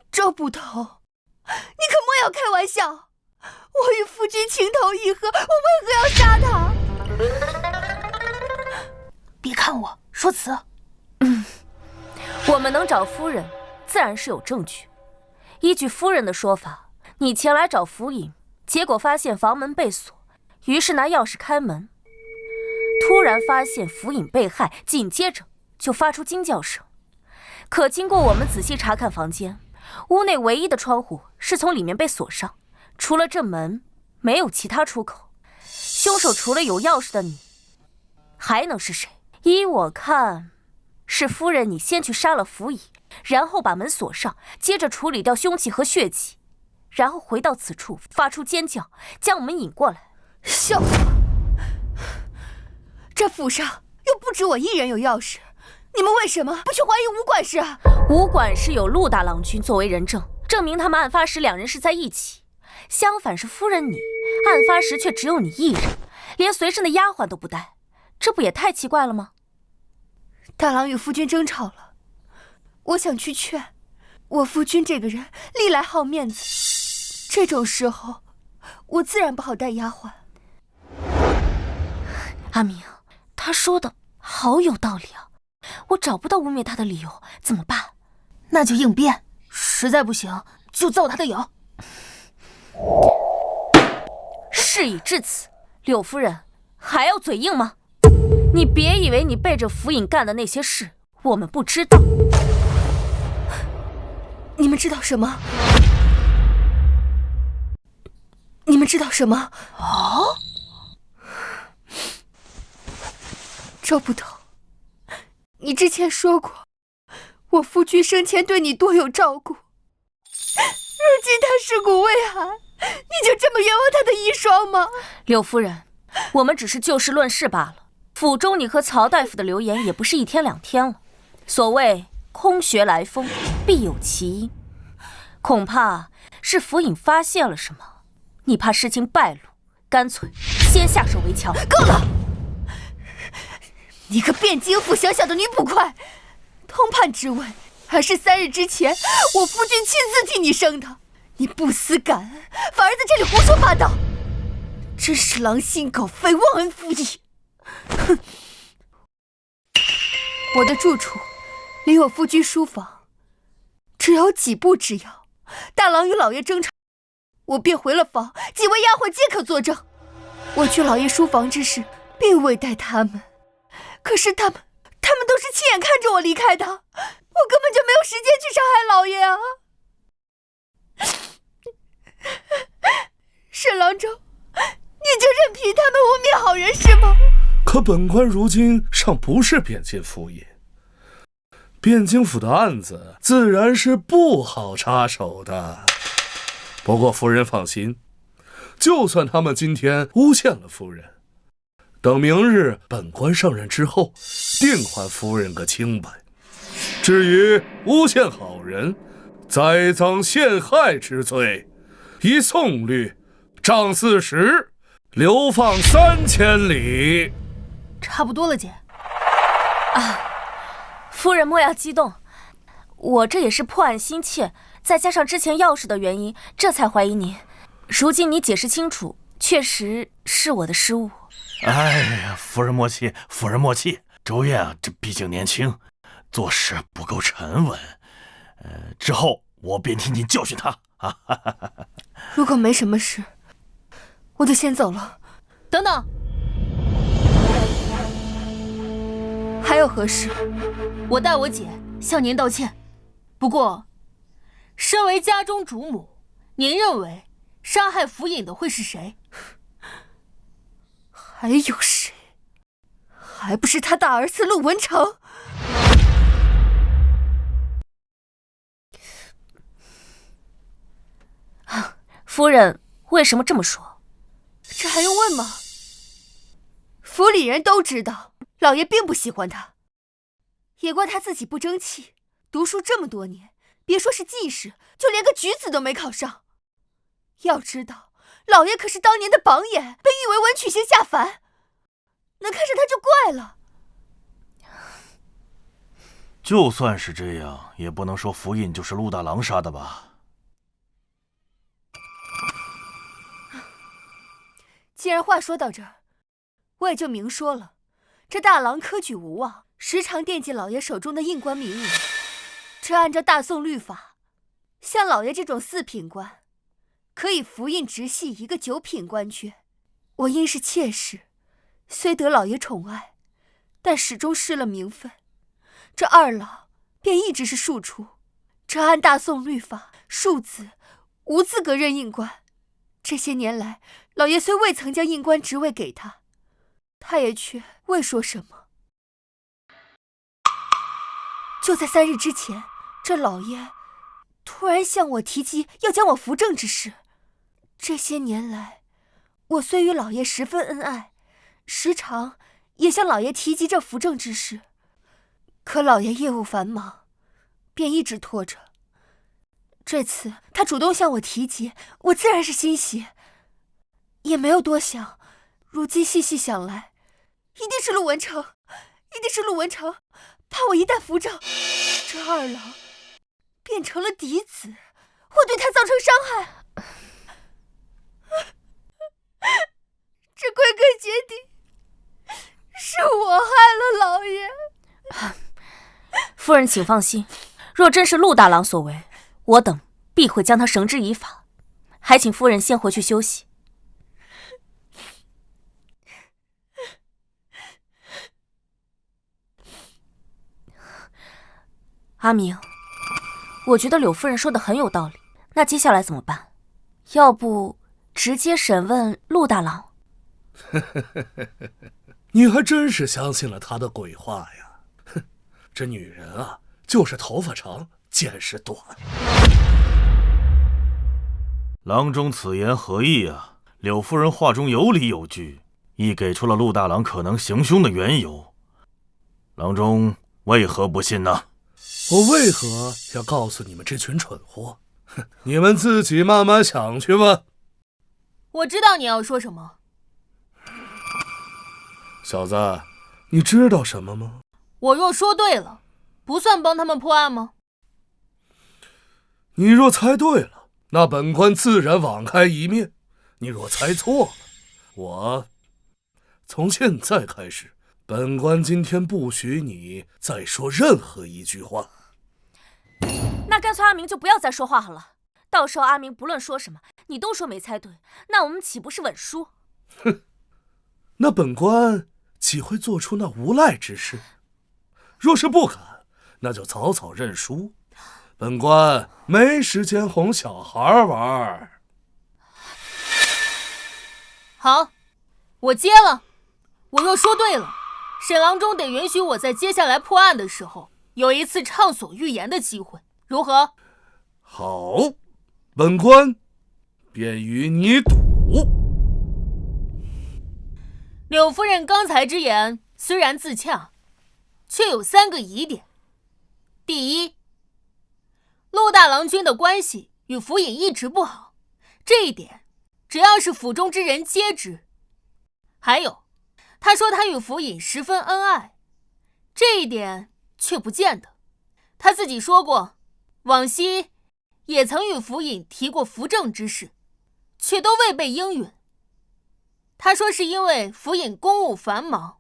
周捕头，你可莫要开玩笑！我与夫君情投意合，我为何要杀他？别看我说辞。我们能找夫人，自然是有证据。依据夫人的说法，你前来找福尹，结果发现房门被锁，于是拿钥匙开门，突然发现福尹被害，紧接着就发出惊叫声。可经过我们仔细查看房间，屋内唯一的窗户是从里面被锁上，除了这门，没有其他出口。凶手除了有钥匙的你，还能是谁？依我看，是夫人你先去杀了福尹，然后把门锁上，接着处理掉凶器和血迹，然后回到此处发出尖叫，将我们引过来。笑话！这府上又不止我一人有钥匙，你们为什么不去怀疑吴管事啊？吴管事有陆大郎君作为人证，证明他们案发时两人是在一起。相反是夫人你，案发时却只有你一人，连随身的丫鬟都不带，这不也太奇怪了吗？大郎与夫君争吵了，我想去劝。我夫君这个人历来好面子，这种时候我自然不好带丫鬟。阿明，他说的好有道理啊，我找不到污蔑他的理由，怎么办？那就应变，实在不行就造他的谣。事已至此，柳夫人还要嘴硬吗？你别以为你背着福尹干的那些事我们不知道。你们知道什么？你们知道什么？哦，周捕头，你之前说过，我夫君生前对你多有照顾，如今他尸骨未寒，你就这么冤枉他的遗孀吗？柳夫人，我们只是就事论事罢了。府中你和曹大夫的流言也不是一天两天了，所谓空穴来风，必有其因，恐怕是福尹发现了什么，你怕事情败露，干脆先下手为强。够了！你个汴京府小小的女捕快，通判之位还是3日之前我夫君亲自替你生的，你不思感恩，反而在这里胡说八道，真是狼心狗肺，忘恩负义！哼！我的住处离我夫君书房只有几步之遥，大郎与老爷争吵，我便回了房，几位丫鬟皆可作证。我去老爷书房之时，并未带他们，可是他们都是亲眼看着我离开的，我根本就没有时间去伤害老爷啊！沈郎中，你就任凭他们污蔑好人是吗？可本官如今尚不是汴京府尹，汴京府的案子自然是不好插手的。不过夫人放心，就算他们今天诬陷了夫人，等明日本官上任之后，定还夫人个清白。至于诬陷好人、栽赃陷害之罪，依宋律杖40，流放3000里。差不多了，姐。啊，夫人莫要激动，我这也是破案心切，再加上之前钥匙的原因，这才怀疑你。如今你解释清楚，确实是我的失误。哎呀，夫人莫气，夫人莫气。周燕啊，这毕竟年轻，做事不够沉稳。之后我便替你教训他啊！如果没什么事，我就先走了。等等，还有何事？我代我姐向您道歉。不过，身为家中主母，您认为杀害福尹的会是谁？还有谁？还不是他大儿子陆文成？夫人为什么这么说？这还用问吗？府里人都知道，老爷并不喜欢他，也怪他自己不争气，读书这么多年，别说是进士，就连个举子都没考上。要知道，老爷可是当年的榜眼，被誉为文曲星下凡，能看上他就怪了。就算是这样，也不能说府尹就是陆大郎杀的吧？既然话说到这儿，我也就明说了，这大郎科举无望，时常惦记老爷手中的印官名额。这按照大宋律法，像老爷这种4品官，可以府尹直系一个9品官缺。我因是妾室，虽得老爷宠爱，但始终失了名分。这二老便一直是庶出，这按大宋律法，庶子无资格任印官。这些年来，老爷虽未曾将印官职位给他，他也却未说什么。就在3日之前，这老爷突然向我提及要将我扶正之事。这些年来，我虽与老爷十分恩爱，时常也向老爷提及这扶正之事，可老爷业务繁忙，便一直拖着。这次他主动向我提及，我自然是欣喜，也没有多想。如今细细想来，一定是陆文成，怕我一旦扶正，这二老变成了嫡子，会对他造成伤害。这归根结底是我害了老爷。夫人请放心，若真是陆大郎所为，我等必会将他绳之以法。还请夫人先回去休息。阿明，我觉得柳夫人说的很有道理，那接下来怎么办？要不直接审问陆大郎？你还真是相信了他的鬼话呀！哼，这女人啊，就是头发长，见识短。郎中此言何意啊？柳夫人话中有理有据，亦给出了陆大郎可能行凶的缘由。郎中为何不信呢？我为何要告诉你们这群蠢货？哼，你们自己慢慢想去吧。我知道你要说什么。小子，你知道什么吗？我若说对了，不算帮他们破案吗？你若猜对了，那本官自然网开一面；你若猜错了，我从现在开始，本官今天不许你再说任何一句话。那干脆阿明就不要再说话好了，到时候阿明不论说什么，你都说没猜对，那我们岂不是稳输？哼，那本官岂会做出那无赖之事？若是不敢，那就早早认输。本官没时间哄小孩玩。好，我接了。我若说对了，沈郎中得允许我在接下来破案的时候有一次畅所欲言的机会，如何？好，本官便与你赌。柳夫人刚才之言虽然自洽，却有3个疑点。第一，陆大郎君的关系与府尹一直不好，这一点只要是府中之人皆知。还有，他说他与府尹十分恩爱，这一点却不见得。他自己说过，往昔也曾与府尹提过扶正之事，却都未被应允。他说是因为府尹公务繁忙，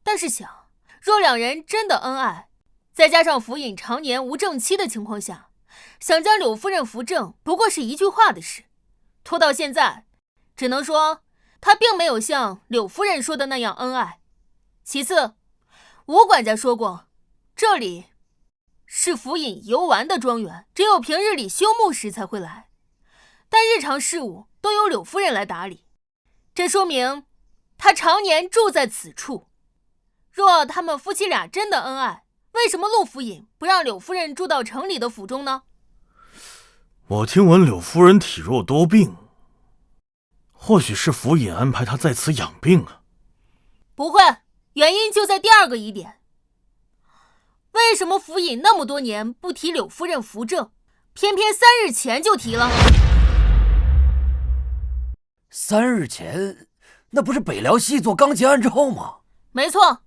但是想，若两人真的恩爱，再加上府尹常年无正妻的情况下，想将柳夫人扶正不过是一句话的事，拖到现在，只能说他并没有像柳夫人说的那样恩爱。其次，吴管家说过，这里是府尹游玩的庄园，只有平日里休沐时才会来，但日常事务都由柳夫人来打理。这说明他常年住在此处。若他们夫妻俩真的恩爱，为什么陆府尹不让柳夫人住到城里的府中呢？我听闻柳夫人体弱多病，或许是府尹安排她在此养病啊。不会，原因就在第2个疑点。为什么府尹那么多年不提柳夫人扶正，偏偏3日前就提了？3日前，那不是北辽西做刚结案之后吗？没错，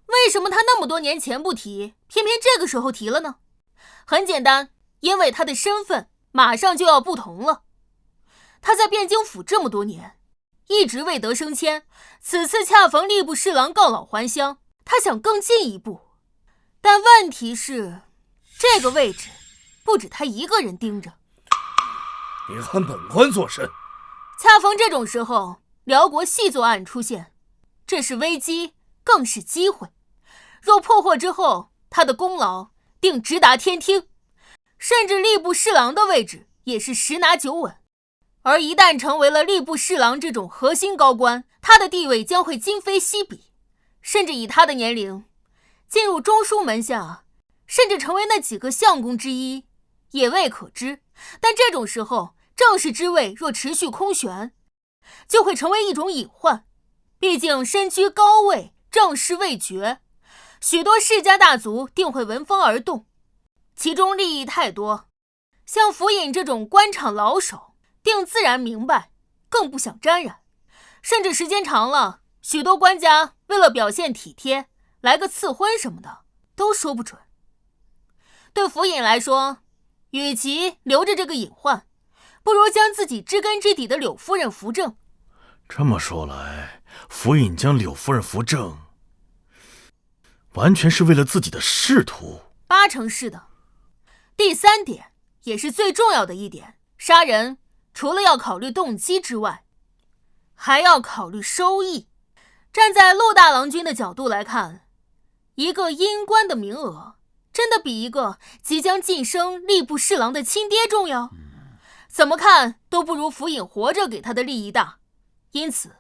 为什么他那么多年前不提，偏偏这个时候提了呢？很简单，因为他的身份马上就要不同了。他在汴京府这么多年，一直未得升迁，此次恰逢吏部侍郎告老还乡，他想更进一步。但问题是，这个位置不止他一个人盯着。你喊本官做甚？恰逢这种时候，辽国细作案出现，这是危机，更是机会。若破获之后，他的功劳定直达天听，甚至吏部侍郎的位置也是十拿九稳。而一旦成为了吏部侍郎这种核心高官，他的地位将会今非昔比，甚至以他的年龄，进入中书门下，甚至成为那几个相公之一，也未可知。但这种时候，正式之位若持续空悬，就会成为一种隐患。毕竟身居高位，政事未决，许多世家大族定会闻风而动，其中利益太多，像府尹这种官场老手定自然明白，更不想沾染。甚至时间长了，许多官家为了表现体贴，来个赐婚什么的都说不准。对府尹来说，与其留着这个隐患，不如将自己知根知底的柳夫人扶正。这么说来，府尹将柳夫人扶正，完全是为了自己的仕途？80%是的。第三点，也是最重要的一点，杀人除了要考虑动机之外，还要考虑收益。站在陆大郎君的角度来看，一个阴官的名额真的比一个即将晋升吏部侍郎的亲爹重要？怎么看都不如府尹活着给他的利益大。因此，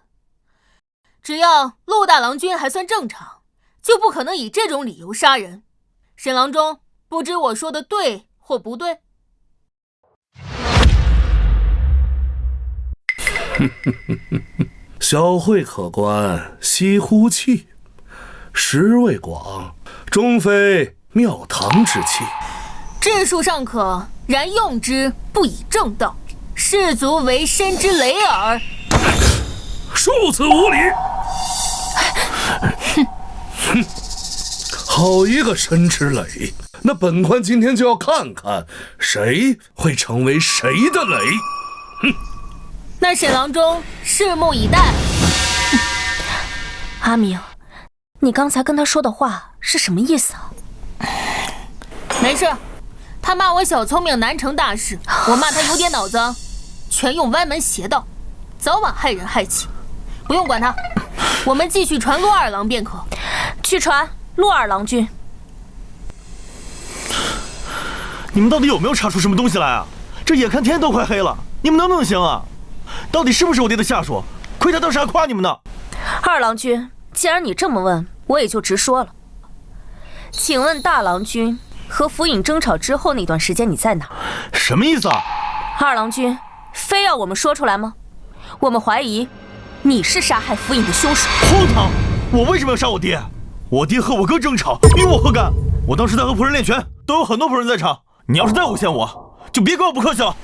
只要陆大郎君还算正常，就不可能以这种理由杀人。沈郎中，不知我说的对或不对？小慧可观，惜乎气，识未广，终非庙堂之器。治术尚可，然用之不以正道，士卒为身之累耳。恕此无礼！好一个身之累！那本官今天就要看看谁会成为谁的累。那沈郎中拭目以待。阿明，你刚才跟他说的话是什么意思啊？没事，他骂我小聪明难成大事，我骂他有点脑子，全用歪门邪道，早晚害人害己。不用管他，我们继续传陆二郎便可。去传陆二郎君。你们到底有没有查出什么东西来啊？这眼看天都快黑了，你们能不能行啊？到底是不是我爹的下属？亏他当时还夸你们呢。二郎君，既然你这么问，我也就直说了。请问大郎君和府尹争吵之后那段时间你在哪？什么意思啊？二郎君，非要我们说出来吗？我们怀疑你是杀害府尹的凶手。荒唐！我为什么要杀我爹？我爹和我哥争吵，与我何干？我当时在和仆人练拳，都有很多仆人在场。你要是再诬陷我，就别怪我不客气了。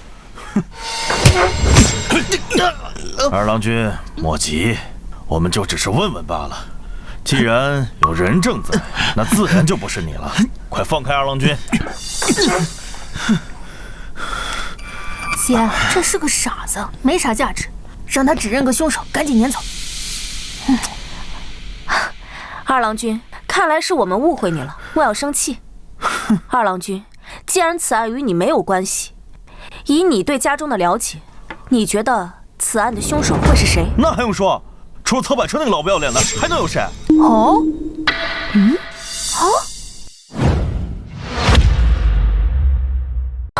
二郎君莫急，我们就只是问问罢了。既然有人证在，那自然就不是你了。快放开二郎君！姐，这是个傻子，没啥价值，让他指认个凶手，赶紧撵走。二郎君，看来是我们误会你了，莫要生气。二郎君，既然此案与你没有关系，以你对家中的了解，你觉得此案的凶手会是谁？那还用说，除了曹百车那个老不要脸的，还能有谁？哦，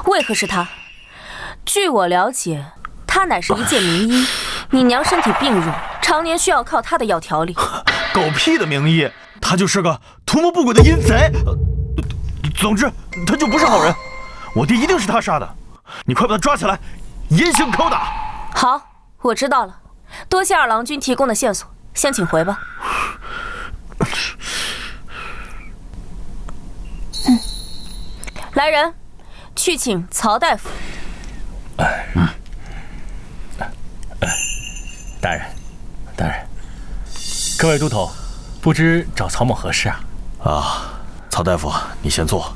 为何是他？据我了解，他乃是一介名医，你娘身体病弱，常年需要靠他的药调理。狗屁的名医，他就是个图谋不轨的阴贼。总之，他就不是好人。我爹一定是他杀的，你快把他抓起来，严刑拷打。好，我知道了，多谢二郎君提供的线索，先请回吧。来人，去请曹大夫。大人，各位都头，不知找曹某何事啊？啊，曹大夫，你先坐，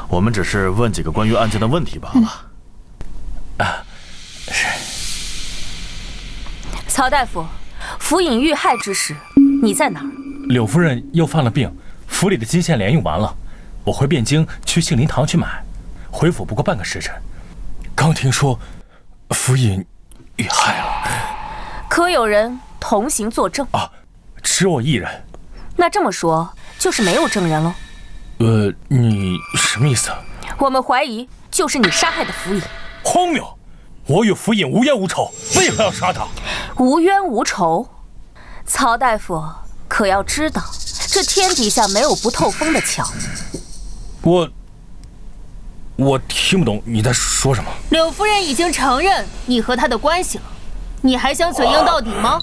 我们只是问几个关于案件的问题罢了。是。曹大夫，府尹遇害之时，你在哪儿？柳夫人又犯了病，府里的金线莲用完了，我回汴京去杏林堂去买，回府不过半个时辰。刚听说府尹遇害了，可有人同行作证？啊，只我一人。那这么说，就是没有证人喽？你什么意思？我们怀疑就是你杀害的府尹。荒谬！我与府尹无冤无仇，为何要杀他？无冤无仇？曹大夫可要知道，这天底下没有不透风的墙。我听不懂你在说什么。柳夫人已经承认你和她的关系了，你还想嘴硬到底吗？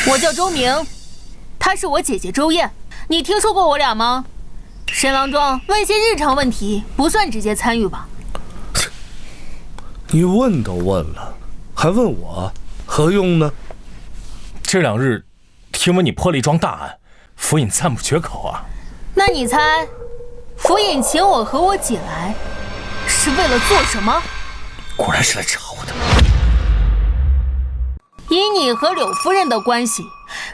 我叫周明，她是我姐姐周燕，你听说过我俩吗？沈郎中问些日常问题，不算直接参与吧？你问都问了，还问我，何用呢？这2日，听闻你破了一桩大案，府尹赞不绝口啊。那你猜，府尹请我和我姐来，是为了做什么？果然是来找我的。以你和柳夫人的关系，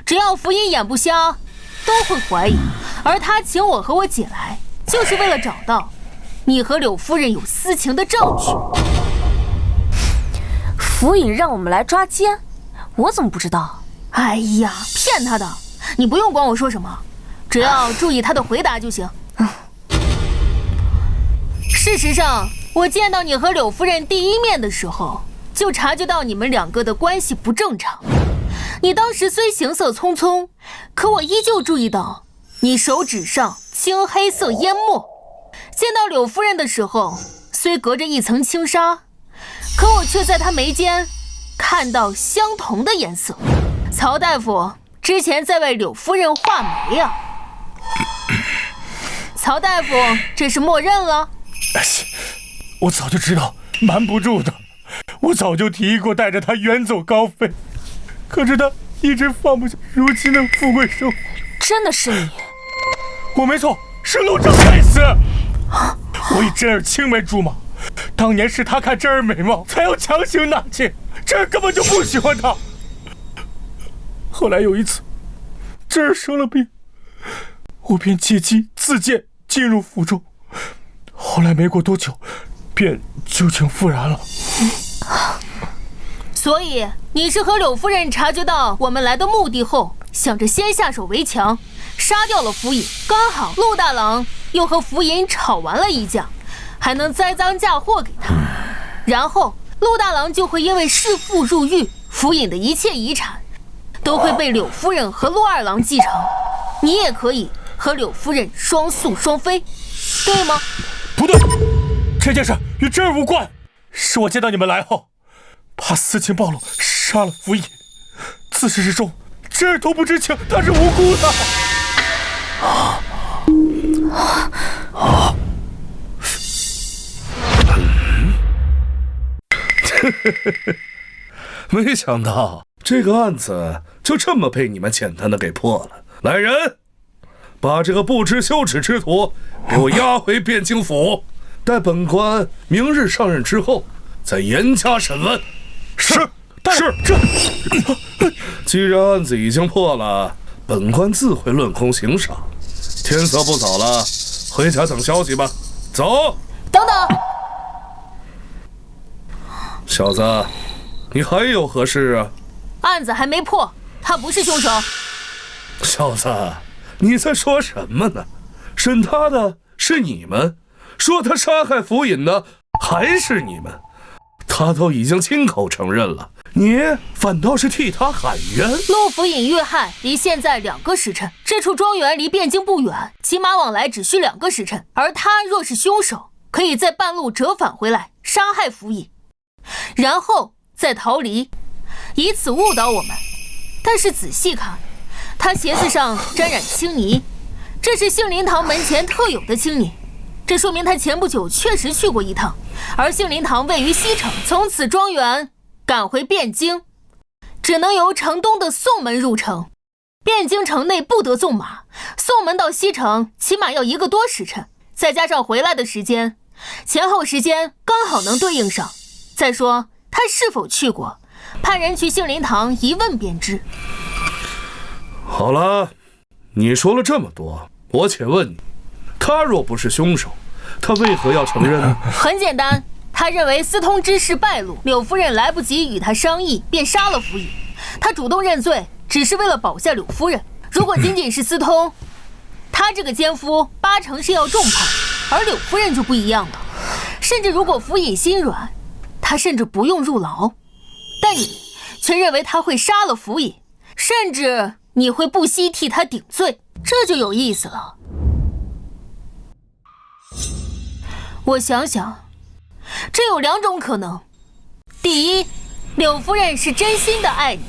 只要府尹眼不瞎，都会怀疑。而他请我和我姐来，就是为了找到你和柳夫人有私情的证据。府尹让我们来抓奸，我怎么不知道？哎呀，骗他的！你不用管我说什么，只要注意他的回答就行。事实上，我见到你和柳夫人第一面的时候，就察觉到你们2个的关系不正常。你当时虽行色匆匆，可我依旧注意到你手指上青黑色烟墨。见到柳夫人的时候，虽隔着一层轻纱，可我却在她眉间看到相同的颜色。曹大夫之前在为柳夫人画眉啊。曹大夫这是默认了？我早就知道瞒不住的，我早就提议过带着她远走高飞，可是她一直放不下如今的富贵生活。真的是你？我没错，是陆正该死。我以真儿青梅竹马，当年是他看真儿美貌，才要强行纳妾，真儿根本就不喜欢他。后来有一次，真儿生了病，我便借机自荐进入府中，后来没过多久，便旧情复燃了。所以你是和柳夫人察觉到我们来的目的后，想着先下手为强，杀掉了府尹，刚好陆大郎又和府尹吵完了一架，还能栽赃嫁祸给他，然后陆大郎就会因为弑父入狱，府尹的一切遗产都会被柳夫人和陆二郎继承，你也可以和柳夫人双宿双飞，对吗？不对，这件事与真儿无关，是我见到你们来后，怕私情暴露，杀了府尹。自始至终，真儿都不知情，他是无辜的。没想到这个案子就这么被你们简单的给破了。来人，把这个不知羞耻之徒给我押回汴京府，待本官明日上任之后再严加审问。是。既然案子已经破了，本官自会论功行赏。天色不早了，回家等消息吧。走。等等，小子，你还有何事啊？案子还没破，他不是凶手。小子，你在说什么呢？审他的是你们，说他杀害府尹的还是你们。他都已经亲口承认了，你反倒是替他喊冤。陆府尹遇害离现在2个时辰，这处庄园离汴京不远，骑马往来只需2个时辰。而他若是凶手，可以在半路折返回来杀害府尹，然后再逃离，以此误导我们。但是仔细看，他鞋子上沾染青泥，这是杏林堂门前特有的青泥，这说明他前不久确实去过一趟。而杏林堂位于西城，从此庄园赶回汴京，只能由城东的宋门入城。汴京城内不得纵马，送门到西城起码要1个多时辰，再加上回来的时间，前后时间刚好能对应上。再说他是否去过，派人去杏林堂一问便知。好了，你说了这么多，我且问你，他若不是凶手，他为何要承认呢？很简单，他认为私通之事败露，柳夫人来不及与他商议，便杀了府尹。他主动认罪，只是为了保下柳夫人。如果仅仅是私通，他这个奸夫8成是要重判，而柳夫人就不一样了。甚至如果府尹心软，他甚至不用入牢。但你却认为他会杀了府尹，甚至你会不惜替他顶罪，这就有意思了。我想想，这有2种可能。第一，柳夫人是真心的爱你，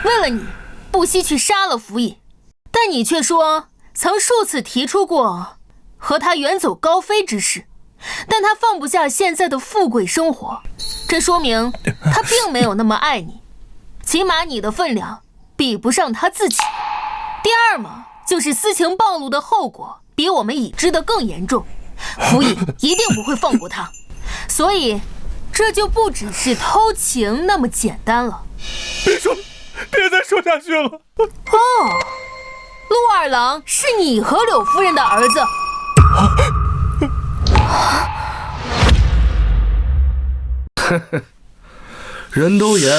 为了你不惜去杀了府尹，但你却说曾数次提出过和他远走高飞之事，但他放不下现在的富贵生活，这说明他并没有那么爱你，起码你的分量比不上他自己。第二嘛，就是私情暴露的后果比我们已知的更严重，府尹一定不会放过他，所以这就不只是偷情那么简单了。别说，别再说下去了。哦，陆二郎是你和柳夫人的儿子。人都言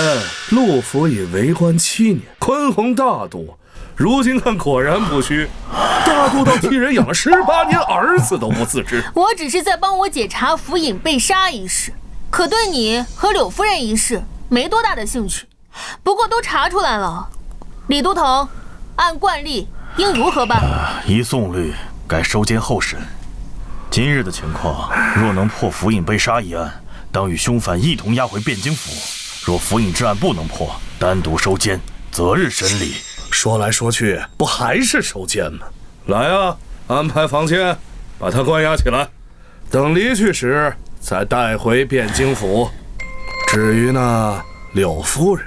陆府已为官7年，宽宏大度，如今看果然不虚，大度到替人养了18年儿子都不自知。我只是在帮我解查府尹被杀一事，可对你和柳夫人一事没多大的兴趣。不过都查出来了，李都头，按惯例应如何办？依宋律，该收监候审。今日的情况，若能破府尹被杀一案，当与凶犯一同押回汴京府；若府尹之案不能破，单独收监，择日审理。说来说去，不还是收监吗？来啊，安排房间，把他关押起来，等离去时再带回汴京府。至于那柳夫人，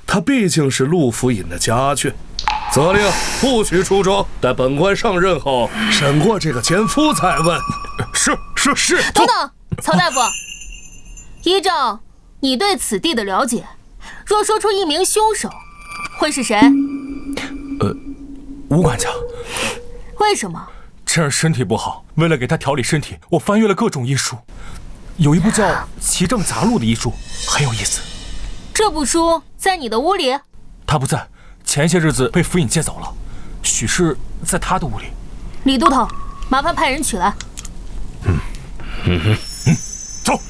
她毕竟是陆府尹的家眷，责令不许出州，待本官上任后审过这个奸夫再问。是。等等，曹大夫，依照你对此地的了解，若说出一名凶手，会是谁？吴管家。为什么？趁儿身体不好，为了给他调理身体，我翻阅了各种医书，有一部叫《奇症杂录》的医书，很有意思。这部书在你的屋里？他不在，前些日子被府尹接走了，许是在他的屋里。李都头，麻烦派人取来。走。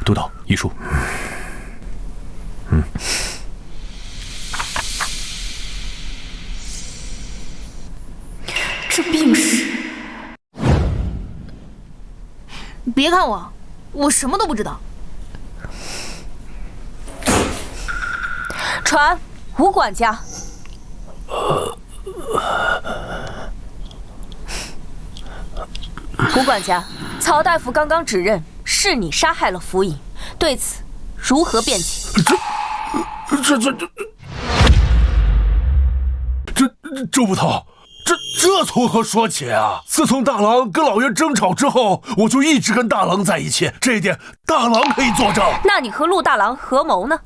督导，医书。这病史，别看我什么都不知道。传吴管家。吴管家，曹大夫刚刚指认是你杀害了府尹，对此如何辩解？周捕头，这从何说起啊？自从大郎跟老爷争吵之后，我就一直跟大郎在一起，这一点大郎可以作证。那你和陆大郎合谋呢？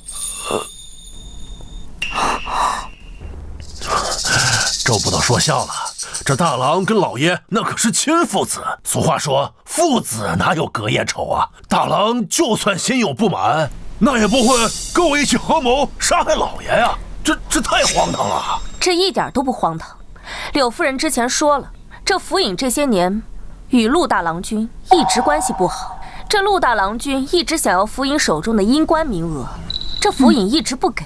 周捕头说笑了，这大郎跟老爷那可是亲父子。俗话说，父子哪有隔夜仇啊？大郎就算心有不满，那也不会跟我一起合谋杀害老爷呀！这太荒唐了。这一点都不荒唐。柳夫人之前说了，这府尹这些年与陆大郎君一直关系不好，这陆大郎君一直想要府尹手中的阴官名额，这府尹一直不给。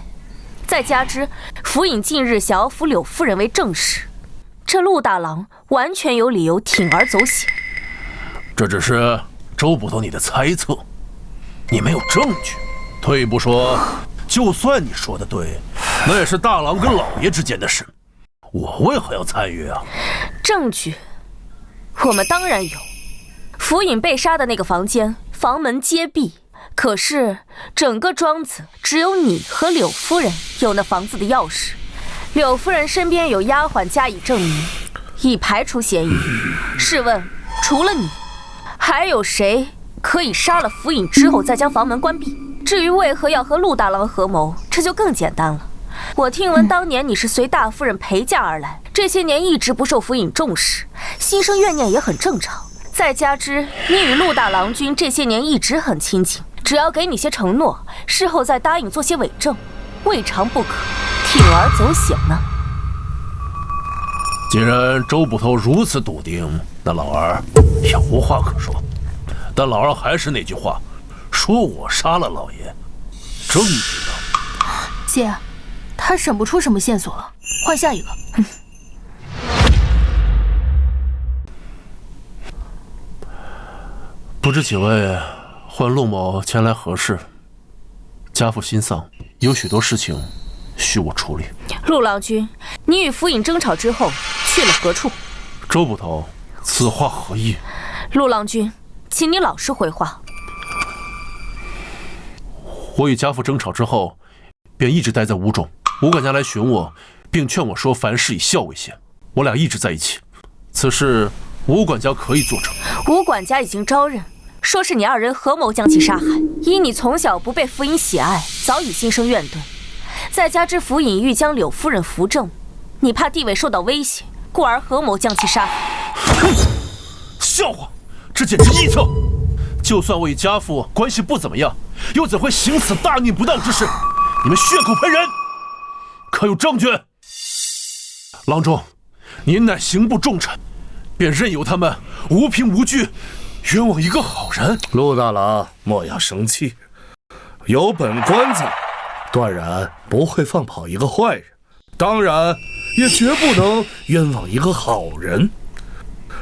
再加之府尹近日想要扶柳夫人为正室，这陆大郎完全有理由铤而走险。这只是周捕头你的猜测，你没有证据。退一步说，就算你说的对，那也是大郎跟老爷之间的事，我为何要参与啊？证据我们当然有，府尹被杀的那个房房门皆闭。可是整个庄子只有你和柳夫人有那房子的钥匙。柳夫人身边有丫鬟加以证明，已排除嫌疑。试问，除了你，还有谁可以杀了府尹之后再将房门关闭？至于为何要和陆大郎合谋，这就更简单了。我听闻当年你是随大夫人陪嫁而来，这些年一直不受府尹重视，心生怨念也很正常。再加之你与陆大郎君这些年一直很亲近，只要给你些承诺，事后再答应做些伪证，未尝不可铤而走险呢。既然周捕头如此笃定，那老儿也无话可说。但老儿还是那句话，说我杀了老爷，证据呢？姐，他审不出什么线索了，换下一个。不知几位唤陆某前来何事？家父心丧，有许多事情需我处理。陆郎君，你与府尹争吵之后去了何处？周捕头，此话何意？陆郎君，请你老实回话。我与家父争吵之后，便一直待在屋中。吴管家来寻我，并劝我说凡事以孝为先。我俩一直在一起。此事吴管家可以做成。吴管家已经招认，说是你二人合谋将其杀害。依你从小不被府尹喜爱，早已心生怨怼。再加之府尹欲将柳夫人扶正，你怕地位受到威胁，故而合谋将其杀害。哼，笑话！这简直臆测。就算我与家父关系不怎么样，又怎会行此大逆不道之事？你们血口喷人，可有证据？郎中，您乃刑部重臣，便任由他们无凭无据冤枉一个好人。陆大郎莫要生气，有本官在，断然不会放跑一个坏人，当然也绝不能冤枉一个好人。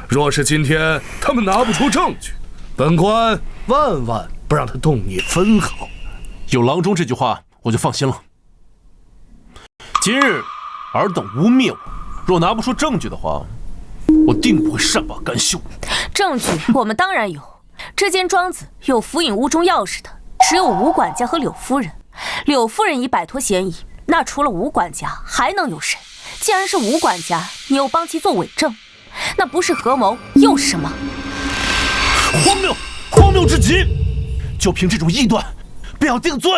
若是今天他们拿不出证据，本官万万不让他动你分毫。有郎中这句话，我就放心了。今日尔等污蔑我，若拿不出证据的话，我定不会善罢甘休。证据我们当然有，这间庄子有府尹屋中钥匙的只有吴管家和柳夫人。柳夫人已摆脱嫌疑，那除了吴管家还能有谁？既然是吴管家，你又帮其做伪证，那不是合谋又是什么？荒谬，荒谬至极！就凭这种臆断，便要定罪？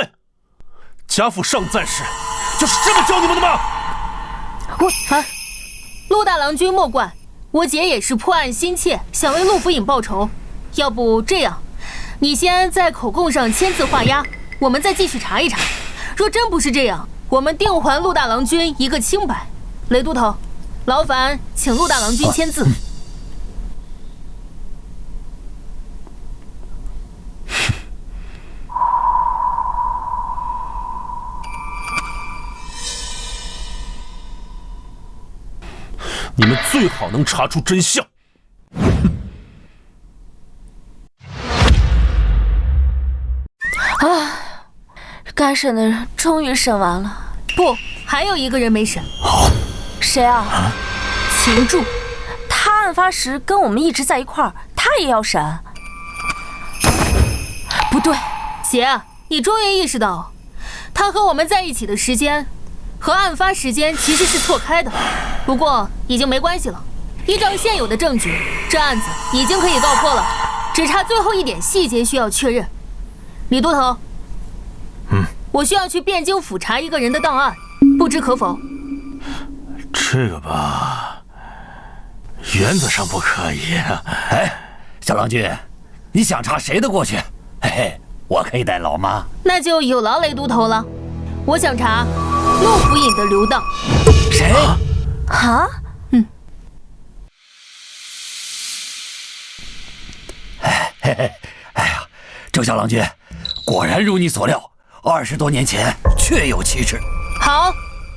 家父尚在时，就是这么教你们的吗？陆大郎君莫怪，我姐也是破案心切，想为陆府尹报仇。要不这样，你先在口供上签字画押，我们再继续查一查。若真不是这样，我们定还陆大郎君一个清白。雷都头，劳烦请陆大郎君签字。你们最好能查出真相。该审的人终于审完了。不，还有一个人没审。谁啊？秦柱。他案发时跟我们一直在一块儿，他也要审？不对，姐，你终于意识到，他和我们在一起的时间和案发时间其实是错开的。不过已经没关系了，依照现有的证据，这案子已经可以告破了，只差最后一点细节需要确认。李都头，我需要去汴京府查一个人的档案，不知可否？这个吧，原则上不可以。哎，小郎君，你想查谁的过去？嘿嘿，我可以代劳吗？那就有劳雷都头了。我想查陆府尹的流当。谁？啊？哎呀，周小郎君，果然如你所料，20多年前确有其事。好，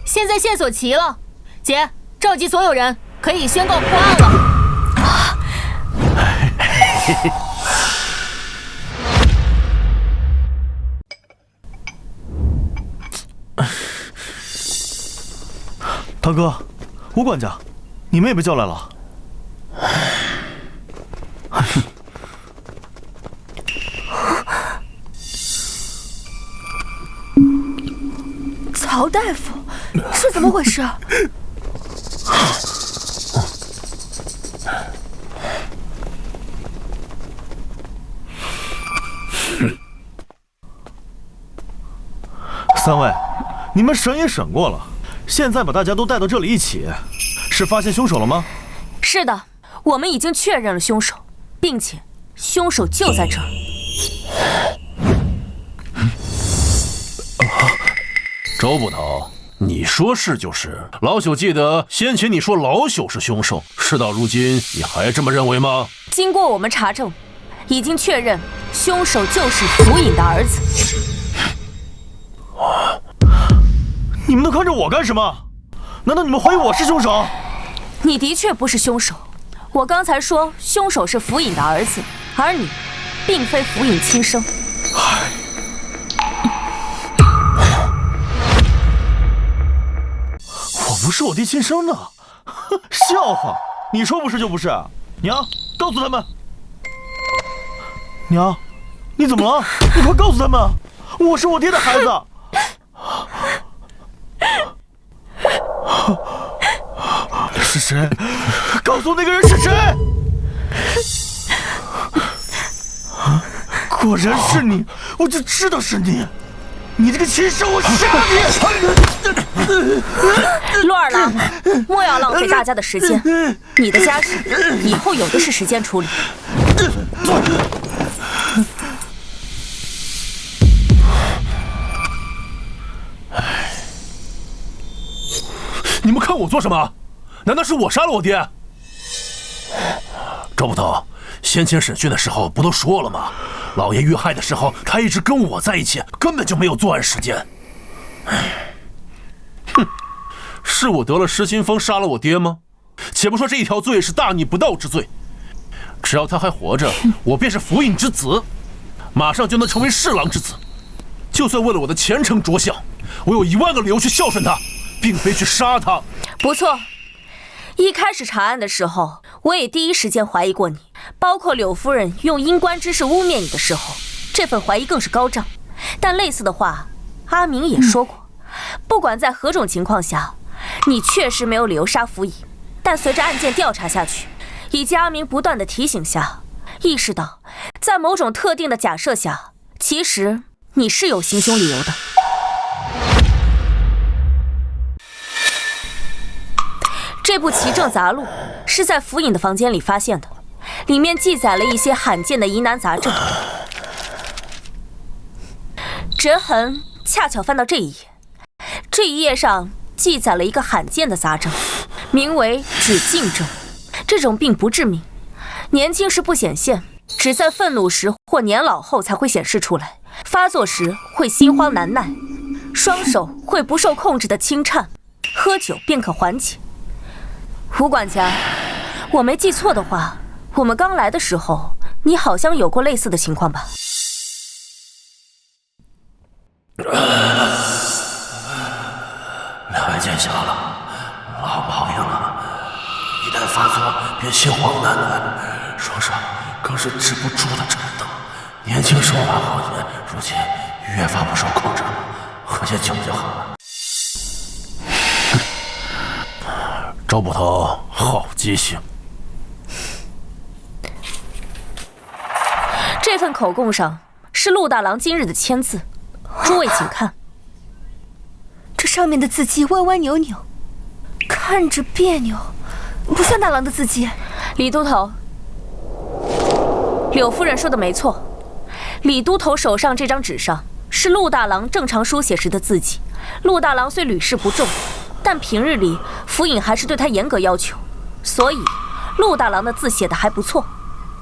现在线索齐了，姐，召集所有人，可以宣告破案了。大哥，吴管家，你妹被叫来了。曹大夫，是怎么回事？三位，你们审也审过了，现在把大家都带到这里一起，是发现凶手了吗？是的，我们已经确认了凶手，并且凶手就在这儿。周捕头，你说是就是。老朽记得先前你说老朽是凶手，事到如今你还这么认为吗？经过我们查证，已经确认凶手就是福尹的儿子。你们都看着我干什么？难道你们怀疑我是凶手？你的确不是凶手，我刚才说凶手是福尹的儿子，而你并非福尹亲生。我不是我爹亲生的，笑话！你说不是就不是。娘，告诉他们。娘，你怎么了？你快告诉他们，我是我爹的孩子。是谁？告诉我那个人是谁！果然是你，我就知道是你！你这个禽兽，我杀你！陆二郎，莫要浪费大家的时间，你的家事以后有的是时间处理。你们看我做什么？难道是我杀了我爹？周捕头，先前审讯的时候不都说了吗？老爷遇害的时候，他一直跟我在一起，根本就没有作案时间。哼，是我得了失心疯杀了我爹吗？且不说这一条罪是大逆不道之罪，只要他还活着，我便是福尹之子，马上就能成为侍郎之子。就算为了我的前程着想，我有10000个理由去孝顺他，并非去杀他。不错，一开始查案的时候，我也第一时间怀疑过你，包括柳夫人用阴官之事污蔑你的时候，这份怀疑更是高涨。但类似的话，阿明也说过，不管在何种情况下，你确实没有理由杀福尹。但随着案件调查下去，以及阿明不断的提醒下，意识到在某种特定的假设下，其实你是有行凶理由的。这部奇证杂录是在福尹的房间里发现的，里面记载了一些罕见的疑难杂症。折痕恰巧翻到这一页，这一页上记载了一个罕见的杂症，名为止境症。这种病不致命，年轻时不显现，只在愤怒时或年老后才会显示出来。发作时会心慌难耐，双手会不受控制的轻颤，喝酒便可缓解。胡管家，我没记错的话，我们刚来的时候，你好像有过类似的情况吧？两位见笑了，老毛病了，一旦发作便心慌难耐，双手更是止不住的颤抖。年轻时候还好些，如今越发不受控制了，喝些酒就好了。周捕头好记性。这份口供上是陆大郎今日的签字，诸位请看。这上面的字迹歪歪扭扭，看着别扭，不像大郎的字迹。李都头，柳夫人说的没错，李都头手上这张纸上是陆大郎正常书写时的字迹。陆大郎虽屡试不中，但平日里福尹还是对他严格要求，所以陆大郎的字写得还不错。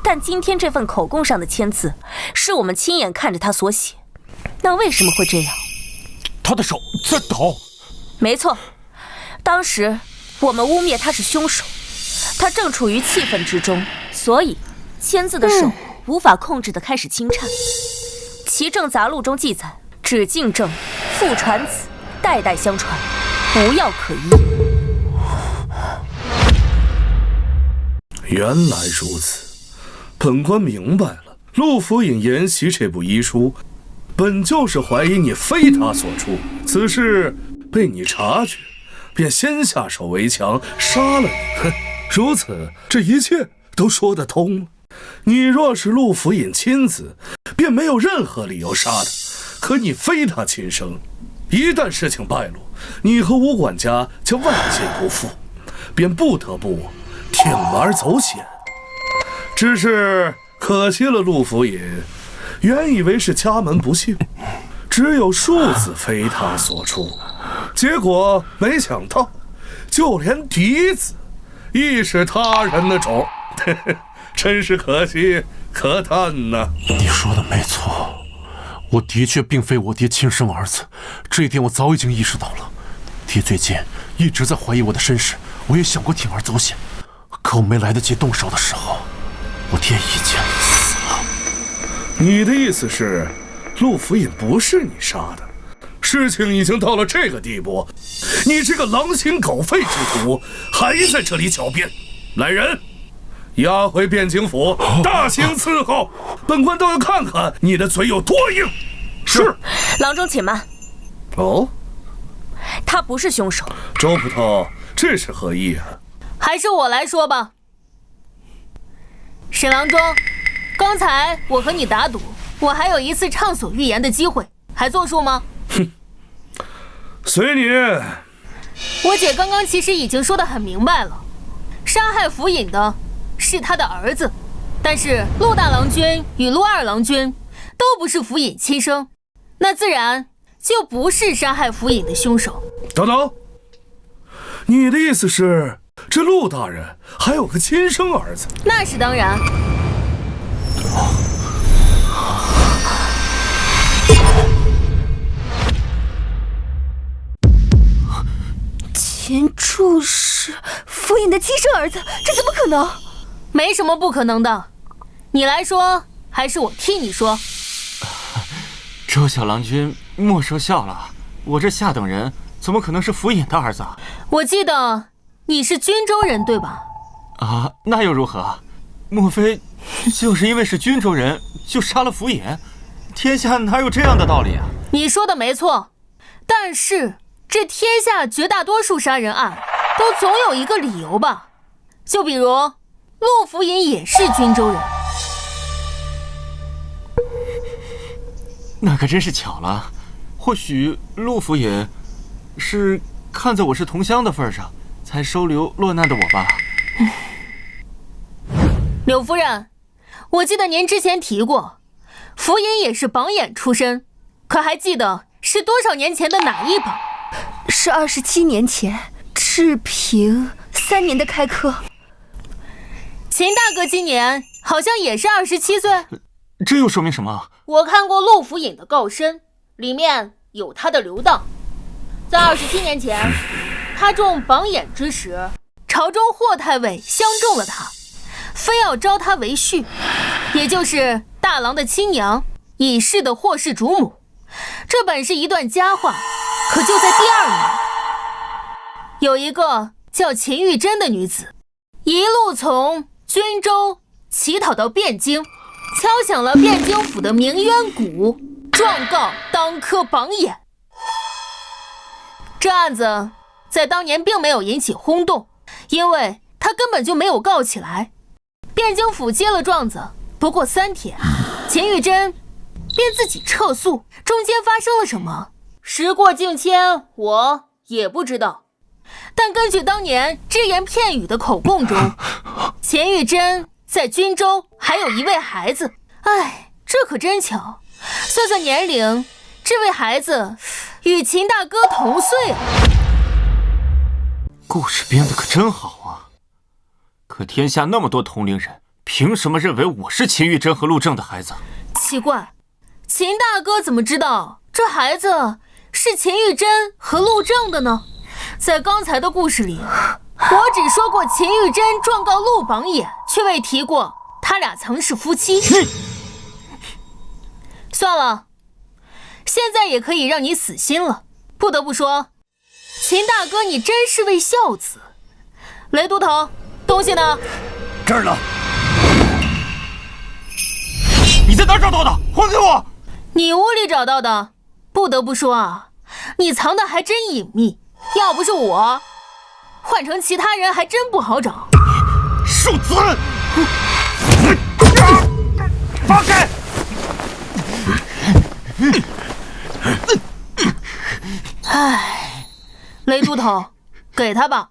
但今天这份口供上的签字是我们亲眼看着他所写，那为什么会这样？他的手在抖。没错，当时我们污蔑他是凶手，他正处于气愤之中，所以签字的手无法控制地开始轻颤。奇证杂录中记载，止境症，父传子，代代相传，无药可医。原来如此，本官明白了。陆府尹研习这部医书，本就是怀疑你非他所出，此事被你察觉，便先下手为强，杀了你。哼，如此，这一切都说得通了。你若是陆府尹亲子，便没有任何理由杀他。可你非他亲生，一旦事情败露，你和吴管家将万劫不复，便不得不铤而走险。只是可惜了陆府尹，原以为是家门不幸，只有庶子非他所出，结果没想到，就连嫡子亦是他人的种，真是可惜可叹呐。你说的没错，我的确并非我爹亲生儿子，这一点我早已经意识到了。爹最近一直在怀疑我的身世，我也想过铤而走险，可我没来得及动手的时候，我爹已经死了。你的意思是，陆府尹不是你杀的？事情已经到了这个地步，你这个狼心狗肺之徒还在这里狡辩！来人，押回汴京府，大刑伺候！本官倒要看看你的嘴有多硬。是。郎中且慢。哦，他不是凶手。周捕头，这是何意啊？还是我来说吧。沈郎中，刚才我和你打赌，我还有一次畅所欲言的机会，还作数吗？哼，随你。我姐刚刚其实已经说得很明白了，杀害府尹的是他的儿子，但是陆大郎君与陆二郎君都不是府尹亲生，那自然就不是杀害府尹的凶手。等等，你的意思是，这陆大人还有个亲生儿子？那是当然。钱柱是府尹的亲生儿子，这怎么可能？没什么不可能的，你来说还是我替你说？周小郎君莫说笑了，我这下等人怎么可能是府尹的儿子啊？我记得你是均州人对吧？啊，那又如何？莫非就是因为是均州人就杀了府尹？天下哪有这样的道理啊？你说的没错，但是这天下绝大多数杀人案都总有一个理由吧？就比如陆府尹也是均州人。那可真是巧了，或许陆府尹是看在我是同乡的份上，才收留落难的我吧。柳夫人，我记得您之前提过，府尹也是榜眼出身，可还记得是多少年前的哪一榜？是27年前，治平3年的开科。秦大哥今年好像也是27岁。这又说明什么？我看过陆府尹的告申，里面有他的留档。在27年前，他中榜眼之时，朝中霍太尉相中了他，非要招他为婿，也就是大郎的亲娘已逝的霍氏主母。这本是一段佳话，可就在第2年，有一个叫秦玉珍的女子，一路从均州乞讨到汴京，敲响了汴京府的鸣冤鼓，状告当科榜眼。这案子在当年并没有引起轰动，因为他根本就没有告起来。汴京府接了状子，不过3天，秦玉珍便自己撤诉。中间发生了什么，时过境迁，我也不知道。但根据当年只言片语的口供中，钱玉珍在均州还有一位孩子。哎，这可真巧，算算年龄，这位孩子与秦大哥同岁啊。故事编得可真好啊！可天下那么多同龄人，凭什么认为我是秦玉珍和陆正的孩子？奇怪，秦大哥怎么知道这孩子是秦玉珍和陆正的呢？在刚才的故事里，我只说过秦玉珍状告陆榜眼，却未提过他俩曾是夫妻。算了，现在也可以让你死心了。不得不说，秦大哥你真是位孝子。雷都头，东西呢？这儿呢。你在哪儿找到的？还给我！你屋里找到的。不得不说啊，你藏的还真隐秘，要不是我，换成其他人还真不好找。庶子，放开！唉，雷都头，给他吧。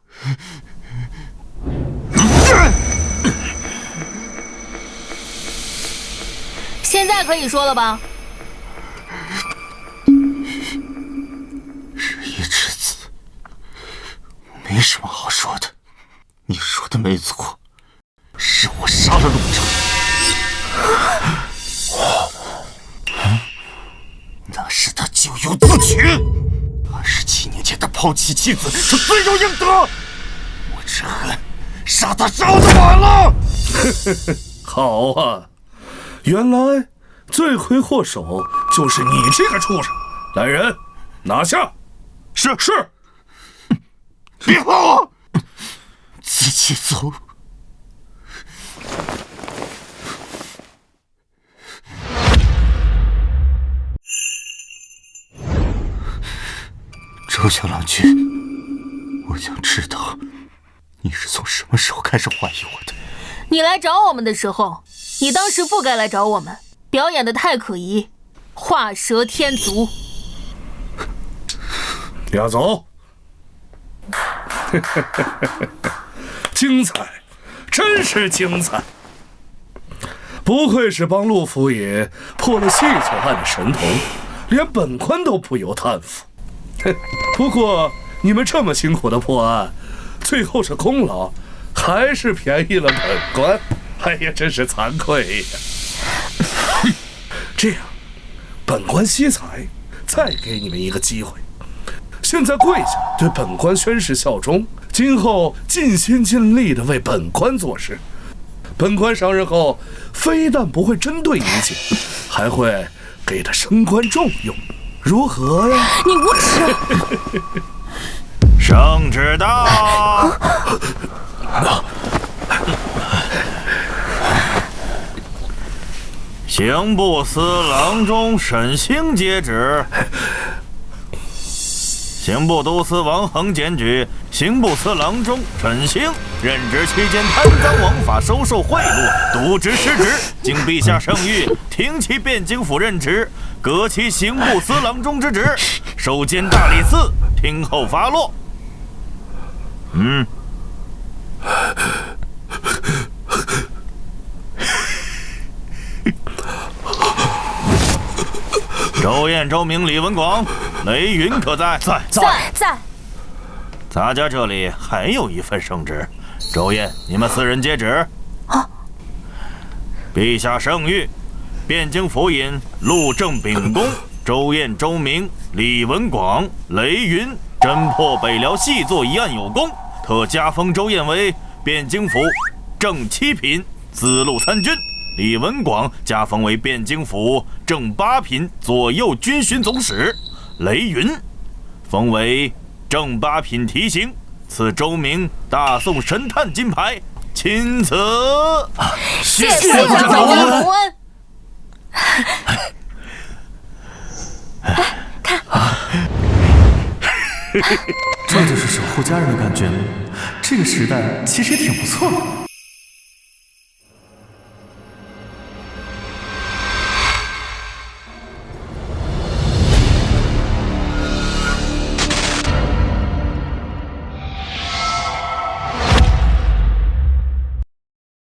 现在可以说了吧？日夜之子，我没什么好说的。你说的没错，是我杀了陆成。那是他咎由自取。27年前他抛弃妻子，他罪有应得。我只恨杀他烧得晚了。好啊，原来罪魁祸首就是你这个畜生！来人，拿下！是。别碰我！自己走。周小郎君，我想知道你是从什么时候开始怀疑我的？你来找我们的时候，你当时不该来找我们，表演的太可疑，画蛇添足。押走。精彩，真是精彩！不愧是帮陆府爷破了细作案的神童，连本官都不由叹服。不过你们这么辛苦的破案，最后是功劳，还是便宜了本官。哎呀，真是惭愧呀！这样，本官惜才，再给你们一个机会。现在跪下，对本官宣誓效忠，今后尽心尽力地为本官做事。本官上任后，非但不会针对一切，还会给他升官重用，如何呀？你无耻！圣旨到！刑部司郎中沈星接旨。刑部都司王恒检举刑部司郎中沈星任职期间贪赃枉法、收受贿赂、渎职失职，经陛下圣谕，停其汴京府任职，革其刑部司郎中之职，授监大理寺，听候发落。周燕、周明、李文广、雷云可在？在。咱家这里还有一份圣旨，周燕，你们4人接旨。陛下圣谕，汴京府尹陆正秉公、周燕、周明、李文广、雷云侦破北辽细作一案有功，特加封周燕为汴京府正7品资路参军。李文广加封为汴京府正8品左右军巡总使，雷云封为正8品提刑，赐周明大宋神探金牌，钦此。谢谢长官洪恩。看，这就是守护家人的感觉吗？这个时代其实挺不错的。